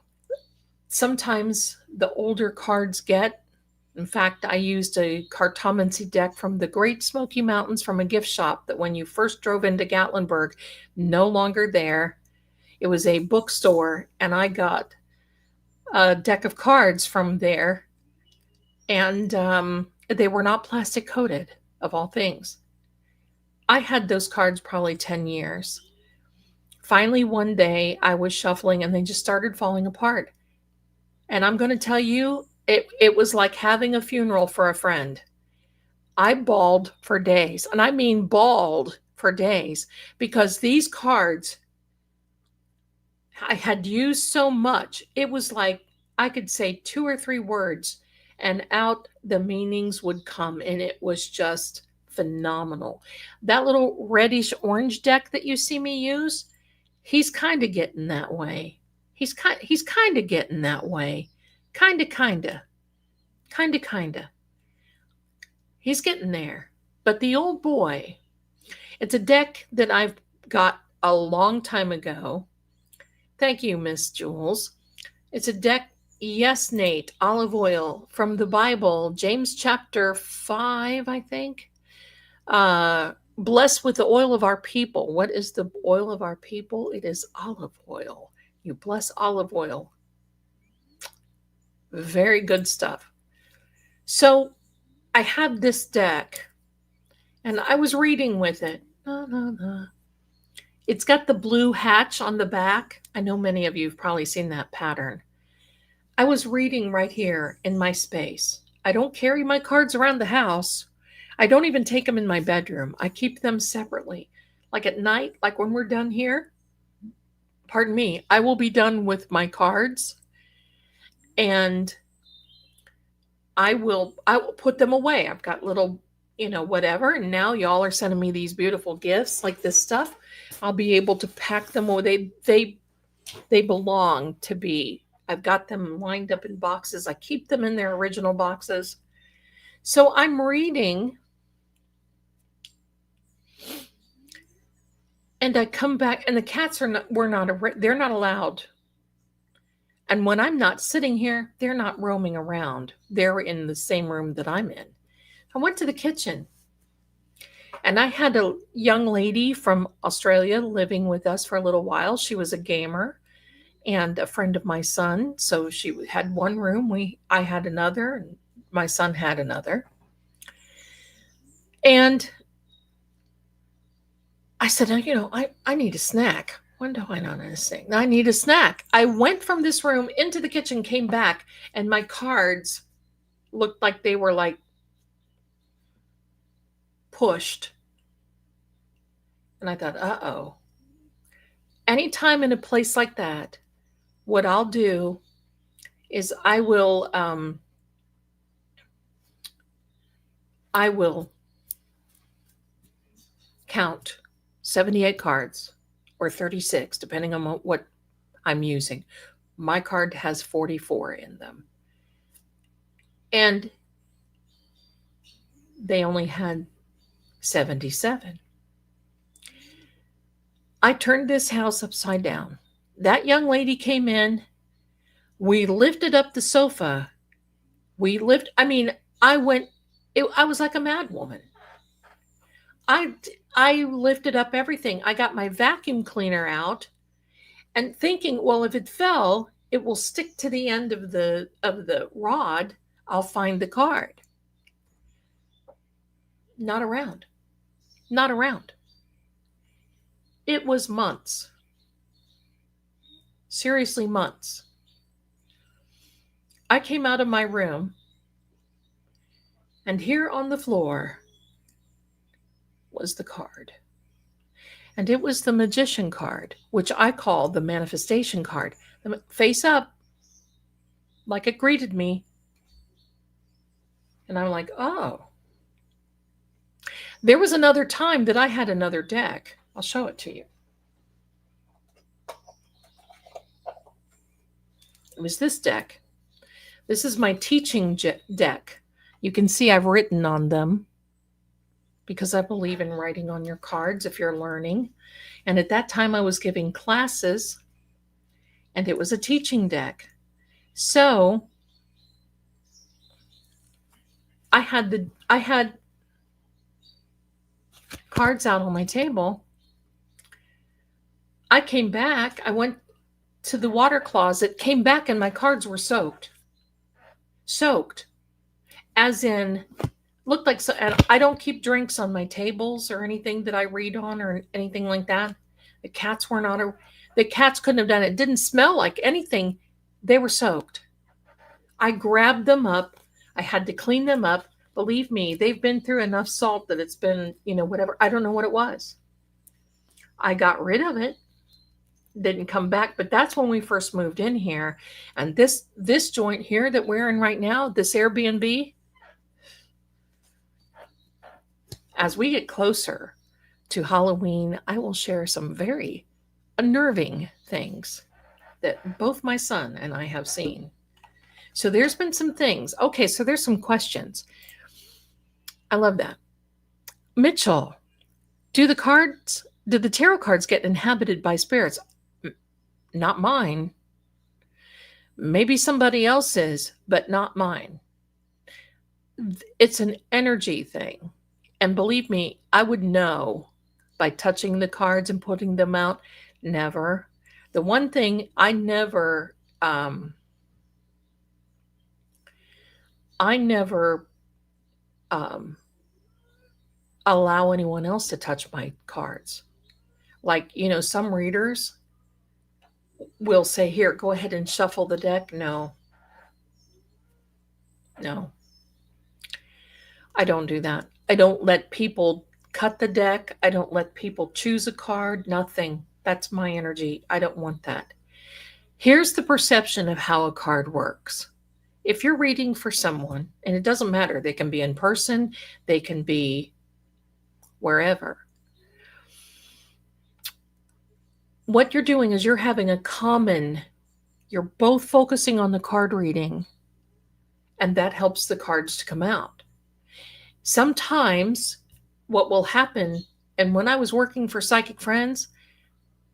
sometimes the older cards get, in fact, I used a cartomancy deck from the Great Smoky Mountains from a gift shop that when you first drove into Gatlinburg, no longer there. It was a bookstore, and I got a deck of cards from there, and they were not plastic coated, of all things. I had those cards probably 10 years. Finally, one day I was shuffling and they just started falling apart. And I'm going to tell you, it was like having a funeral for a friend. I bawled for days, and I mean bawled for days, because these cards I had used so much. It was like I could say 2 or 3 words, and out the meanings would come, and it was just phenomenal. That little reddish orange deck that you see me use, he's kind of getting that way. He's kind of getting that way. Kinda. He's getting there. But the old boy, it's a deck that I've got a long time ago. Thank you, Miss Jules. It's a deck, yes, Nate, olive oil from the Bible, James chapter 5, I think. Blessed with the oil of our people. What is the oil of our people? It is olive oil. You bless olive oil. Very good stuff. So I have this deck, and I was reading with it. It's got the blue hatch on the back. I know many of you have probably seen that pattern. I was reading right here in my space. I don't carry my cards around the house. I don't even take them in my bedroom. I keep them separately. Like at night, like when we're done here, pardon me, I will be done with my cards, and I will put them away. I've got little, whatever. And now y'all are sending me these beautiful gifts like this stuff. I'll be able to pack them away. They belong to be. I've got them lined up in boxes. I keep them in their original boxes. So I'm reading, and I come back, and the cats they're not allowed. And when I'm not sitting here, they're not roaming around. They're in the same room that I'm in. I went to the kitchen, and I had a young lady from Australia living with us for a little while. She was a gamer and a friend of my son. So she had one room. I had another, and my son had another. And I said, I need a snack. When do I not need a snack? I need a snack. I went from this room into the kitchen, came back, and my cards looked like they were like pushed. And I thought, uh-oh. Anytime in a place like that, what I'll do is I will count 78 cards or 36, depending on what I'm using. My card has 44 in them. And they only had 77. I turned this house upside down. That young lady came in. We lifted up the sofa. I was like a mad woman. I lifted up everything. I got my vacuum cleaner out and thinking, well, if it fell, it will stick to the end of the rod. I'll find the card. Not around. It was months. Seriously, months. I came out of my room And here on the floor was the card. And it was the magician card, which I call the manifestation card. Face up, like it greeted me. And I'm like, oh. There was another time that I had another deck. I'll show it to you. It was this deck. This is my teaching deck. You can see I've written on them because I believe in writing on your cards if you're learning. And at that time I was giving classes and it was a teaching deck. So I had cards out on my table. I came back, I went to the water closet, came back, and my cards were soaked. Soaked. As in, looked like so. And I don't keep drinks on my tables or anything that I read on or anything like that. The cats were not, the cats couldn't have done it. It didn't smell like anything. They were soaked. I grabbed them up. I had to clean them up. Believe me, they've been through enough salt that it's been, whatever. I don't know what it was. I got rid of it. Didn't come back, but that's when we first moved in here. And this joint here that we're in right now, this Airbnb, as we get closer to Halloween, I will share some very unnerving things that both my son and I have seen. So there's been some things. Okay, so there's some questions. I love that. Mitchell, do the tarot cards get inhabited by spirits? Not mine. Maybe somebody else's, but not mine. It's an energy thing. And believe me, I would know by touching the cards and putting them out. Never. The one thing I never allow anyone else to touch my cards. Like, some readers will say, here, go ahead and shuffle the deck. No. I don't do that. I don't let people cut the deck. I don't let people choose a card. Nothing. That's my energy. I don't want that. Here's the perception of how a card works. If you're reading for someone, and it doesn't matter, they can be in person, they can be wherever. What you're doing is you're both focusing on the card reading, and that helps the cards to come out. Sometimes what will happen, and when I was working for Psychic Friends,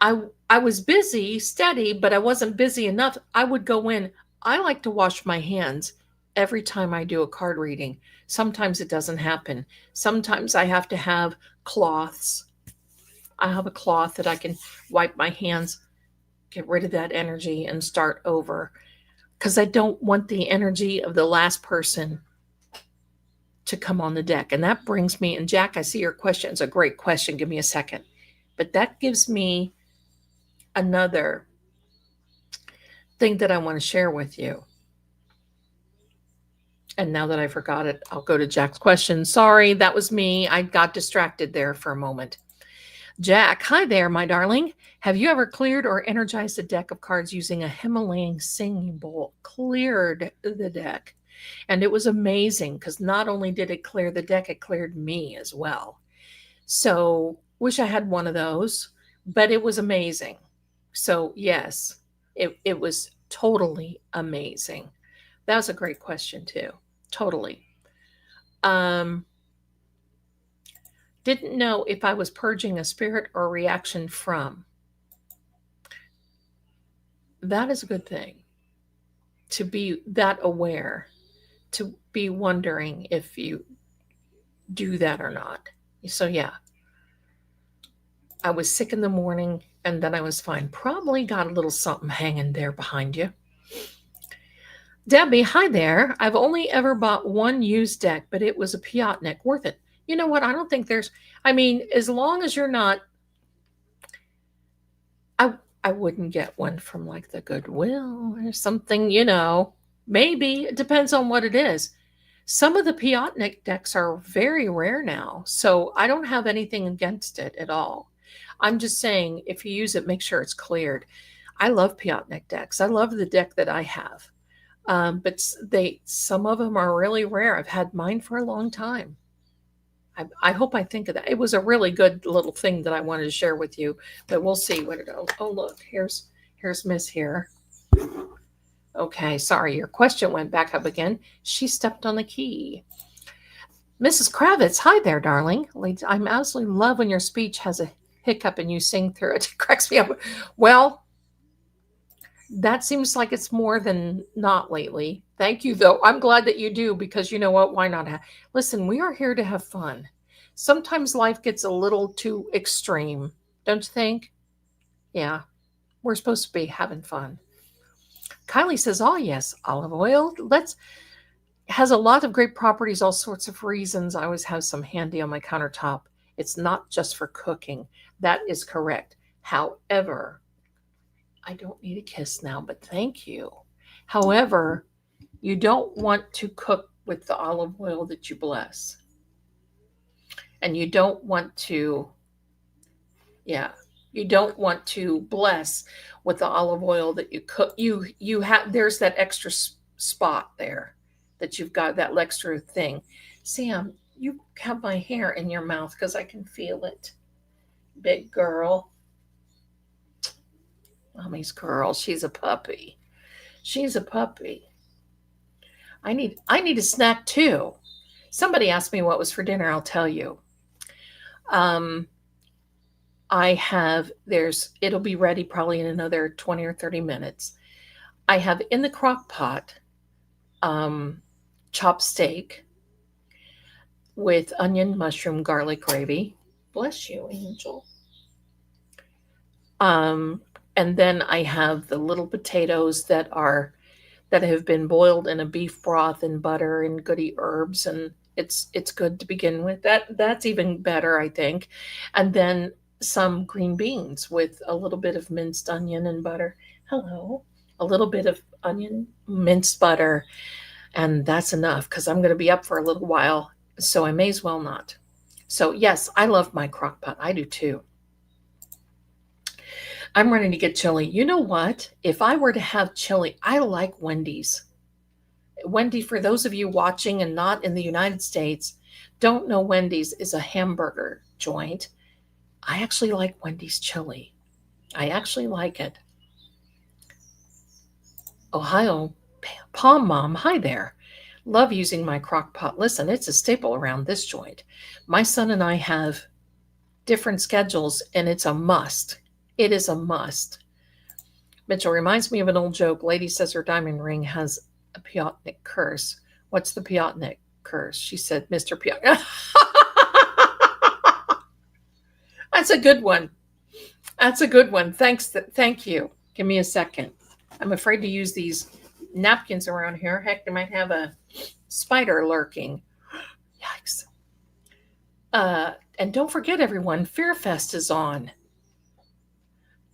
I was busy, steady, but I wasn't busy enough. I would go in. I like to wash my hands every time I do a card reading. Sometimes it doesn't happen. Sometimes I have to have cloths. I have a cloth that I can wipe my hands, get rid of that energy, and start over. Because I don't want the energy of the last person to come on the deck. And that brings me, and Jack, I see your question. It's a great question. Give me a second. But that gives me another thing that I want to share with you. And now that I forgot it, I'll go to Jack's question. Sorry, that was me. I got distracted there for a moment. Jack, hi there, my darling. Have you ever cleared or energized a deck of cards using a Himalayan singing bowl? Cleared the deck. And it was amazing because not only did it clear the deck, it cleared me as well. So wish I had one of those, but it was amazing. So yes, it was totally amazing. That was a great question too. Totally. Didn't know if I was purging a spirit or a reaction from. That is a good thing. To be that aware, to be wondering if you do that or not. So yeah, I was sick in the morning and then I was fine. Probably got a little something hanging there behind you. Debbie, hi there. I've only ever bought one used deck, but it was a Piotnik. Worth it. You know what? I don't think as long as you're not, I wouldn't get one from like the Goodwill or something, maybe. It depends on what it is. Some of the Piotnik decks are very rare now, so I don't have anything against it at all. I'm just saying if you use it, make sure it's cleared. I love Piotnik decks. I love the deck that I have. But some of them are really rare. I've had mine for a long time. I hope I think of that. It was a really good little thing that I wanted to share with you, but we'll see what it. Oh look, here's Miss here. Okay, sorry, your question went back up again. She stepped on the key. Mrs. Kravitz, hi there, darling. I'm absolutely love when your speech has a hiccup and you sing through it. It cracks me up. Well, that seems like it's more than not lately. Thank you, though. I'm glad that you do because you know what? Why not? Listen, we are here to have fun. Sometimes life gets a little too extreme, don't you think? Yeah, we're supposed to be having fun. Kylie says, "Oh yes, olive oil. Let's has a lot of great properties, all sorts of reasons. I always have some handy on my countertop. It's not just for cooking. That is correct. However, I don't need a kiss now, but thank you. However, you don't want to cook with the olive oil that you bless. And you don't want to, yeah, you don't want to bless with the olive oil that you cook. You have there's that extra spot there that you've got that extra thing. Sam, you have my hair in your mouth because I can feel it. Big girl. Mommy's girl. She's a puppy. She's a puppy. I need a snack too. Somebody asked me what was for dinner. I'll tell you. I have it'll be ready probably in another 20 or 30 minutes. I have in the crock pot chopped steak with onion, mushroom, garlic gravy. Bless you, Angel. And then I have the little potatoes that have been boiled in a beef broth and butter and goody herbs, and it's good to begin with. That's even better, I think. And then some green beans with a little bit of minced onion and butter. Hello. A little bit of onion, minced butter, and that's enough because I'm going to be up for a little while, so I may as well not. So yes, I love my crock pot. I do too. I'm running to get chili. You know what? If I were to have chili, I like Wendy's. Wendy, for those of you watching and not in the United States, don't know Wendy's is a hamburger joint. I actually like Wendy's chili. I actually like it. Ohio Palm Mom, hi there. Love using my crock pot. Listen, it's a staple around this joint. My son and I have different schedules, and it's a must. It is a must. Mitchell reminds me of an old joke. Lady says her diamond ring has a Piotnik curse. What's the Piotnik curse? She said, Mr. Piotnik. That's a good one. That's a good one. Thanks. Thank you. Give me a second. I'm afraid to use these napkins around here. Heck, they might have a spider lurking. Yikes. And don't forget, everyone, Fear Fest is on.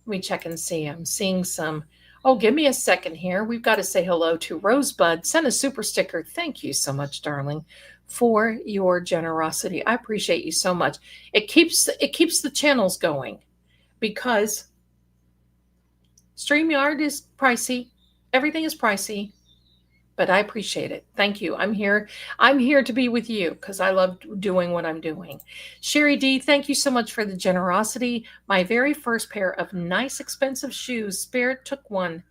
Let me check and see. I'm seeing some. Oh, give me a second here. We've got to say hello to Rosebud. Send a super sticker. Thank you so much, darling, for your generosity. I appreciate you so much. It keeps the channels going because StreamYard is pricey. Everything is pricey, but I appreciate it. Thank you. I'm here to be with you because I love doing what I'm doing. Sherry D, thank you so much for the generosity. My very first pair of nice, expensive shoes. Spirit took one.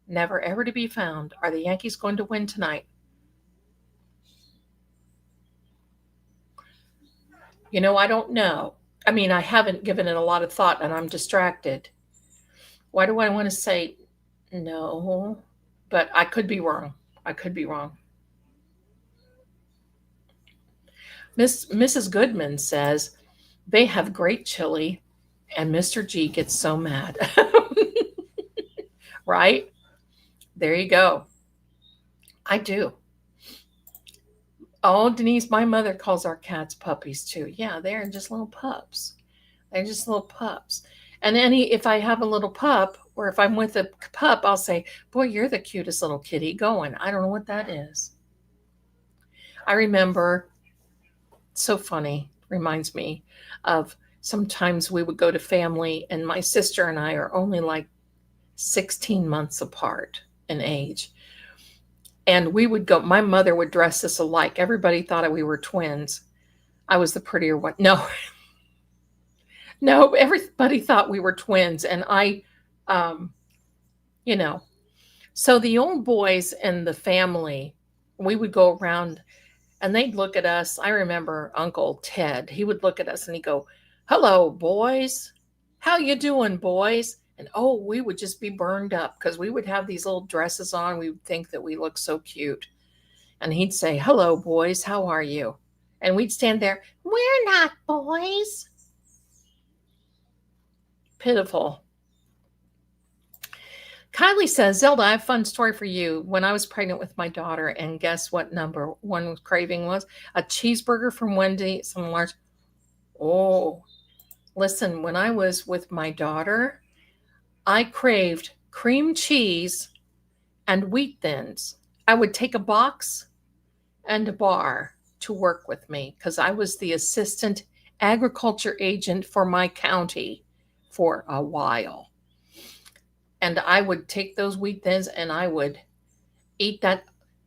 Never ever to be found. Are the Yankees going to win tonight? You know, I don't know. I mean, I haven't given it a lot of thought and I'm distracted. Why do I want to say no? But I could be wrong. I could be wrong. Mrs. Goodman says they have great chili, and Mr. G gets so mad. Right? There you go. I do. Oh, Denise, my mother calls our cats puppies too. Yeah, they're just little pups. They're just little pups. And if I have a little pup, or if I'm with a pup, I'll say, boy, you're the cutest little kitty going. I don't know what that is. I remember, so funny, reminds me of sometimes we would go to family, and my sister and I are only like 16 months apart in age. And we would go, my mother would dress us alike. Everybody thought we were twins. I was the prettier one. No, no, everybody thought we were twins. And um, you know, so the old boys in the family, we would go around and they'd look at us. I remember Uncle Ted, he would look at us and he'd go, "Hello, boys. How you doing, boys?" And oh, we would just be burned up because we would have these little dresses on. We would think that we looked so cute. And he'd say, "Hello, boys. How are you?" And we'd stand there, "We're not boys." Pitiful. Kylie says, "Zelda, I have a fun story for you. When I was pregnant with my daughter, and guess what number one craving was? A cheeseburger from Wendy, some large. Oh, listen, when I was with my daughter, I craved cream cheese and wheat thins. I would take a box and a bar to work with me because I was the assistant agriculture agent for my county for a while. And I would take those wheat thins and I would eat that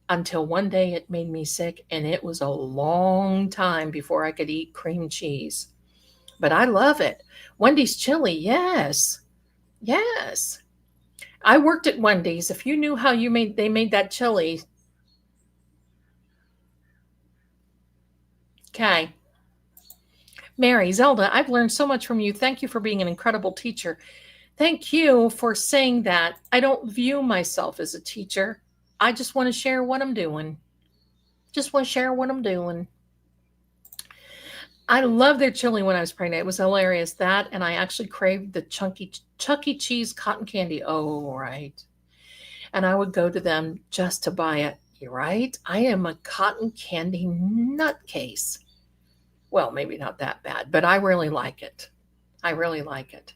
until one day it made me sick, and it was a long time before I could eat cream cheese. But I love it. Wendy's chili, yes. Yes. I worked at Wendy's. If you knew how they made that chili. Okay. Mary, Zelda, I've learned so much from you. Thank you for being an incredible teacher. Thank you for saying that. I don't view myself as a teacher. I just want to share what I'm doing. Just want to share what I'm doing. I loved their chili when I was pregnant. It was hilarious. That, and I actually craved the Chuck E. Cheese cotton candy. Oh, right. And I would go to them just to buy it. You're right. I am a cotton candy nutcase. Well, maybe not that bad, but I really like it. I really like it.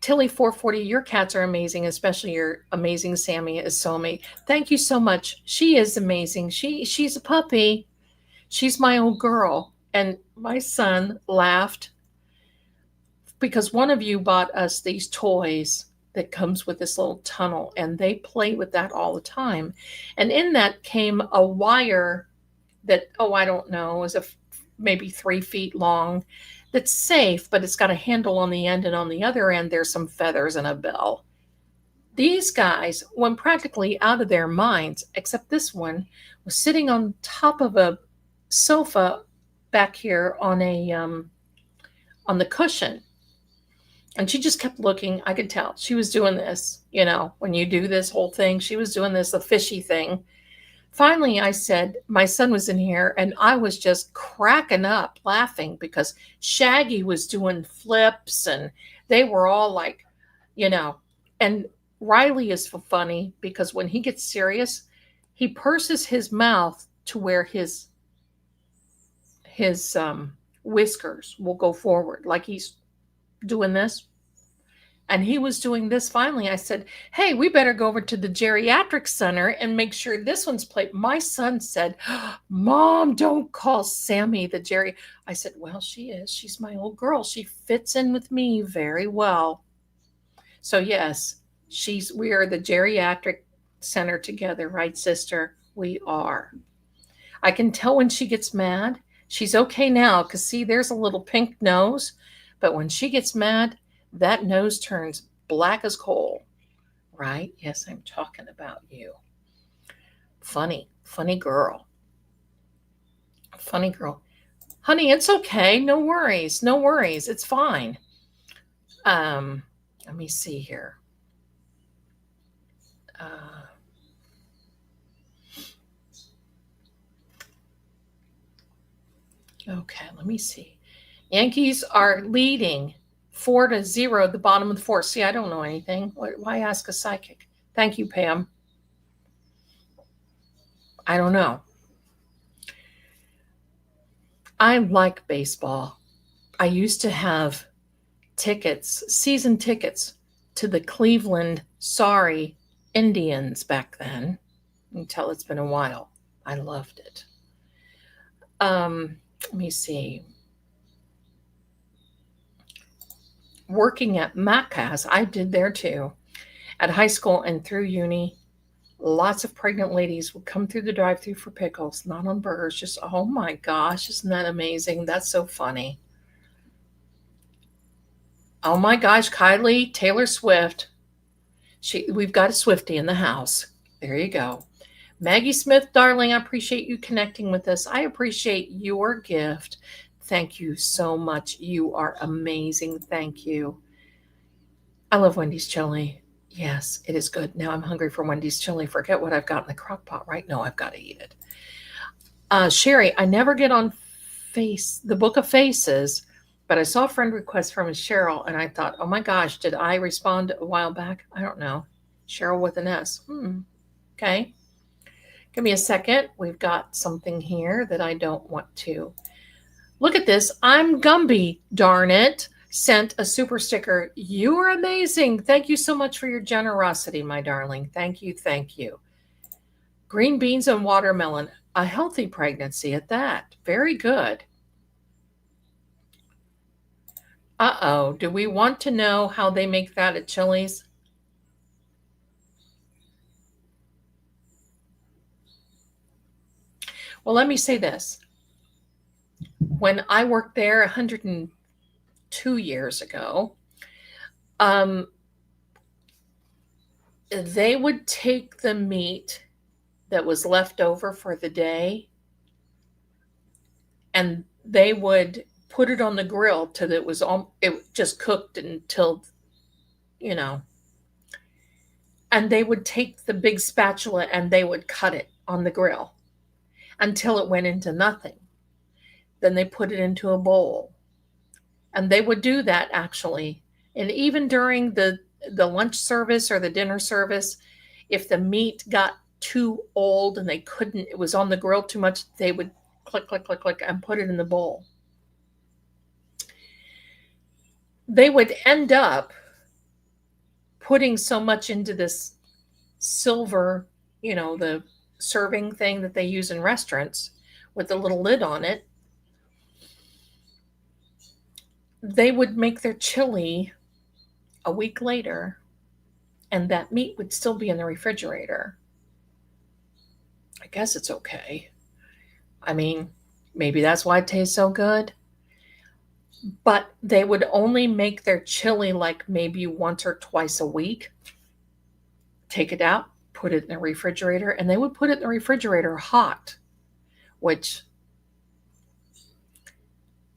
Tilly 440, your cats are amazing, especially your amazing Sammy is so amazing. Thank you so much. She is amazing. She's a puppy. She's my old girl. And my son laughed because one of you bought us these toys that comes with this little tunnel, and they play with that all the time. And in that came a wire that, oh, I don't know, is maybe 3 feet long. That's safe, but it's got a handle on the end, and on the other end, there's some feathers and a bell. These guys went practically out of their minds, except this one was sitting on top of a sofa back here on the cushion. And she just kept looking. I could tell she was doing this, when you do this whole thing, she was doing this, the fishy thing. Finally, I said, my son was in here, and I was just cracking up laughing because Shaggy was doing flips, and they were all like, and Riley is funny because when he gets serious, he purses his mouth to where his whiskers will go forward, like he's doing this. And he was doing this. Finally, I said, "Hey, we better go over to the geriatric center and make sure this one's played." My son said, "Mom, don't call Sammy the Jerry." I said, "Well, she is. She's my old girl. She fits in with me very well." So yes, we are the geriatric center together, right, sister? We are. I can tell when she gets mad. She's okay now because see, there's a little pink nose, but when she gets mad, that nose turns black as coal, right? Yes, I'm talking about you. Funny girl. Funny girl. Honey, it's okay. No worries. No worries. It's fine. Let me see here. Okay, let me see. Yankees are leading 4-0 at the bottom of the fourth. See, I don't know anything. Why ask a psychic? Thank you, Pam. I don't know. I like baseball. I used to have season tickets to the Cleveland Indians back then. You can tell it's been a while. I loved it. Let me see. Working at Macca's, I did there too. At high school and through uni, lots of pregnant ladies would come through the drive-through for pickles, not on burgers. Just, oh my gosh, isn't that amazing? That's so funny. Oh my gosh, Kylie, Taylor Swift. We've got a Swiftie in the house. There you go. Maggie Smith, darling, I appreciate you connecting with us. I appreciate your gift. Thank you so much. You are amazing. Thank you. I love Wendy's chili. Yes, it is good. Now I'm hungry for Wendy's chili. Forget what I've got in the crock pot right now. I've got to eat it. Sherry, I never get on the Book of Faces, but I saw a friend request from Cheryl, and I thought, oh my gosh, did I respond a while back? I don't know. Cheryl with an S. Okay. Give me a second. We've got something here that I don't want to. Look at this. I'm Gumby, darn it. Sent a super sticker. You are amazing. Thank you so much for your generosity, my darling. Thank you. Thank you. Green beans and watermelon. A healthy pregnancy at that. Very good. Uh-oh. Do we want to know how they make that at Chili's? Well, let me say this. When I worked there 102 years ago, they would take the meat that was left over for the day and they would put it on the grill till it just cooked until, and they would take the big spatula and they would cut it on the grill until it went into nothing. Then they put it into a bowl. And they would do that actually. And even during the lunch service or the dinner service, if the meat got too old and it was on the grill too much, they would click, click, click, click, and put it in the bowl. They would end up putting so much into this silver, the serving thing that they use in restaurants with the little lid on it. They would make their chili a week later, and that meat would still be in the refrigerator. I guess it's okay. I mean, maybe that's why it tastes so good. But they would only make their chili like maybe once or twice a week. Take it out, put it in the refrigerator, and they would put it in the refrigerator hot,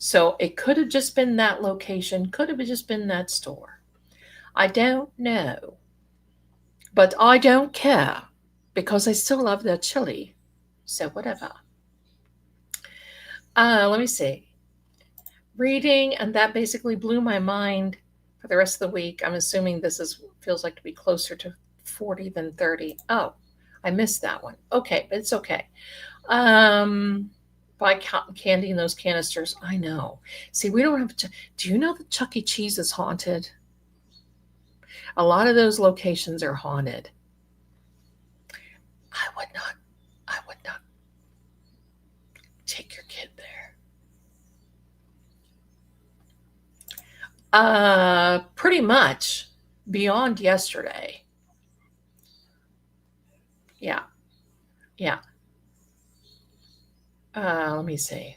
so it could have just been that location, could have just been that store. I don't know. But I don't care because I still love their chili. So whatever. Let me see. Reading, and that basically blew my mind for the rest of the week. I'm assuming this feels like to be closer to 40 than 30. Oh, I missed that one. Okay, but it's okay. Buy cotton candy in those canisters. I know. See, we don't have to. Do you know that Chuck E. Cheese is haunted? A lot of those locations are haunted. I would not take your kid there. Pretty much beyond yesterday. Yeah. Let me see.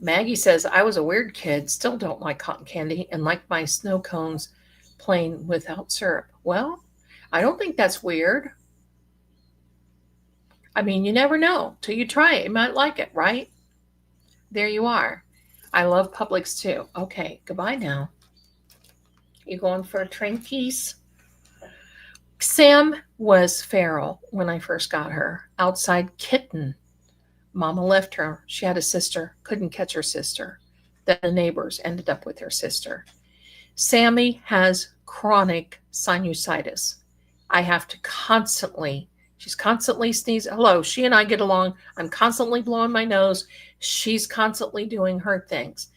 Maggie says, I was a weird kid, still don't like cotton candy, and like my snow cones plain without syrup. Well, I don't think that's weird. I mean, you never know till you try it. You might like it, right? There you are. I love Publix too. Okay, goodbye now. You going for a train piece? Sam was feral when I first got her. Outside kitten. Mama left her. She had a sister, couldn't catch her sister. Then the neighbors ended up with her sister. Sammy has chronic sinusitis. I have to she's constantly sneezing. Hello, she and I get along. I'm constantly blowing my nose. She's constantly doing her things.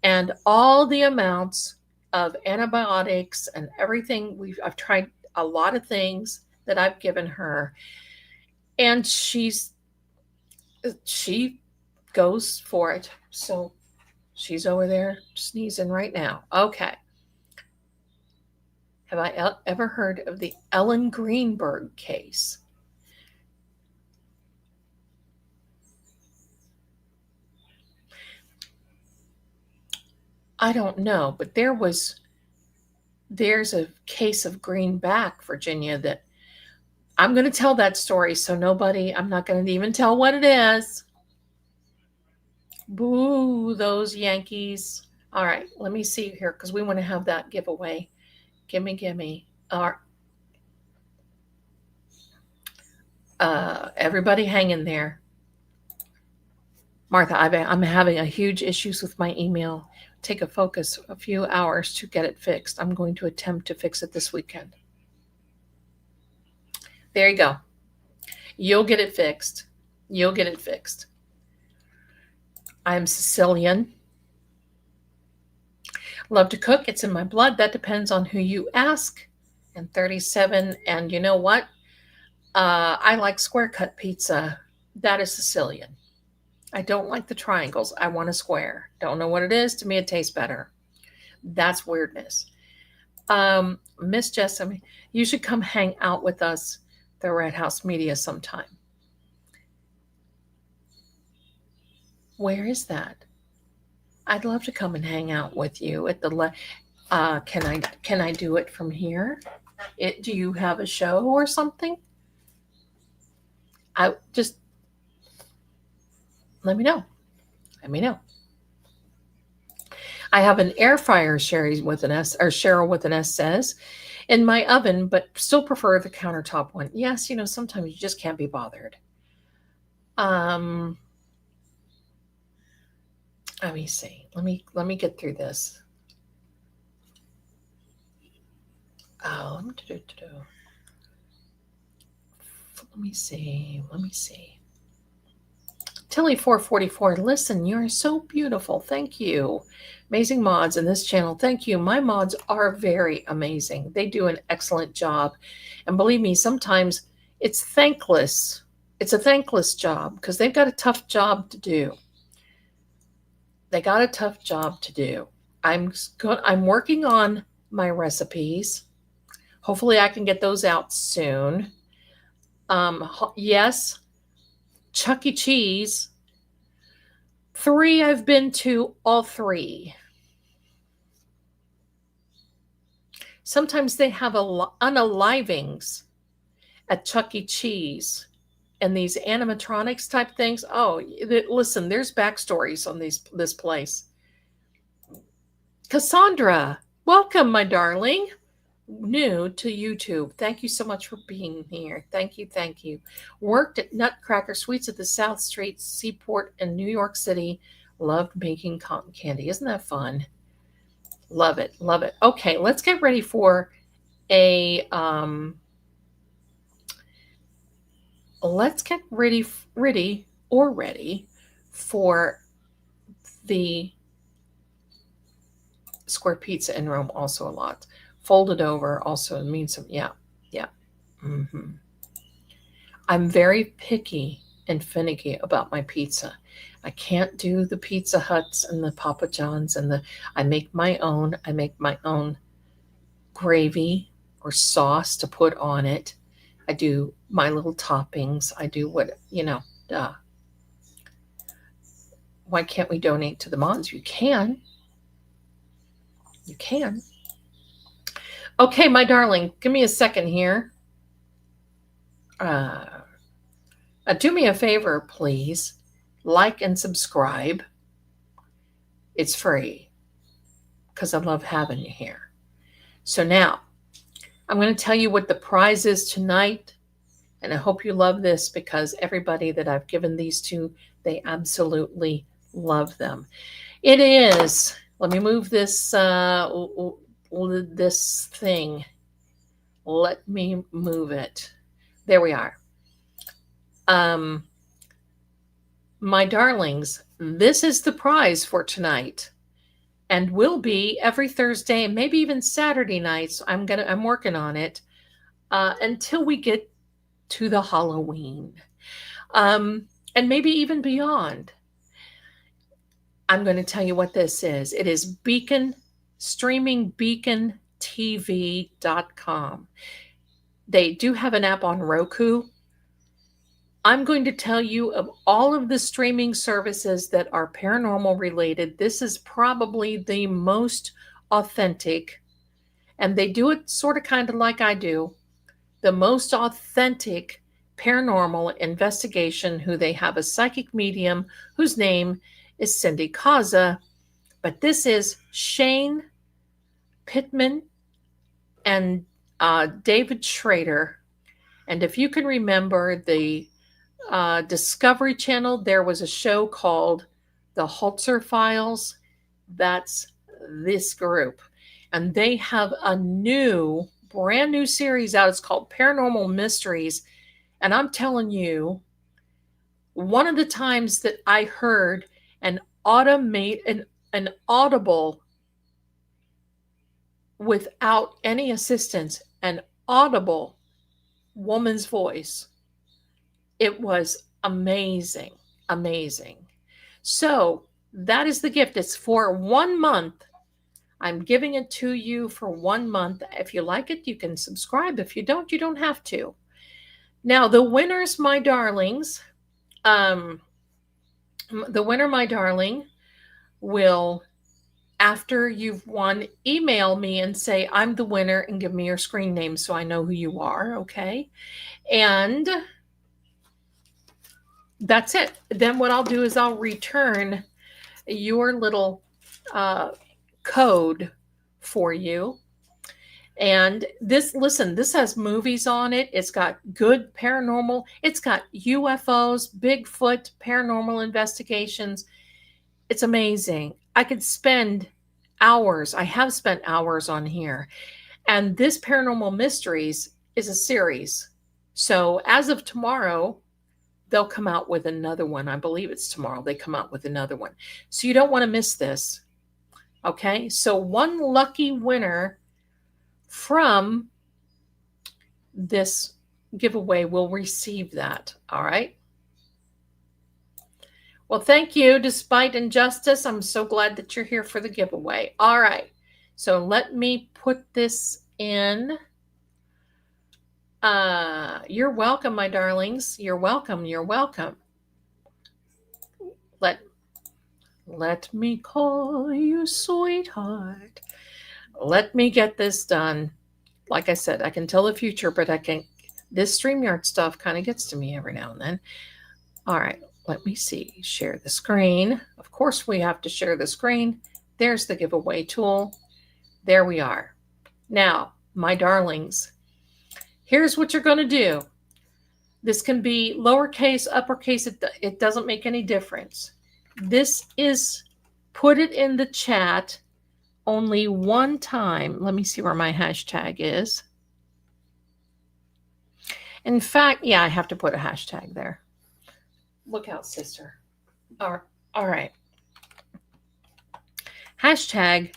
And all the amounts of antibiotics and everything, I've tried a lot of things that I've given her. And she goes for it. So she's over there sneezing right now. Okay. Have I ever heard of the Ellen Greenberg case? I don't know, but there's a case of Greenback, Virginia, that I'm going to tell that story. So I'm not going to even tell what it is. Boo, those Yankees. All right, let me see here because we want to have that giveaway. Gimme. Everybody hang in there. Martha, I'm having a huge issues with my email. Take a few hours to get it fixed. I'm going to attempt to fix it this weekend. There you go. You'll get it fixed. I'm Sicilian. Love to cook. It's in my blood. That depends on who you ask. And 37. And you know what? I like square cut pizza. That is Sicilian. I don't like the triangles. I want a square. Don't know what it is. To me, it tastes better. That's weirdness. Miss Jessamine, you should come hang out with us, the Red House Media, sometime. Where is that? I'd love to come and hang out with you at the. Can I do it from here? Do you have a show or something? I just let me know. I have an air fryer, Cheryl with an S says, in my oven, but still prefer the countertop one. Yes, sometimes you just can't be bothered. Let me see. Let me get through this. Let me see. Tilly 444, listen, you're so beautiful. Thank you. Amazing mods in this channel. Thank you. My mods are very amazing. They do an excellent job. And believe me, sometimes it's thankless. It's a thankless job because they've got a tough job to do. I'm working on my recipes. Hopefully I can get those out soon. Yes, Chuck E. Cheese. 3 I've been to, all 3. Sometimes they have unalivings at Chuck E. Cheese and these animatronics type things. Oh, listen, there's backstories on this place. Cassandra, welcome, my darling. New to YouTube. Thank you so much for being here. Thank you. Worked at Nutcracker Sweets at the South Street Seaport in New York City. Loved making cotton candy. Isn't that fun? Love it. Okay, let's get ready for a let's get ready for the square pizza in Rome. Also a lot. Folded over also means some, yeah. Mm-hmm. I'm very picky and finicky about my pizza. I can't do the Pizza Huts and the Papa John's I make my own gravy or sauce to put on it. I do my little toppings. I do what, Why can't we donate to the moms? You can. Okay, my darling, give me a second here. Do me a favor, please. Like and subscribe. It's free because I love having you here. So now, I'm going to tell you what the prize is tonight. And I hope you love this because everybody that I've given these to, they absolutely love them. It is, let me move this this thing. Let me move it. There we are. My darlings, this is the prize for tonight and will be every Thursday, maybe even Saturday nights. I'm working on it until we get to the Halloween, and maybe even beyond. I'm going to tell you what this is. It is Beacon, streaming beacontv.com. They do have an app on Roku. I'm going to tell you of all of the streaming services that are paranormal related. This is probably the most authentic, and they do it sort of kind of like I do, the most authentic paranormal investigation. Who they have a psychic medium whose name is Cindy Kaza, but this is Shane Pittman and David Schrader. And if you can remember the Discovery Channel, there was a show called The Holzer Files. That's this group. And they have a brand new series out. It's called Paranormal Mysteries. And I'm telling you, one of the times that I heard an audible without any assistance, an audible woman's voice, it was amazing, amazing. So that is the gift. It's for 1 month. I'm giving it to you for 1 month. If you like it, you can subscribe. If you don't, you don't have to. Now, the winners, my darlings, my darling, will, after you've won, email me and say, I'm the winner, and give me your screen name so I know who you are, okay? And that's it. Then what I'll do is I'll return your little code for you. And this has movies on it. It's got good paranormal. It's got UFOs, Bigfoot, paranormal investigations. It's amazing. I could spend hours. I have spent hours on here. And this Paranormal Mysteries is a series. So as of tomorrow, they'll come out with another one. I believe it's tomorrow they come out with another one. So you don't want to miss this. Okay? So one lucky winner from this giveaway will receive that. All right? Well, thank you. Despite injustice, I'm so glad that you're here for the giveaway. All right. So let me put this in. You're welcome, my darlings. You're welcome. You're welcome. Let me call you sweetheart. Let me get this done. Like I said, I can tell the future, but this StreamYard stuff kind of gets to me every now and then. All right. Let me see. Share the screen. Of course, we have to share the screen. There's the giveaway tool. There we are. Now, my darlings, here's what you're going to do. This can be lowercase, uppercase. It doesn't make any difference. This is, put it in the chat only one time. Let me see where my hashtag is. In fact, yeah, I have to put a hashtag there. Look out, sister. All right. Hashtag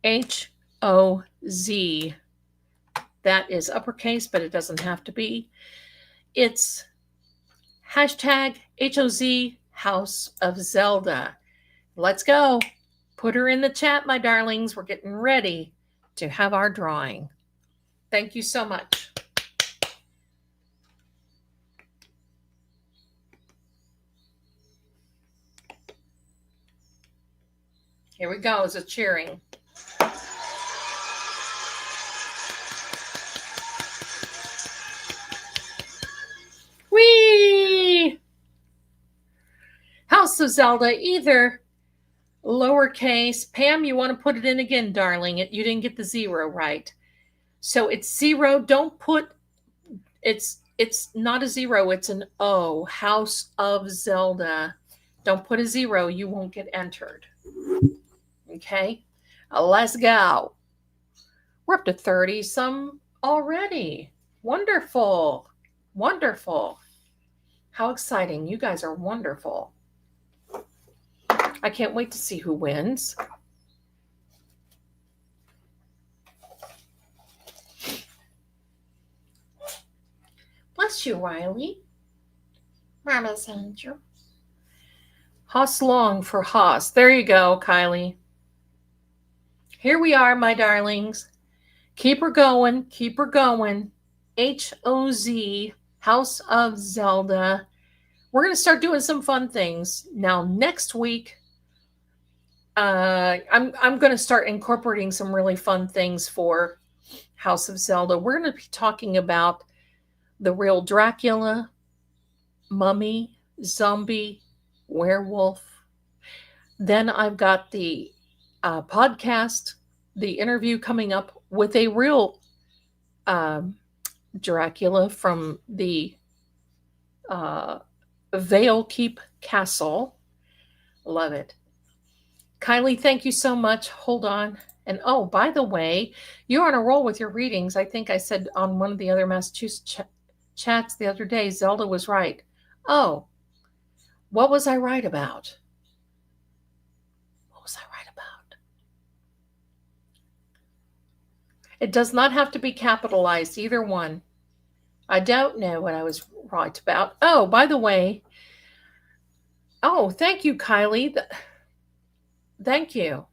HOZ. That is uppercase, but it doesn't have to be. It's hashtag HOZ House of Zelda. Let's go. Put her in the chat, my darlings. We're getting ready to have our drawing. Thank you so much. Here we go. It's a cheering. Whee! House of Zelda, either lowercase. Pam, you want to put it in again, darling. You didn't get the 0 right. So it's 0. Don't put, it's not a 0. It's an O. House of Zelda. Don't put a 0. You won't get entered. Okay, let's go. We're up to 30 some already. Wonderful. Wonderful. How exciting. You guys are wonderful. I can't wait to see who wins. Bless you, Riley. Mama's angel. Haas long for Haas. There you go, Kylie. Here we are, my darlings. Keep her going. Keep her going. HOZ, House of Zelda. We're going to start doing some fun things. Now, next week, I'm going to start incorporating some really fun things for House of Zelda. We're going to be talking about the real Dracula, mummy, zombie, werewolf. Then I've got the podcast, the interview coming up with a real Dracula from the Vale Keep Castle. Love it. Kylie, thank you so much. Hold on. And oh, by the way, you're on a roll with your readings. I think I said on one of the other Massachusetts chats the other day, Zelda was right. Oh, what was I right about? What was I right about? It does not have to be capitalized, either one. I don't know what I was right about. Oh, by the way, oh, thank you, Kylie. Thank you.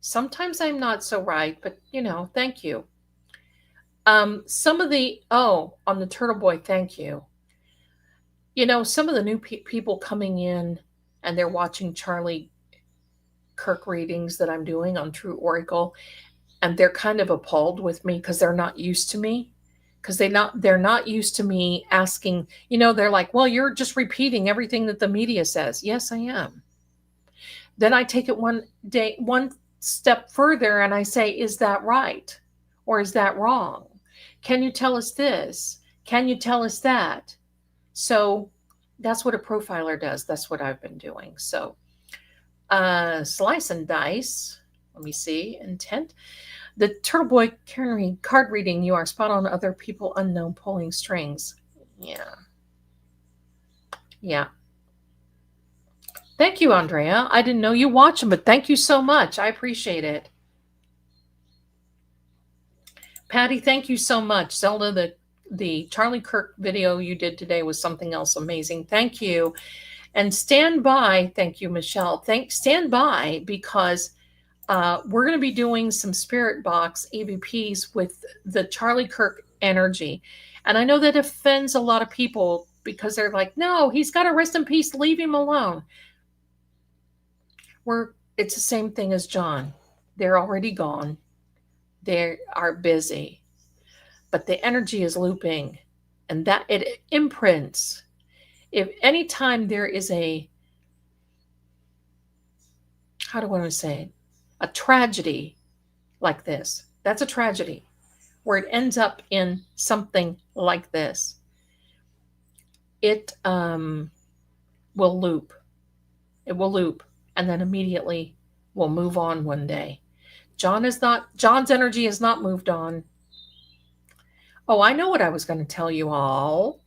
Sometimes I'm not so right, but thank you. Some of the, on the Turtle Boy, thank you. Some of the new people coming in and they're watching Charlie Kirk readings that I'm doing on True Oracle, and they're kind of appalled with me because they're not used to me. Because they're not used to me asking, they're like, well, you're just repeating everything that the media says. Yes, I am. Then I take it one step further and I say, is that right? Or is that wrong? Can you tell us this? Can you tell us that? So that's what a profiler does. That's what I've been doing. So slice and dice. Let me see. Intent. The Turtle Boy card reading, you are spot on. Other people unknown pulling strings. Yeah. Thank you, Andrea. I didn't know you watch them, but thank you so much. I appreciate it. Patty, thank you so much. Zelda, the Charlie Kirk video you did today was something else amazing. Thank you. And stand by. Thank you, Michelle. Stand by, because we're going to be doing some spirit box EVPs with the Charlie Kirk energy. And I know that offends a lot of people because they're like, no, he's got to rest in peace. Leave him alone. It's the same thing as John. They're already gone. They are busy. But the energy is looping, and that it imprints. If any time there is a tragedy like this, that's a tragedy, where it ends up in something like this, it will loop. It will loop, and then immediately will move on one day. John's energy has not moved on. Oh, I know what I was going to tell you all.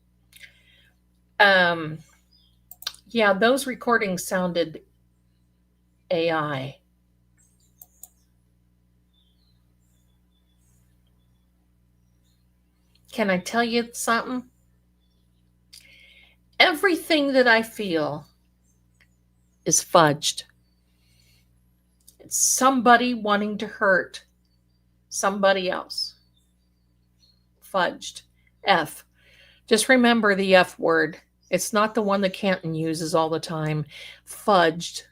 Yeah, those recordings sounded AI. Can I tell you something? Everything that I feel is fudged. It's somebody wanting to hurt somebody else. Fudged. F. Just remember the F word. It's not the one that Canton uses all the time. Fudged.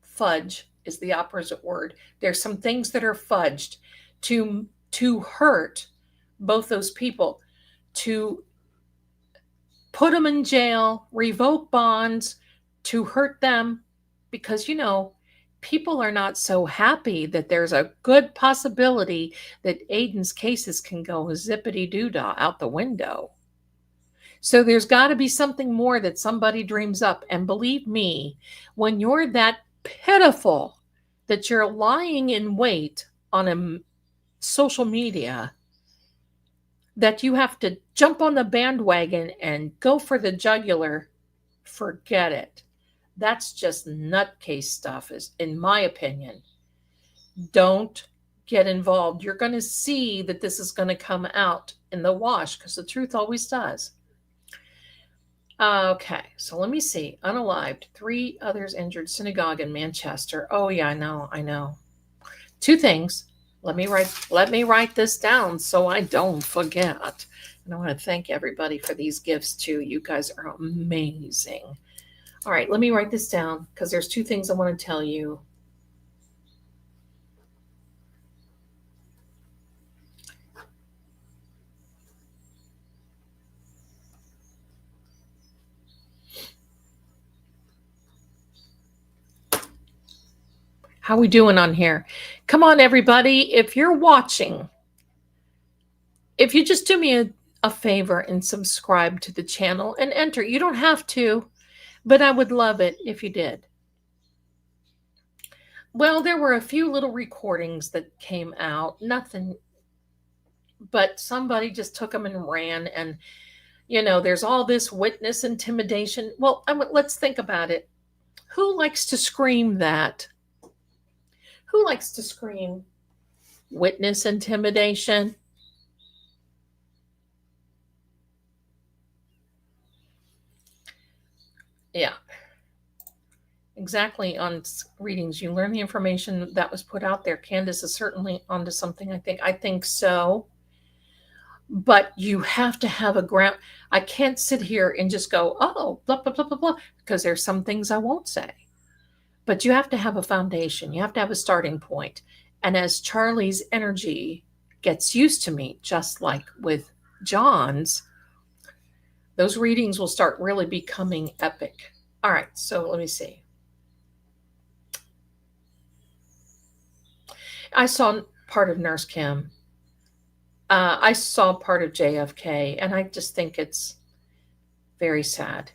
Fudge is the opposite word. There's some things that are fudged to hurt both those people, to put them in jail, revoke bonds, to hurt them, because people are not so happy that there's a good possibility that Aiden's cases can go zippity-doo-dah out the window. So there's got to be something more that somebody dreams up. And believe me, when you're that pitiful that you're lying in wait on a social media, that you have to jump on the bandwagon and go for the jugular, forget it. That's just nutcase stuff, in my opinion. Don't get involved. You're going to see that this is going to come out in the wash, because the truth always does. Okay, so let me see. Unalived, 3 others injured, synagogue in Manchester. Oh yeah, I know. 2 things. Let me write this down so I don't forget. And I want to thank everybody for these gifts too. You guys are amazing. All right, let me write this down because there's 2 things I want to tell you. How we doing on here? Come on, everybody. If you're watching, if you just do me a favor and subscribe to the channel and enter. You don't have to, but I would love it if you did. Well, there were a few little recordings that came out. Nothing, but somebody just took them and ran. And, there's all this witness intimidation. Well, let's think about it. Who likes to scream that? Who likes to scream witness intimidation? Yeah. Exactly. On readings, you learn the information that was put out there. Candace is certainly onto something, I think so. But you have to have a ground. I can't sit here and just go, oh, blah, blah, blah, blah, blah, because there's some things I won't say. But you have to have a foundation. You have to have a starting point. And as Charlie's energy gets used to me, just like with John's, those readings will start really becoming epic. All right, so let me see. I saw part of Nurse Kim. I saw part of JFK, and I just think it's very sad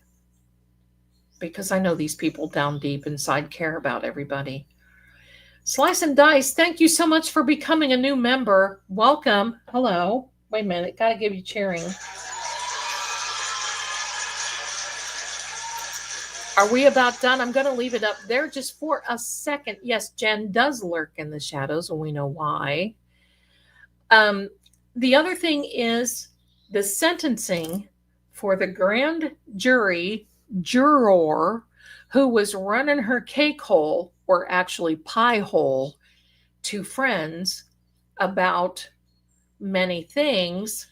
because I know these people down deep inside care about everybody. Slice and Dice, thank you so much for becoming a new member. Welcome. Hello. Wait a minute. Got to give you cheering. Are we about done? I'm going to leave it up there just for a second. Yes, Jen does lurk in the shadows, and we know why. The other thing is the sentencing for the grand jury juror who was running her cake hole, or actually pie hole, to friends about many things,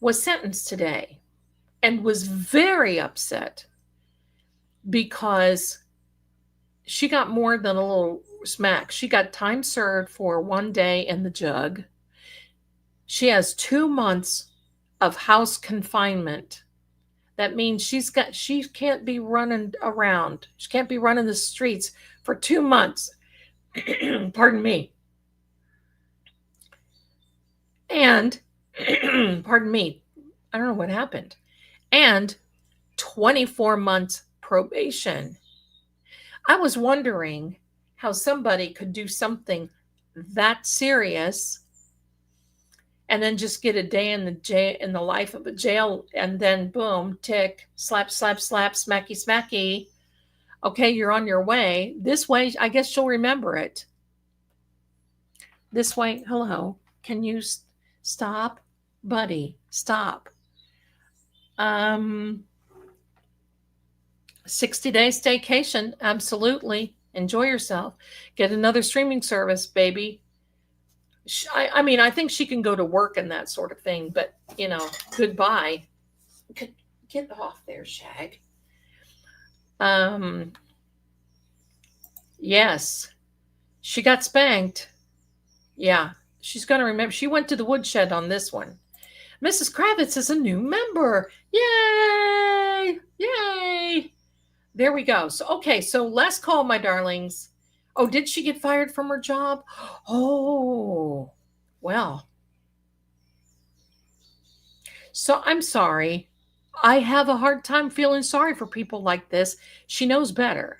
was sentenced today and was very upset because she got more than a little smack. She got time served for 1 day in the jug. She has 2 months of house confinement. That means she can't be running around. She can't be running the streets for 2 months. Pardon me. And, pardon me, I don't know what happened. And 24 months probation. I was wondering how somebody could do something that serious and then just get a day in the life of a jail, and then boom, tick, slap, slap, slap, smacky, smacky. Okay, you're on your way. This way, I guess she'll remember it. This way, hello, can you stop? Buddy, stop. 60-day staycation, absolutely. Enjoy yourself. Get another streaming service, baby. I mean, I think she can go to work and that sort of thing, but, goodbye. Get off there, Shag. Yes, she got spanked. Yeah, she's going to remember. She went to the woodshed on this one. Mrs. Kravitz is a new member. Yay! Yay! There we go. So last call, my darlings. Oh, did she get fired from her job? Oh, well. So I'm sorry. I have a hard time feeling sorry for people like this. She knows better.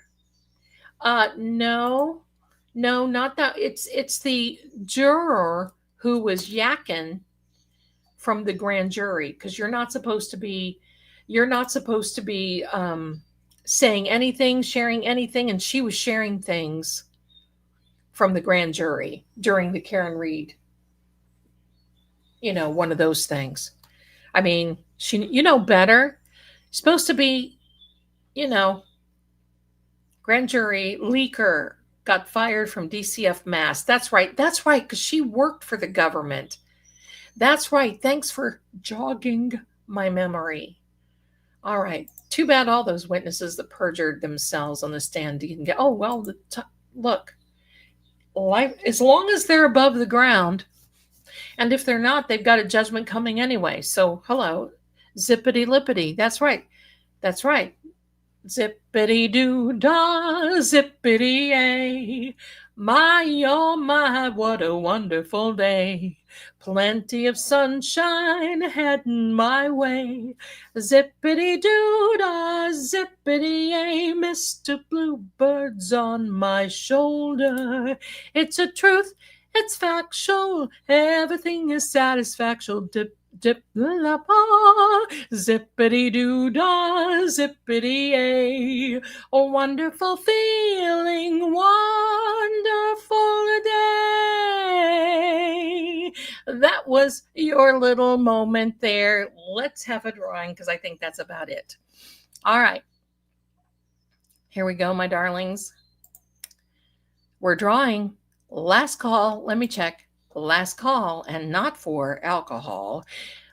No, not that. It's the juror who was yakking from the grand jury, because you're not supposed to be saying anything, sharing anything, and she was sharing things from the grand jury during the Karen Reed. one of those things. I mean, she, better. Supposed to be, you know, grand jury leaker got fired from DCF Mass. That's right. That's right. Because she worked for the government. That's right. Thanks for jogging my memory. All right. Too bad all those witnesses that perjured themselves on the stand didn't get. Oh, well, look, life, as long as they're above the ground, and if they're not, they've got a judgment coming anyway. So, hello, zippity lippity. That's right. That's right. Zippity doo dah, zippity a. My, oh my, what a wonderful day. Plenty of sunshine heading my way. Zippity doo dah, zippity a. Mr. Bluebird's on my shoulder. It's a truth, it's factual. Everything is satisfactual. Dip, dip, la, pa. Zippity doo dah, zippity a. A wonderful feeling, wonderful day. That was your little moment there. Let's have a drawing because I think that's about it. All right. Here we go, my darlings. We're drawing. Last call. Let me check. Last call, and not for alcohol.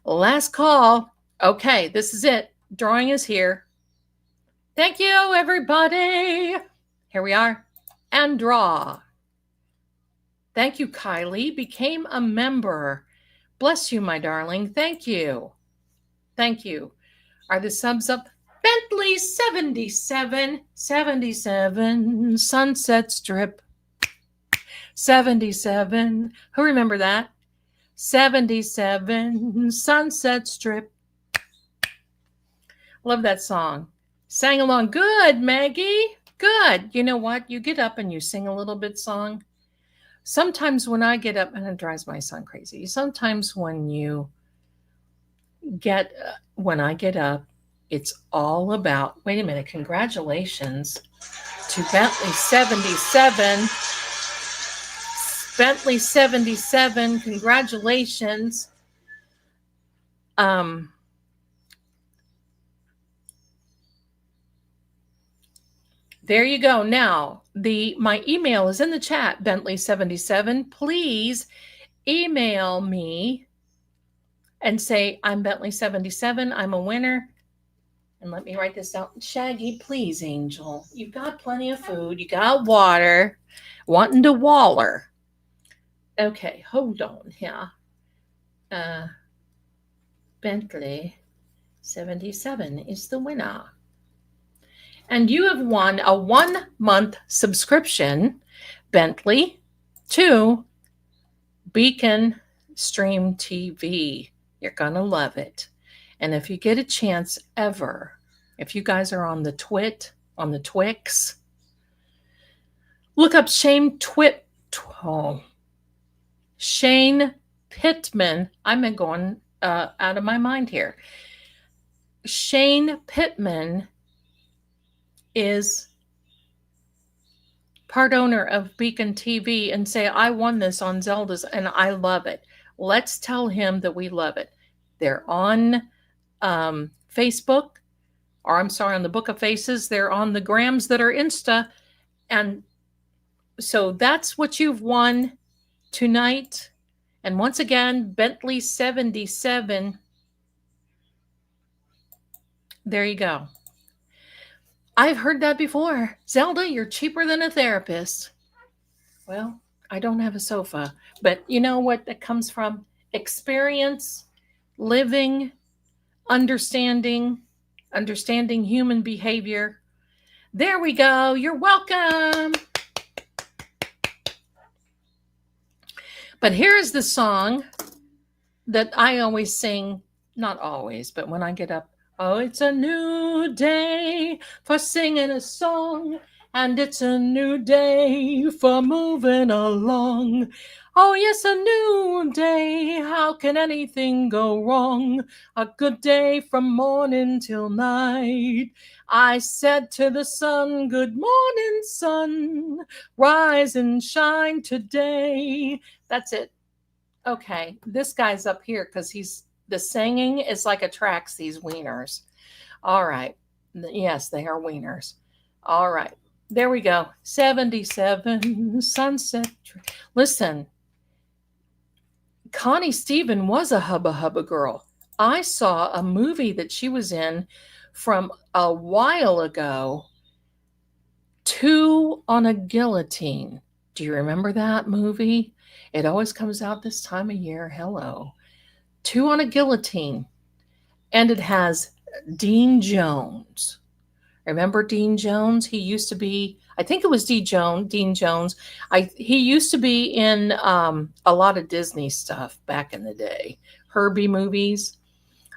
Last call. Okay, this is it. Drawing is here. Thank you, everybody. Here we are. And draw. Thank you, Kylie. Became a member. Bless you, my darling. Thank you. Thank you. Are the subs up? Bentley 77, 77, Sunset Strip. 77. Who remember that? 77, Sunset Strip. Love that song. Sang along. Good, Maggie. Good. You know what? You get up and you sing a little bit song. Sometimes when I get up, and it drives my son crazy. Sometimes when I get up, it's all about, wait a minute, congratulations to Bentley 77. Bentley 77, congratulations. There you go. Now, my email is in the chat, Bentley77. Please email me and say, I'm Bentley77. I'm a winner. And let me write this out. Shaggy, please, Angel. You've got plenty of food. You got water. Wanting to waller. Okay, hold on here. Bentley 77 is the winner. And you have won a 1-month subscription, Bentley, to Beacon Stream TV. You're going to love it. And if you get a chance ever, if you guys are on the Twix, look up Shane Pittman. I'm going out of my mind here. Shane Pittman is part owner of Beacon TV, and say, I won this on Zelda's and I love it. Let's tell him that we love it. They're on Facebook, or I'm sorry, on the Book of Faces. They're on the grams that are Insta. And so that's what you've won tonight. And once again, Bentley 77. There you go. I've heard that before. Zelda, you're cheaper than a therapist. Well, I don't have a sofa, but you know what that comes from? Experience, living, understanding human behavior. There we go. You're welcome. But here's the song that I always sing, not always, but when I get up. Oh, it's a new day for singing a song, and it's a new day for moving along. Oh, yes, a new day. How can anything go wrong? A good day from morning till night. I said to the sun, good morning, sun. Rise and shine today. That's it. Okay, this guy's up here because the singing is like attracts these wieners. All right. Yes, they are wieners. All right. There we go. 77 Sunset. Listen, Connie Stephen was a Hubba Hubba girl. I saw a movie that she was in from a while ago, Two on a Guillotine. Do you remember that movie? It always comes out this time of year. Hello. Two on a Guillotine. And it has Dean Jones. Remember Dean Jones? He used to be, I think it was Dean Jones. He used to be in a lot of Disney stuff back in the day, Herbie movies,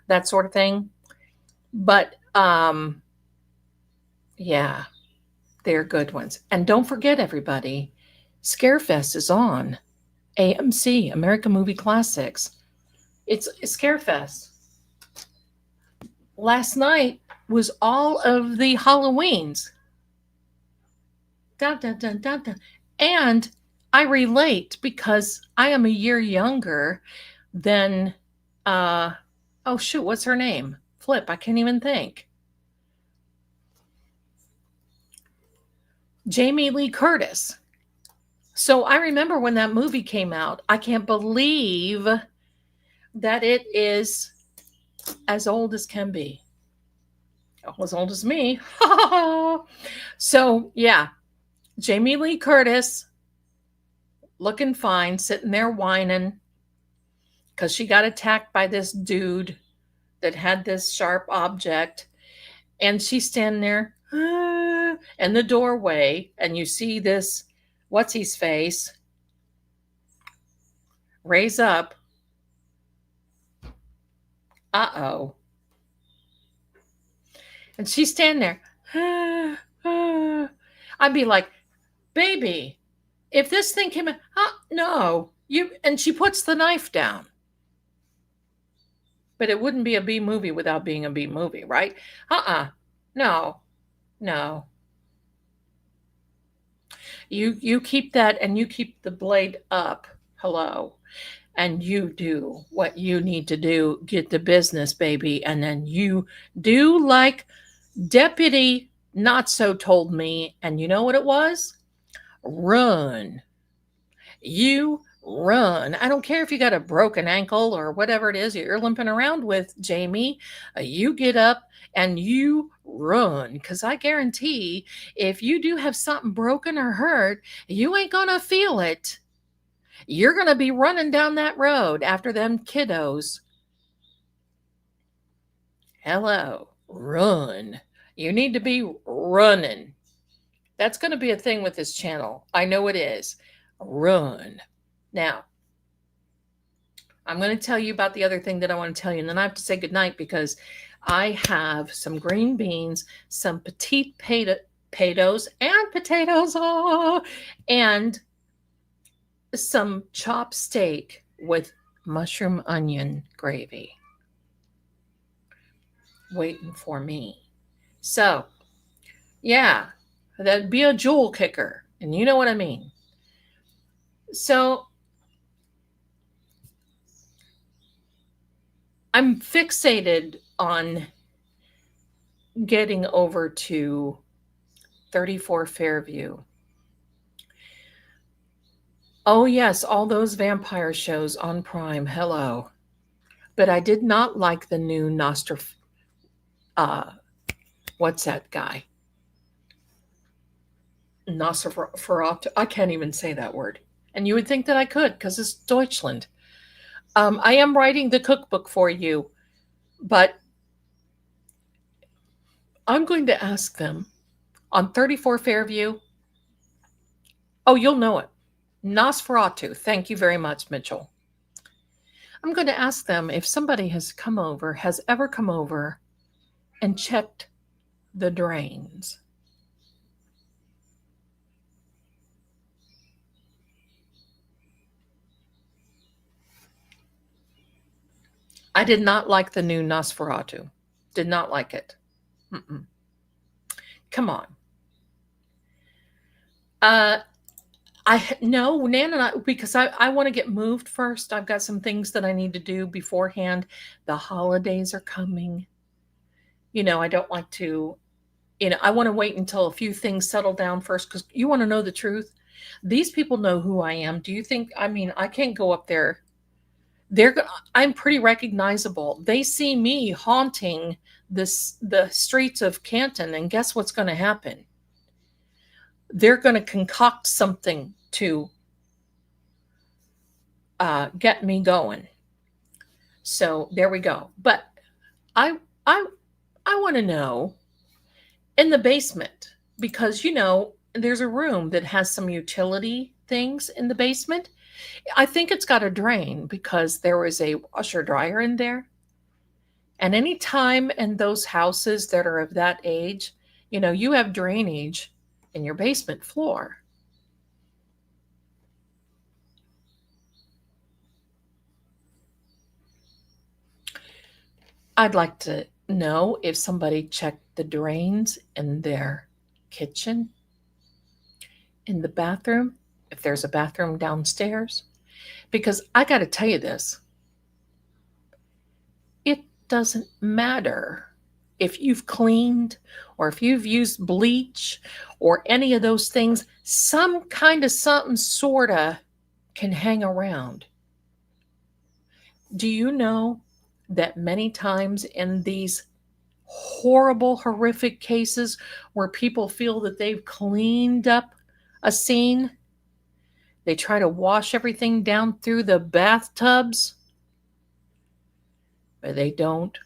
that sort of thing. But yeah, they're good ones. And don't forget, everybody, Scarefest is on AMC, American Movie Classics. It's Scarefest. Last night was all of the Halloweens. Dun, dun, dun, dun, dun. And I relate because I am a year younger than, oh shoot, what's her name? Flip, I can't even think. Jamie Lee Curtis. So I remember when that movie came out, I can't believe that it is as old as can be. As old as me. So yeah, Jamie Lee Curtis looking fine, sitting there whining because she got attacked by this dude that had this sharp object. And she's standing there in the doorway, and you see this, what's his face, raise up. Uh-oh. And she's standing there. I'd be like, baby, if this thing came in, no. And she puts the knife down. But it wouldn't be a B movie without being a B movie, right? No. You keep that, and you keep the blade up. Hello. And you do what you need to do. Get the business, baby. And then you do like Deputy Not So told me. And you know what it was? Run. You run. I don't care if you got a broken ankle or whatever it is you're limping around with, Jamie. You get up and you run. Because I guarantee if you do have something broken or hurt, you ain't going to feel it. You're going to be running down that road after them kiddos. Hello. Run. You need to be running. That's going to be a thing with this channel. I know it is. Run. Now, I'm going to tell you about the other thing that I want to tell you, and then I have to say goodnight because I have some green beans, some petite potatoes, and some chopped steak with mushroom onion gravy waiting for me. So, yeah, that'd be a jewel kicker, and you know what I mean. So, I'm fixated on getting over to 34 Fairview. Oh, yes, all those vampire shows on Prime. Hello. But I did not like the new what's that guy? Nosferatu. I can't even say that word. And you would think that I could because it's Deutschland. I am writing the cookbook for you, but I'm going to ask them on 34 Fairview. Oh, you'll know it. Nosferatu. Thank you very much, Mitchell. I'm going to ask them if somebody has ever come over and checked the drains. I did not like the new Nosferatu. Did not like it. Come on. No, Nan and I, because I want to get moved first. I've got some things that I need to do beforehand. The holidays are coming. I don't like to, I want to wait until a few things settle down first because you want to know the truth. These people know who I am. Do you think, I can't go up there. I'm pretty recognizable. They see me haunting the streets of Canton, and guess what's going to happen? They're going to concoct something to get me going. So there we go. But I I I want to know in the basement because there's a room that has some utility things in the basement. I think it's got a drain because there was a washer dryer in there. And any time in those houses that are of that age, you have drainage in your basement floor. I'd like to know if somebody checked the drains in their kitchen, in the bathroom, if there's a bathroom downstairs. Because I got to tell you this, it doesn't matter if you've cleaned or if you've used bleach or any of those things, some kind of something sort of can hang around. Do you know that many times in these horrible, horrific cases where people feel that they've cleaned up a scene, they try to wash everything down through the bathtubs, but they don't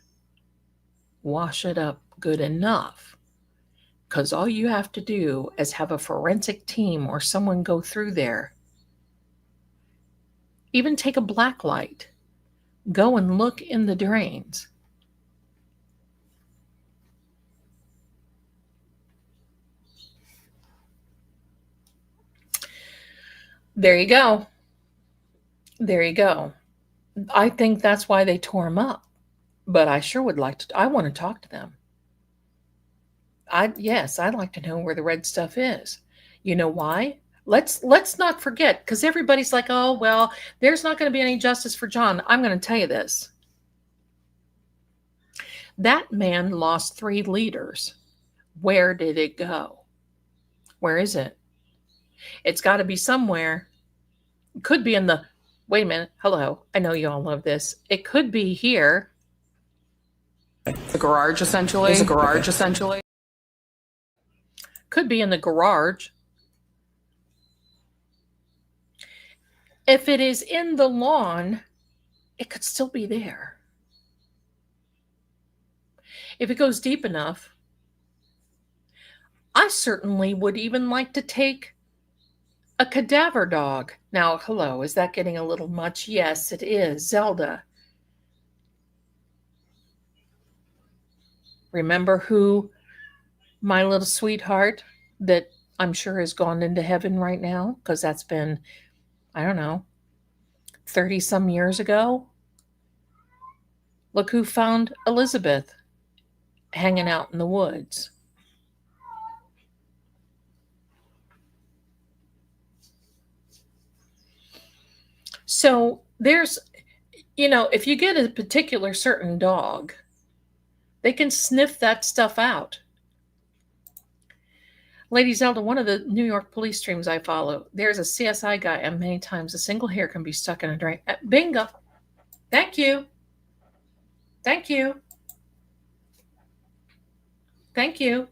wash it up good enough? Because all you have to do is have a forensic team or someone go through there. Even take a black light. Go and look in the drains. There you go. There you go. I think that's why they tore them up. But I sure would like to. I want to talk to them. Yes, I'd like to know where the red stuff is. You know why? Let's not forget, because everybody's like, oh well, there's not going to be any justice for John. I'm going to tell you this. That man lost 3 leaders. Where did it go? Where is it? It's got to be somewhere. It could be in the. Wait a minute. Hello. I know you all love this. It could be here. The garage, essentially. There's a garage, essentially. Could be in the garage. If it is in the lawn, it could still be there. If it goes deep enough, I certainly would even like to take a cadaver dog. Now, hello, is that getting a little much? Yes, it is. Zelda. Remember who my little sweetheart that I'm sure has gone into heaven right now? Because that's been, I don't know, 30 some years ago. Look who found Elizabeth hanging out in the woods. So there's, if you get a particular certain dog, they can sniff that stuff out. Lady Zelda, one of the New York police streams I follow, there's a CSI guy, and many times a single hair can be stuck in a drain. Bingo. Thank you. Thank you. Thank you.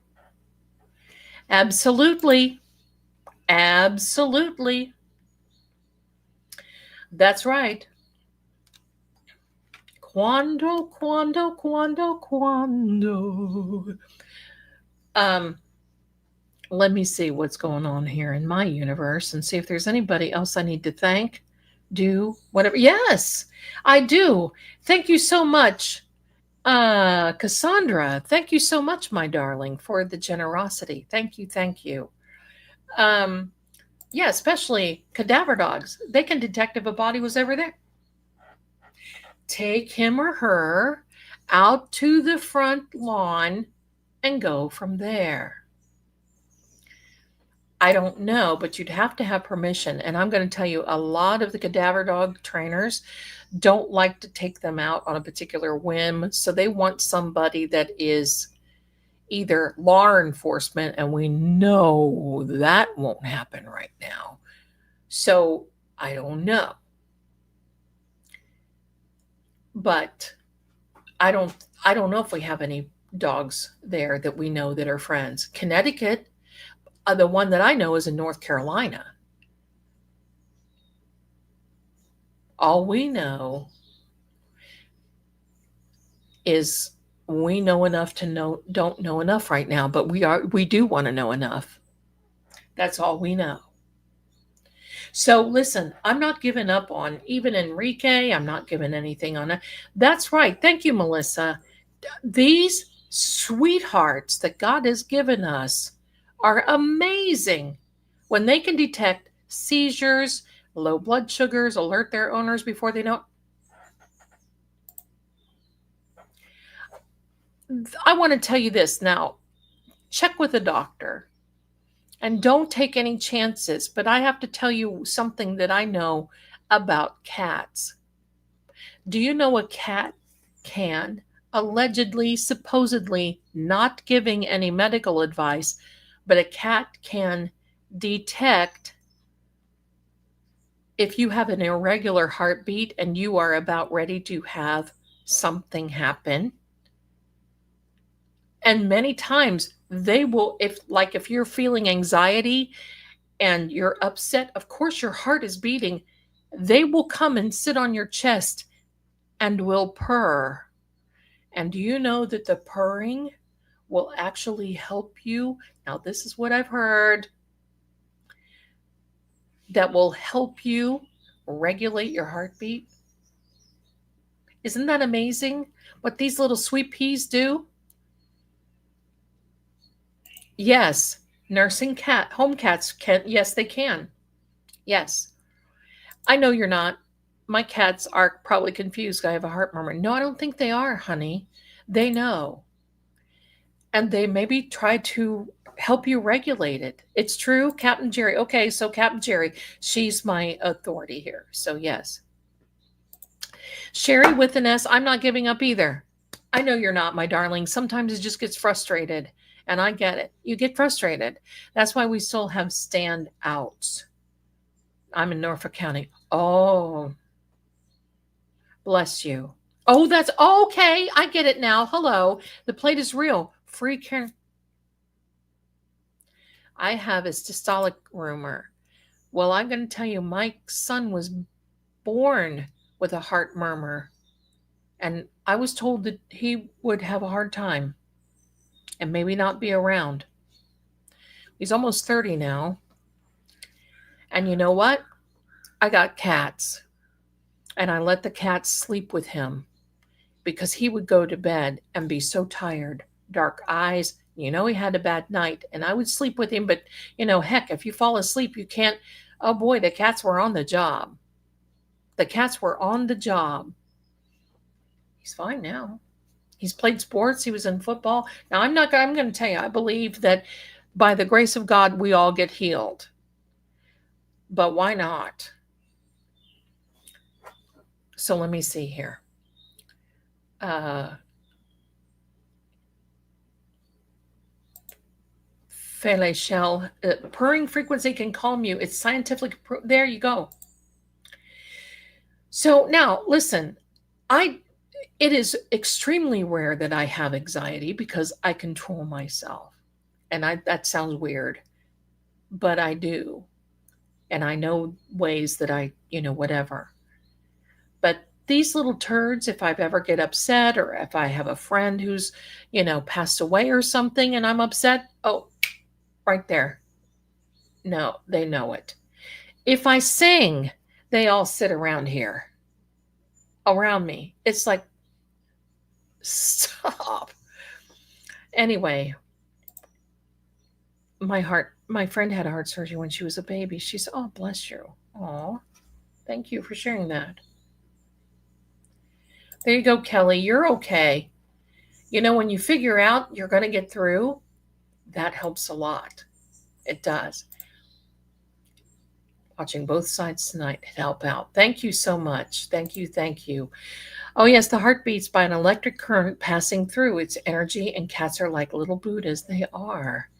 Absolutely. Absolutely. That's right. Quando. Let me see what's going on here in my universe and see if there's anybody else I need to thank, do, whatever. Yes, I do. Thank you so much, Cassandra. Thank you so much, my darling, for the generosity. Thank you. Thank you. Yeah, especially cadaver dogs. They can detect if a body was ever there. Take him or her out to the front lawn and go from there. I don't know, but you'd have to have permission. And I'm going to tell you, a lot of the cadaver dog trainers don't like to take them out on a particular whim. So they want somebody that is either law enforcement, and we know that won't happen right now. So I don't know. But I don't know if we have any dogs there that we know that are friends. Connecticut, the one that I know is in North Carolina. All we know is we know enough to know, don't know enough right now, but we do want to know enough. That's all we know. So listen, I'm not giving up on even Enrique. I'm not giving anything on it. That's right. Thank you, Melissa. These sweethearts that God has given us are amazing when they can detect seizures, low blood sugars, alert their owners before they know. I want to tell you this now. Check with a doctor and don't take any chances. But I have to tell you something that I know about cats. Do you know a cat can allegedly, supposedly, not giving any medical advice, but a cat can detect if you have an irregular heartbeat and you are about ready to have something happen? And many times they will, if you're feeling anxiety and you're upset, of course your heart is beating, they will come and sit on your chest and will purr. And do you know that the purring will actually help you? Now, this is what I've heard, that will help you regulate your heartbeat. Isn't that amazing what these little sweet peas do? Yes, nursing home cats can. Yes, they can. Yes. I know you're not. My cats are probably confused. I have a heart murmur. No, I don't think they are, honey. They know. And they maybe try to help you regulate it. It's true, Captain Jerry. Okay, so Captain Jerry, she's my authority here. So yes. Sherry with an S, I'm not giving up either. I know you're not, my darling. Sometimes it just gets frustrated. And I get it. You get frustrated. That's why we still have standouts. I'm in Norfolk County. Oh, bless you. Oh, that's okay. I get it now. Hello. The plate is real. Free care. I have a systolic rumor. Well, I'm going to tell you, my son was born with a heart murmur. And I was told that he would have a hard time and maybe not be around. He's almost 30 now. And you know what? I got cats. And I let the cats sleep with him because he would go to bed and be so tired, dark eyes. You know, he had a bad night and I would sleep with him. But, heck, if you fall asleep, you can't. Oh boy, the cats were on the job. The cats were on the job. He's fine now. He's played sports. He was in football. Now, I'm going to tell you, I believe that by the grace of God, we all get healed. But why not? So let me see here. Felishel, purring frequency can calm you. It's scientific. There you go. So now, listen, it is extremely rare that I have anxiety because I control myself. And that sounds weird, but I do. And I know ways that whatever. But these little turds, if I ever get upset or if I have a friend who's, passed away or something and I'm upset, oh, right there. No, they know it. If I sing, they all sit around here, around me. It's like, stop. Anyway, my friend had heart surgery when she was a baby. She said, oh, bless you. Oh, thank you for sharing that. There you go, Kelly. You're okay. When you figure out you're going to get through, that helps a lot. It does. watching both sides tonight to help out. Thank you so much. Thank you. Thank you. Oh, yes, the heart beats by an electric current passing through its energy, and cats are like little Buddhas. They are.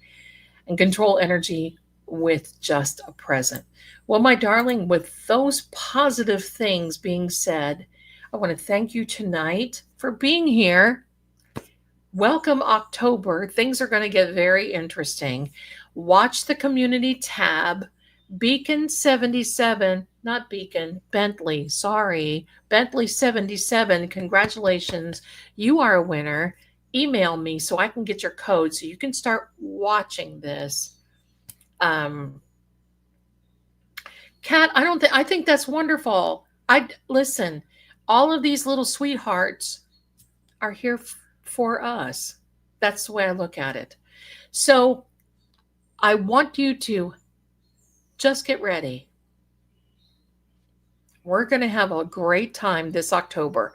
And control energy with just a present. Well, my darling, with those positive things being said, I want to thank you tonight for being here. Welcome October. Things are going to get very interesting. Watch the community tab. Beacon 77, not Beacon, Bentley, sorry. Bentley 77, congratulations. You are a winner. Email me so I can get your code so you can start watching this. Kat, I think that's wonderful. Listen, all of these little sweethearts are here for us. That's the way I look at it. So I want you to just get ready. We're going to have a great time this October.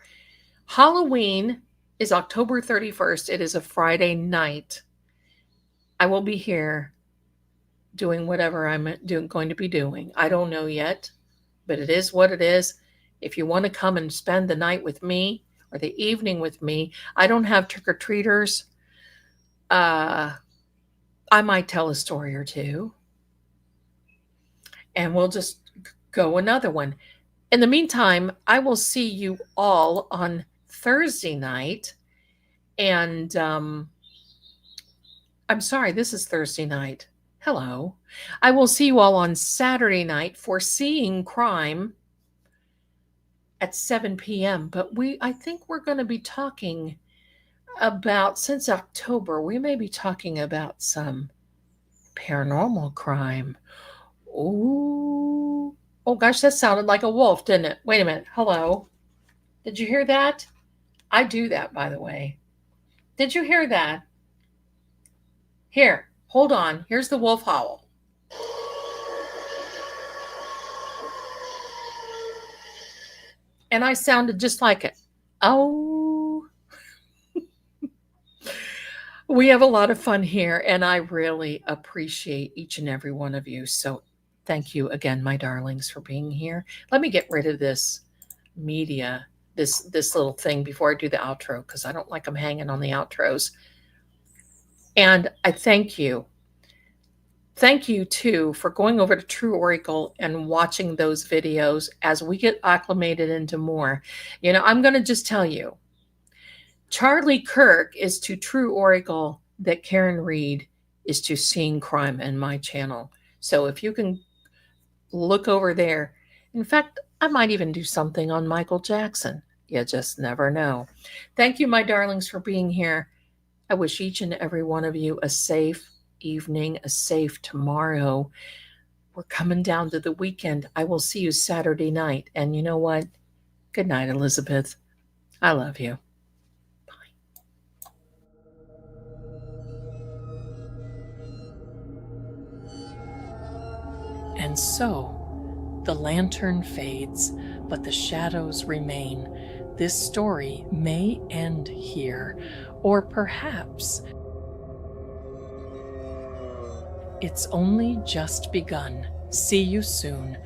Halloween is October 31st. It is a Friday night. I will be here doing whatever I'm going to be doing. I don't know yet, but it is what it is. If you want to come and spend the night with me or the evening with me, I don't have trick-or-treaters. I might tell a story or two, and we'll just go another one. In the meantime, I will see you all on Thursday night. And I'm sorry, this is Thursday night. Hello. I will see you all on Saturday night for Seeing Crime at 7 p.m. But I think we're going to be talking about, since October, we may be talking about some paranormal crime. Oh gosh, that sounded like a wolf, didn't it? Wait a minute. Hello. Did you hear that? I do that, by the way. Did you hear that? Here, hold on. Here's the wolf howl. And I sounded just like it. Oh. We have a lot of fun here, and I really appreciate each and every one of you. So thank you again, my darlings, for being here. Let me get rid of this media, this little thing before I do the outro, because I don't like them hanging on the outros. And I thank you. Thank you, too, for going over to True Oracle and watching those videos as we get acclimated into more. You know, I'm going to just tell you, Charlie Kirk is to True Oracle that Karen Reed is to Seeing Crime in my channel. So if you can look over there. In fact, I might even do something on Michael Jackson. You just never know. Thank you, my darlings, for being here. I wish each and every one of you a safe evening, a safe tomorrow. We're coming down to the weekend. I will see you Saturday night. And you know what? Good night, Elizabeth. I love you. And so, the lantern fades, but the shadows remain. This story may end here, or perhaps it's only just begun. See you soon.